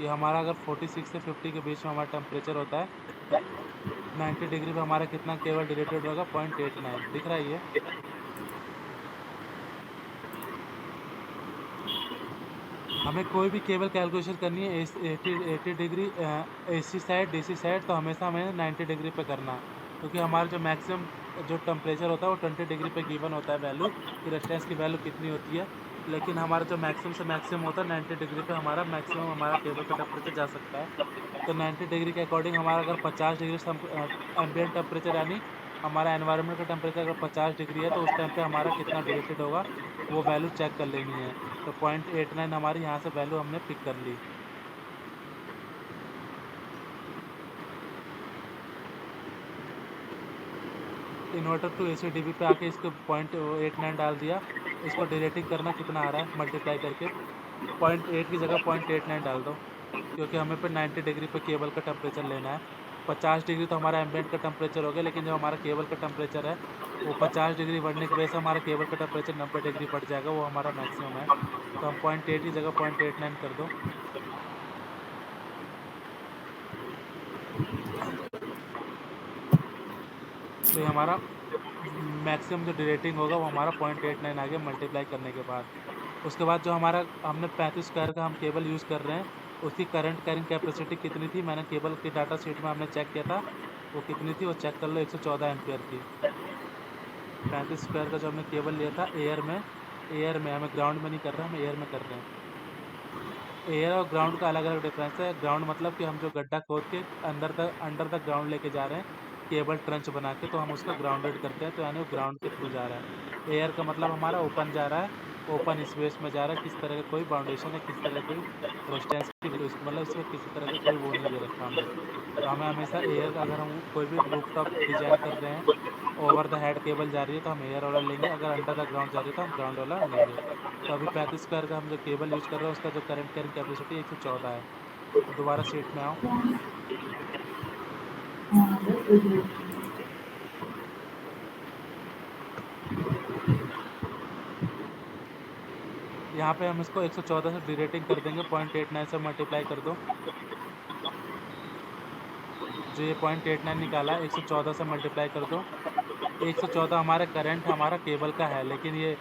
ये हमारा अगर 46 से 50 के बीच में हमारा टेम्परेचर होता है तो 90 डिग्री पे हमारा कितना केवल डिरेटेड होगा? 0.89 दिख रहा है ये। हमें कोई भी केबल कैलकुलेशन करनी है 80 degree AC side DC side, तो हमेशा हमें 90 डिग्री पे करना है, क्योंकि हमारा जो मैक्सिमम जो टेम्परेचर होता है वो 20 डिग्री पे गिवन होता है वैल्यू कि रेजिस्टेंस की वैल्यू कितनी होती है। लेकिन हमारा जो मैक्सिमम से मैक्सिमम होता है 90 डिग्री पे हमारा मैक्सिमम हमारा केबल का टेम्परेचर जा सकता है। तो 90 डिग्री के अकॉर्डिंग हमारा अगर 50 डिग्री एम्बिएंट टेम्परेचर यानी हमारा एनवायरनमेंट का टेम्परेचर अगर 50 डिग्री है तो उस टाइम पे हमारा कितना डिरेटेड होगा वो वैल्यू चेक कर लेनी है। तो 0.89 हमारी यहाँ से वैल्यू हमने पिक कर ली। इन्वर्टर टू AC DB पे आके इसको 0.89 डाल दिया। इसको डिरेटिंग करना कितना आ रहा है मल्टीप्लाई करके 0.8 की जगह 0.89 डाल दो, क्योंकि हमें पे 90 डिग्री पे केबल का टेम्परेचर लेना है। 50 डिग्री तो हमारा एम्बिएंट का टेम्परेचर हो गया, लेकिन जो हमारा केबल का टेम्परेचर है वो 50 डिग्री बढ़ने की वजह से हमारा केबल का टेम्परेचर 90 डिग्री बढ़ जाएगा, वो हमारा मैक्सिमम है। तो हम 0.8 की जगह 0.89 कर दो। तो ये हमारा मैक्सिमम जो डिरेटिंग होगा वो हमारा 0.89 आ गया मल्टीप्लाई करने के बाद। उसके बाद जो हमारा हमने 35 स्क्वायर का हम केबल यूज़ कर रहे हैं उसकी करंट कैरिंग कैपेसिटी कितनी थी? मैंने केबल के डाटा शीट में हमने चेक किया था, वो कितनी थी वो चेक कर लो, 114 एम्पियर थी। 35 स्क्वायर का जो हमने केबल लिया था एयर में हमें ग्राउंड में नहीं कर रहे हैं, हम एयर में कर रहे हैं। एयर और ग्राउंड का अलग अलग डिफरेंस है। ग्राउंड मतलब कि हम जो गड्ढा खोद के अंडर तक ग्राउंड लेके जा रहे हैं केबल ट्रंच बना के, तो हम उसका ग्राउंडेड करते हैं, तो यानी वो ग्राउंड के थ्रू जा रहा है। एयर का मतलब हमारा ओपन जा रहा है, ओपन स्पेस में जा रहा है, किस तरह का कोई बाउंडेशन है, किस तरह कोई रेजिस्टेंस की मतलब इसमें किसी तरह का कोई वो नहीं दे रखा हमने। तो हमें हमेशा एयर, अगर हम कोई भी रूफटॉप डिजाइन कर रहे हैं ओवर द हेड केबल जा रही है तो हम एयर वाला लेंगे, अगर अंडर द ग्राउंड जा रही है तो हम ग्राउंड वाला लेंगे। तो अभी 35 स्क्वायर का हम जो केबल यूज़ कर रहे हैं उसका जो करंट कैरिंग कैपेसिटी 114 है। तो दोबारा शीट में आओ। यहाँ पे हम इसको 114 से डिरेटिंग कर देंगे, 0.89 से मल्टीप्लाई कर दो। जो ये 0.89 निकाला 114 से मल्टीप्लाई कर दो। 114 हमारा करंट हमारा केबल का है, लेकिन ये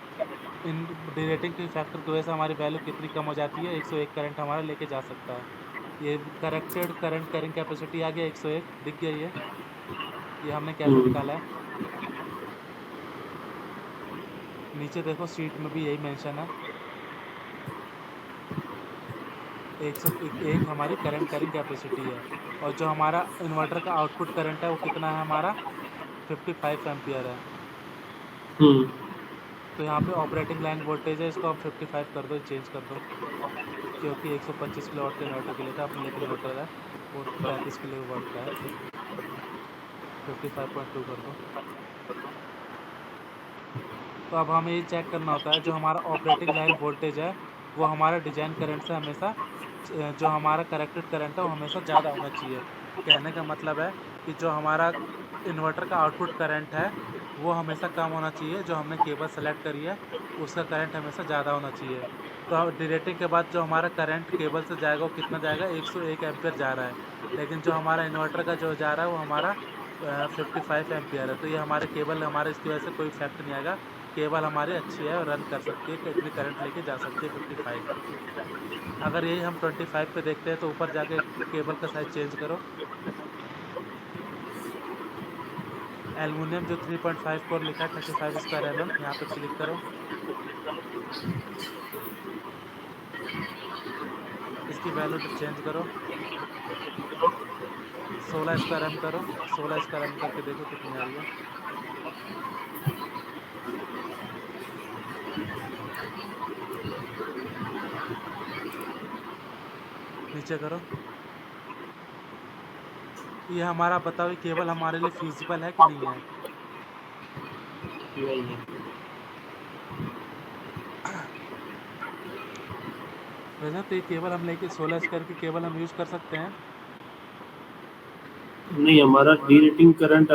इन डिरेटिंग की फैक्टर की वजह से हमारी वैल्यू कितनी कम हो जाती है, 101 करंट हमारा लेके जा सकता है। ये करेक्टेड करंट कैरिंग कैपेसिटी आ गया 101, दिख गया ये हमने कैसे निकाला है। नीचे देखो शीट में भी यही मेंशन है। 101 हमारी करंट कैरिंग कैपेसिटी है, और जो हमारा इन्वर्टर का आउटपुट करंट है वो कितना है हमारा 55 एम्पियर है। तो यहाँ पे ऑपरेटिंग लाइन वोल्टेज है, इसको आप 55 कर दो, चेंज कर दो, क्योंकि 125 किलोवाट के इन्वर्टर के लिए था अपने, लेकिन इन्वर्टर है वो 35 किलोवाट का है। 55.2 कर दो। तो अब हमें ये चेक करना होता है जो हमारा ऑपरेटिंग लाइन वोल्टेज है वो हमारा डिजाइन करंट से हमेशा जो हमारा करेक्टेड करंट है वो हमेशा ज़्यादा होना चाहिए। कहने का मतलब है कि जो हमारा इन्वर्टर का आउटपुट करंट है वो हमेशा कम होना चाहिए, जो हमने केबल सेलेक्ट करी है उसका करंट हमेशा ज़्यादा होना चाहिए। तो डिरेटिंग के बाद जो हमारा करंट केबल से जाएगा वो कितना जाएगा, 101 एम्पियर जा रहा है, लेकिन जो हमारा इन्वर्टर का जो जा रहा है वो हमारा 55 एम्पियर है। तो ये हमारे केबल हमारे इसकी वजह से कोई इफेक्ट नहीं आएगा, केबल हमारी अच्छी है और रन कर सकती है, कितनी करंट लेके जा सकती है 55। अगर यही हम 25 पे देखते हैं तो ऊपर जाके केबल का साइज चेंज करो, एल्युमिनियम जो 3.54 लिखा है 35 स्क्वायर mm, यहाँ पे क्लिक करो, इसकी वैल्यू चेंज करो, 16 स्क्वायर एम करो, 16 स्क्वायर एम करके देखो कितनी आ रही है। नीचे करो। ये हमारा बताओ, ये केबल हमारे लिए फिजिबल है कि नहीं है? नहीं है। वैसे तो ये केबल हम लेके 16 स्क्वायर की केबल हम यूज कर सकते हैं। नहीं, हमारा डी रेटिंग करंट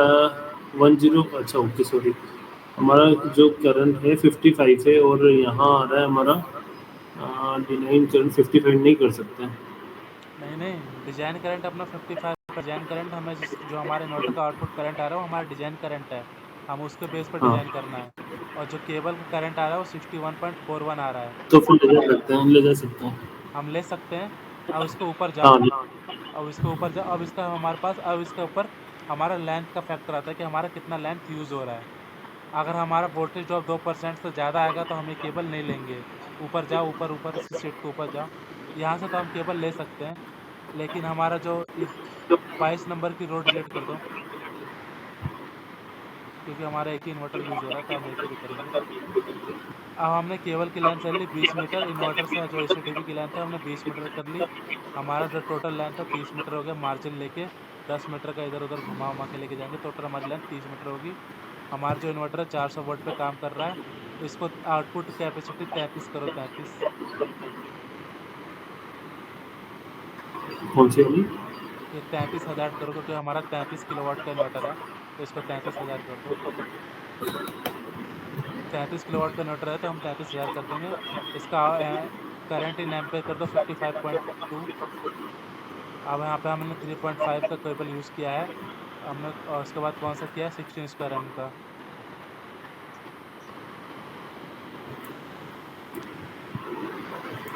10, अच्छा ओके सॉरी, हमारा जो करंट है 55 है और यहाँ आ रहा है हमारा डिनाइन करंट 55 नहीं कर सकते। नहीं नहीं, डिजाइन करंट अपना 55, डिजाइन करंट हमें जो हमारे इन्वर्टर का आउटपुट करंट आ रहा है वो हमारा डिजाइन करंट है, हम उसके बेस पर हाँ, डिजाइन करना है। और जो केबल का करंट आ रहा है वो 61.41 आ रहा है, तो फिर ले जा सकते हैं, ले जा सकते हैं। हम ले सकते हैं। अब इसके ऊपर हाँ, जाओ, अब इसके ऊपर जाओ, अब इसका हमारे पास, अब इसके ऊपर हमारा लेंथ का फैक्टर आता है कि हमारा कितना लेंथ यूज हो रहा है। अगर हमारा वोल्टेज ड्रॉप 2% से ज़्यादा आएगा तो हम ये केबल नहीं लेंगे। ऊपर जाओ, ऊपर ऊपर इसकी सीट के ऊपर जाओ, यहाँ से तो हम केबल ले सकते हैं, लेकिन हमारा जो 22 नंबर की रो डिलीट कर दो, क्योंकि हमारा एक ही इन्वर्टर यूज हो रहा है तो हम एक ही पे करेंगे। अब हमने केबल की लेंथ ले ली 20 मीटर, इन्वर्टर से जो ACDP की लेंथ है हमने 20 मीटर कर ली। हमारा जो टोटल लेंथ है 30 मीटर हो गया, मार्जिन लेके 10 मीटर का इधर उधर घुमा उमा के लेके जाएंगे, टोटल हमारी लेंथ 30 मीटर होगी। हमारा जो इन्वर्टर है 400 वोल्ट पे काम कर रहा है, तो इसको आउटपुट कैपेसिटी 33 करो, 33। कौन सी वाली? ये 33,000 करो, क्योंकि हमारा 33 किलोवाट का इन्वर्टर है, तो इसको 33,000 कर दो। 33 किलोवाट का इन्वर्टर है तो हम 33,000 कर देंगे। इसका करंट इन एम्पेयर कर दो 55.2। अब यहाँ पे हमने 3.5 का केबल यूज़ किया है हमने, और उसके बाद कौन सा किया है 16 स्क्वायर एम का।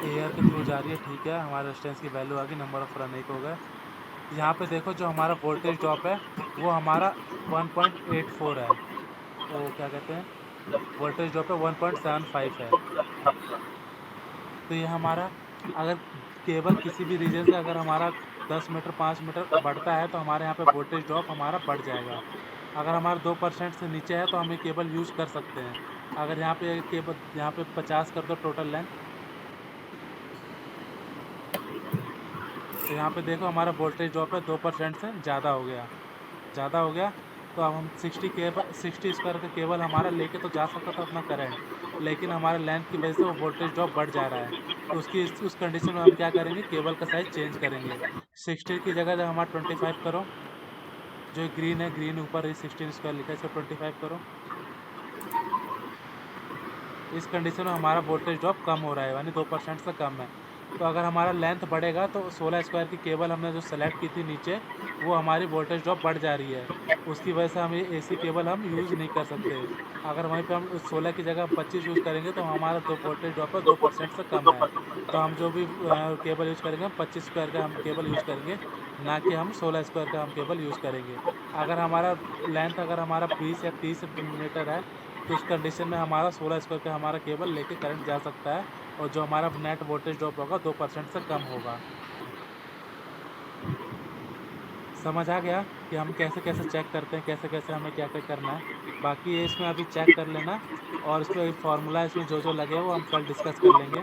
एयर के थ्रू जा रही है, ठीक है, हमारे रेजिस्टेंस की वैल्यू आ गई, नंबर ऑफ रन 1 हो गए। यहाँ पे देखो जो हमारा वोल्टेज ड्रॉप है वो हमारा 1.84 है, वो क्या कहते हैं, वोल्टेज ड्रॉप है 1.75 है। तो ये हमारा, अगर केबल किसी भी रीजन से अगर हमारा 10 मीटर 5 मीटर बढ़ता है तो हमारे यहाँ पे वोल्टेज ड्रॉप हमारा बढ़ जाएगा। अगर हमारा 2% से नीचे है तो हम ये केबल यूज़ कर सकते हैं। अगर यहाँ पे केबल यहाँ पे 50 कर दो टोटल लेंथ, तो यहाँ पे देखो हमारा वोल्टेज ड्रॉप है 2% से ज़्यादा हो गया, ज़्यादा हो गया। तो अब हम 60 स्क्वायर का केबल हमारा लेके तो जा सकता था अपना करंट, लेकिन हमारे लेंथ की वजह से वो वोल्टेज ड्रॉप बढ़ जा रहा है। तो उस कंडीशन में हम क्या करेंगे, केबल का साइज चेंज करेंगे। 60 की जगह जब हमारा 25 करो, जो ग्रीन है, ग्रीन ऊपर ही 16 स्क्वायर लिखा है, इसको 25 करो। इस कंडीशन में हमारा वोल्टेज ड्रॉप कम हो रहा है, यानी 2% से कम है। तो अगर हमारा लेंथ बढ़ेगा तो 16 स्क्वायर की केबल हमने जो सेलेक्ट की थी नीचे, वो हमारी वोल्टेज ड्रॉप बढ़ जा रही है, उसकी वजह से हम ये AC केबल हम यूज़ नहीं कर सकते। अगर वहीं पे हम 16 की जगह 25 यूज़ करेंगे तो हमारा जो वोल्टेज ड्रॉप है 2% से कम है। तो हम जो भी केबल यूज़ करेंगे हम 25 स्क्वायर का हम केबल यूज़ करेंगे, ना कि हम 16 स्क्वायर का हम केबल यूज़ करेंगे। अगर हमारा लेंथ अगर हमारा 20 या 30 मीटर है तो उस कंडीशन में हमारा 16 स्क्वायर का हमारा केबल लेके करंट जा सकता है, और जो हमारा नेट वोल्टेज ड्रॉप होगा 2% से कम होगा। समझ आ गया कि हम कैसे-कैसे चेक करते हैं, कैसे-कैसे हमें क्या-क्या करना है। बाकी ये इसमें अभी चेक कर लेना और इस पे फ़ॉर्मूला इसमें जो-जो लगे वो हम कल डिस्कस कर लेंगे।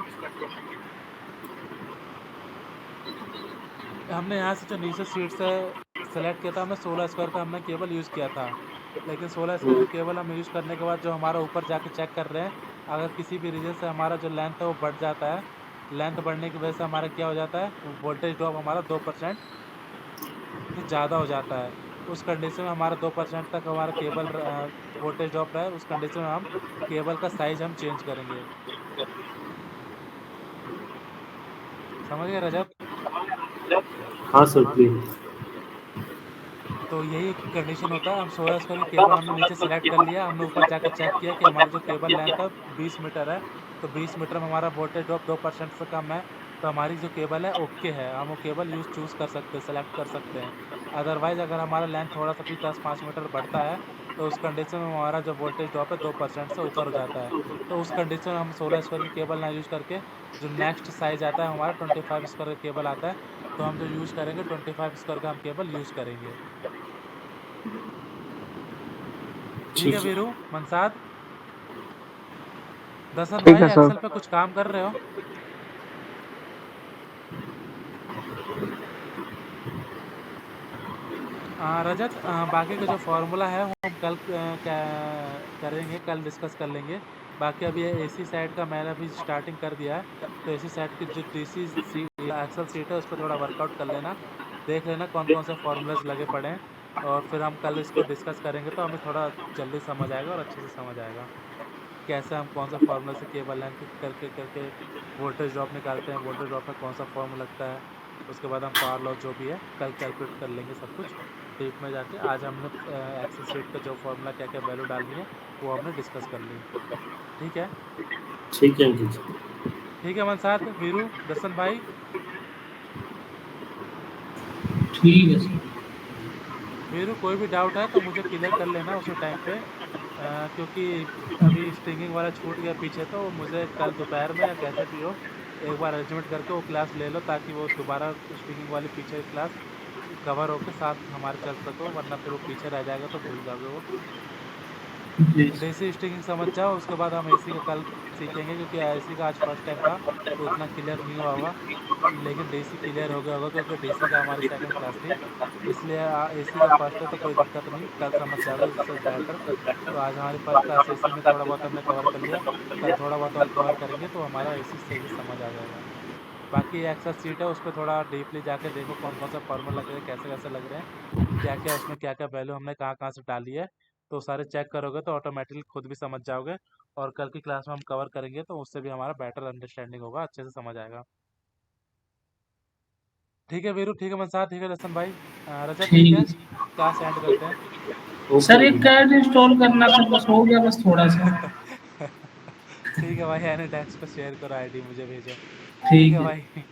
हमने यहाँ से जो नीचे शीट से सेलेक्ट किया था, हमने 16 स्क्वायर का हमने केबल यूज़ किया था। लेकिन 16 स्क्वायर का केबल हम यूज़ करने के बाद जो हमारा ऊपर जाके चेक कर रहे हैं, अगर किसी भी रीज़न से हमारा जो लेंथ है वो बढ़ जाता है, लेंथ बढ़ने की वजह से हमारा क्या हो जाता है, वोल्टेज ड्रॉप हमारा 2% से ज़्यादा हो जाता है। उस कंडीशन में हमारा 2% तक हमारा केबल वोल्टेज ड्रॉप रहा है, उस कंडीशन में हम केबल का साइज़ हम चेंज करेंगे। समझ गए रजत? हाँ सर प्लीज। तो यही कंडीशन होता है। हम 16 स्क्वायर का केबल हमने नीचे सेलेक्ट कर लिया, हमने ऊपर जाके चेक किया कि हमारा जो केबल लेंथ है 20 मीटर है, तो 20 मीटर में हमारा वोल्टेज ड्रॉप 2% से कम है, तो हमारी जो केबल है ओके है, हम वो केबल चूज़ कर सकते हैं, सेलेक्ट कर सकते हैं। अदरवाइज़ अगर हमारा लेंथ थोड़ा-सा भी 10-5 मीटर बढ़ता है, तो उस कंडीशन में हमारा जो वोल्टेज ड्रॉप है 2% से ऊपर हो जाता है। तो उस कंडीशन में हम 16 स्क्वायर की केबल ना यूज़ करके जो नेक्स्ट साइज़ आता है हमारा 25 स्क्वायर का केबल आता है, तो हम जो यूज़ करेंगे 25 स्क्वायर का हम केबल यूज़ करेंगे। ठीक है वीरू, मनसाद, दसन ठीक भाई है एक्सेल सर। पे कुछ काम कर रहे हो? रजत, बाकी का जो फार्मूला है वो हम कल क्या करेंगे, कल डिस्कस कर लेंगे। बाकी अभी एसी साइड का मैंने अभी स्टार्टिंग कर दिया है, तो एसी साइड की जो डीसी एक्सेल सीट है उस पर थोड़ा वर्कआउट कर लेना, देख लेना कौन कौन से फार्मूलाज लगे पड़े हैं, और फिर हम कल इसको डिस्कस करेंगे तो हमें थोड़ा जल्दी समझ आएगा और अच्छे से समझ आएगा कैसे हम कौन सा फार्मूला से केबल लेंथ करके करके वोल्टेज ड्रॉप निकालते हैं, वोल्टेज ड्रॉप में कौन सा फार्मूला लगता है, उसके बाद हम पावर लॉस जो भी है कल कैलकुलेट कर लेंगे सब कुछ डीप में जाके। आज हमने एक्सेल शीट का जो फार्मूला क्या क्या वैल्यू डालनी है वो हमने डिस्कस कर ली। ठीक है? ठीक है अंकित। ठीक है मनसाद, वीरू, दर्शन भाई, ठीक है सर। वीरू कोई भी डाउट है तो मुझे क्लियर कर लेना उसी टाइम पे, क्योंकि अभी स्ट्रिंगिंग वाला छूट गया पीछे, तो मुझे कल दोपहर में या कैसे भी हो एक बार अरेंजमेंट करके वो क्लास ले लो, ताकि वो दोबारा स्ट्रिंगिंग वाली पीछे क्लास कवर होके साथ हमारे चल सको, वरना फिर वो पीछे रह जाएगा तो भूल जाओगे वो। जी देसी स्टिचिंग समझ जाओ, उसके बाद हम एसी का कल सीखेंगे, क्योंकि एसी का आज फर्स्ट टाइम था तो उतना क्लियर नहीं हुआ होगा, लेकिन देसी क्लियर हो गया होगा क्योंकि देसी का हमारी सेकंड क्लास थी, इसलिए एसी का फर्स्ट है तो कोई दिक्कत नहीं, कल समझ जाओगे उससे बेटर। तो आज हमारी फर्स्ट क्लास एसी में थोड़ा बहुत हमने कवर कर लिया, कल थोड़ा बहुत और कवर करेंगे तो हमारा एसी सही से समझ आ जाएगा। बाकी एक्सेल सीट है उस पर थोड़ा डीपली जाके देखो कौन कौन सा फार्मूला लग रहे हैं, कैसे कैसे लग रहे हैं, क्या क्या उसमें क्या क्या वैल्यू हमने कहाँ कहाँ से डाली है, तो सारे चेक करोगे तो ऑटोमेटिकली खुद भी समझ जाओगे, और कल की क्लास में हम कवर करेंगे तो उससे भी हमारा बेटर अंडरस्टैंडिंग होगा, अच्छे से समझ आएगा। ठीक है वीरू, ठीक है मनसाद, ठीक है लसन भाई, रजत ठीक ठीक है, है सर। क्लास एंड करते हैं। सर एक कैड इंस्टॉल करना था, बस हो गया बस थोड़ा सा। ठीक है भाई, एनी डेस्क पे शेयर करो, आईडी मुझे भेजो। ठीक ठीक है है। भाई।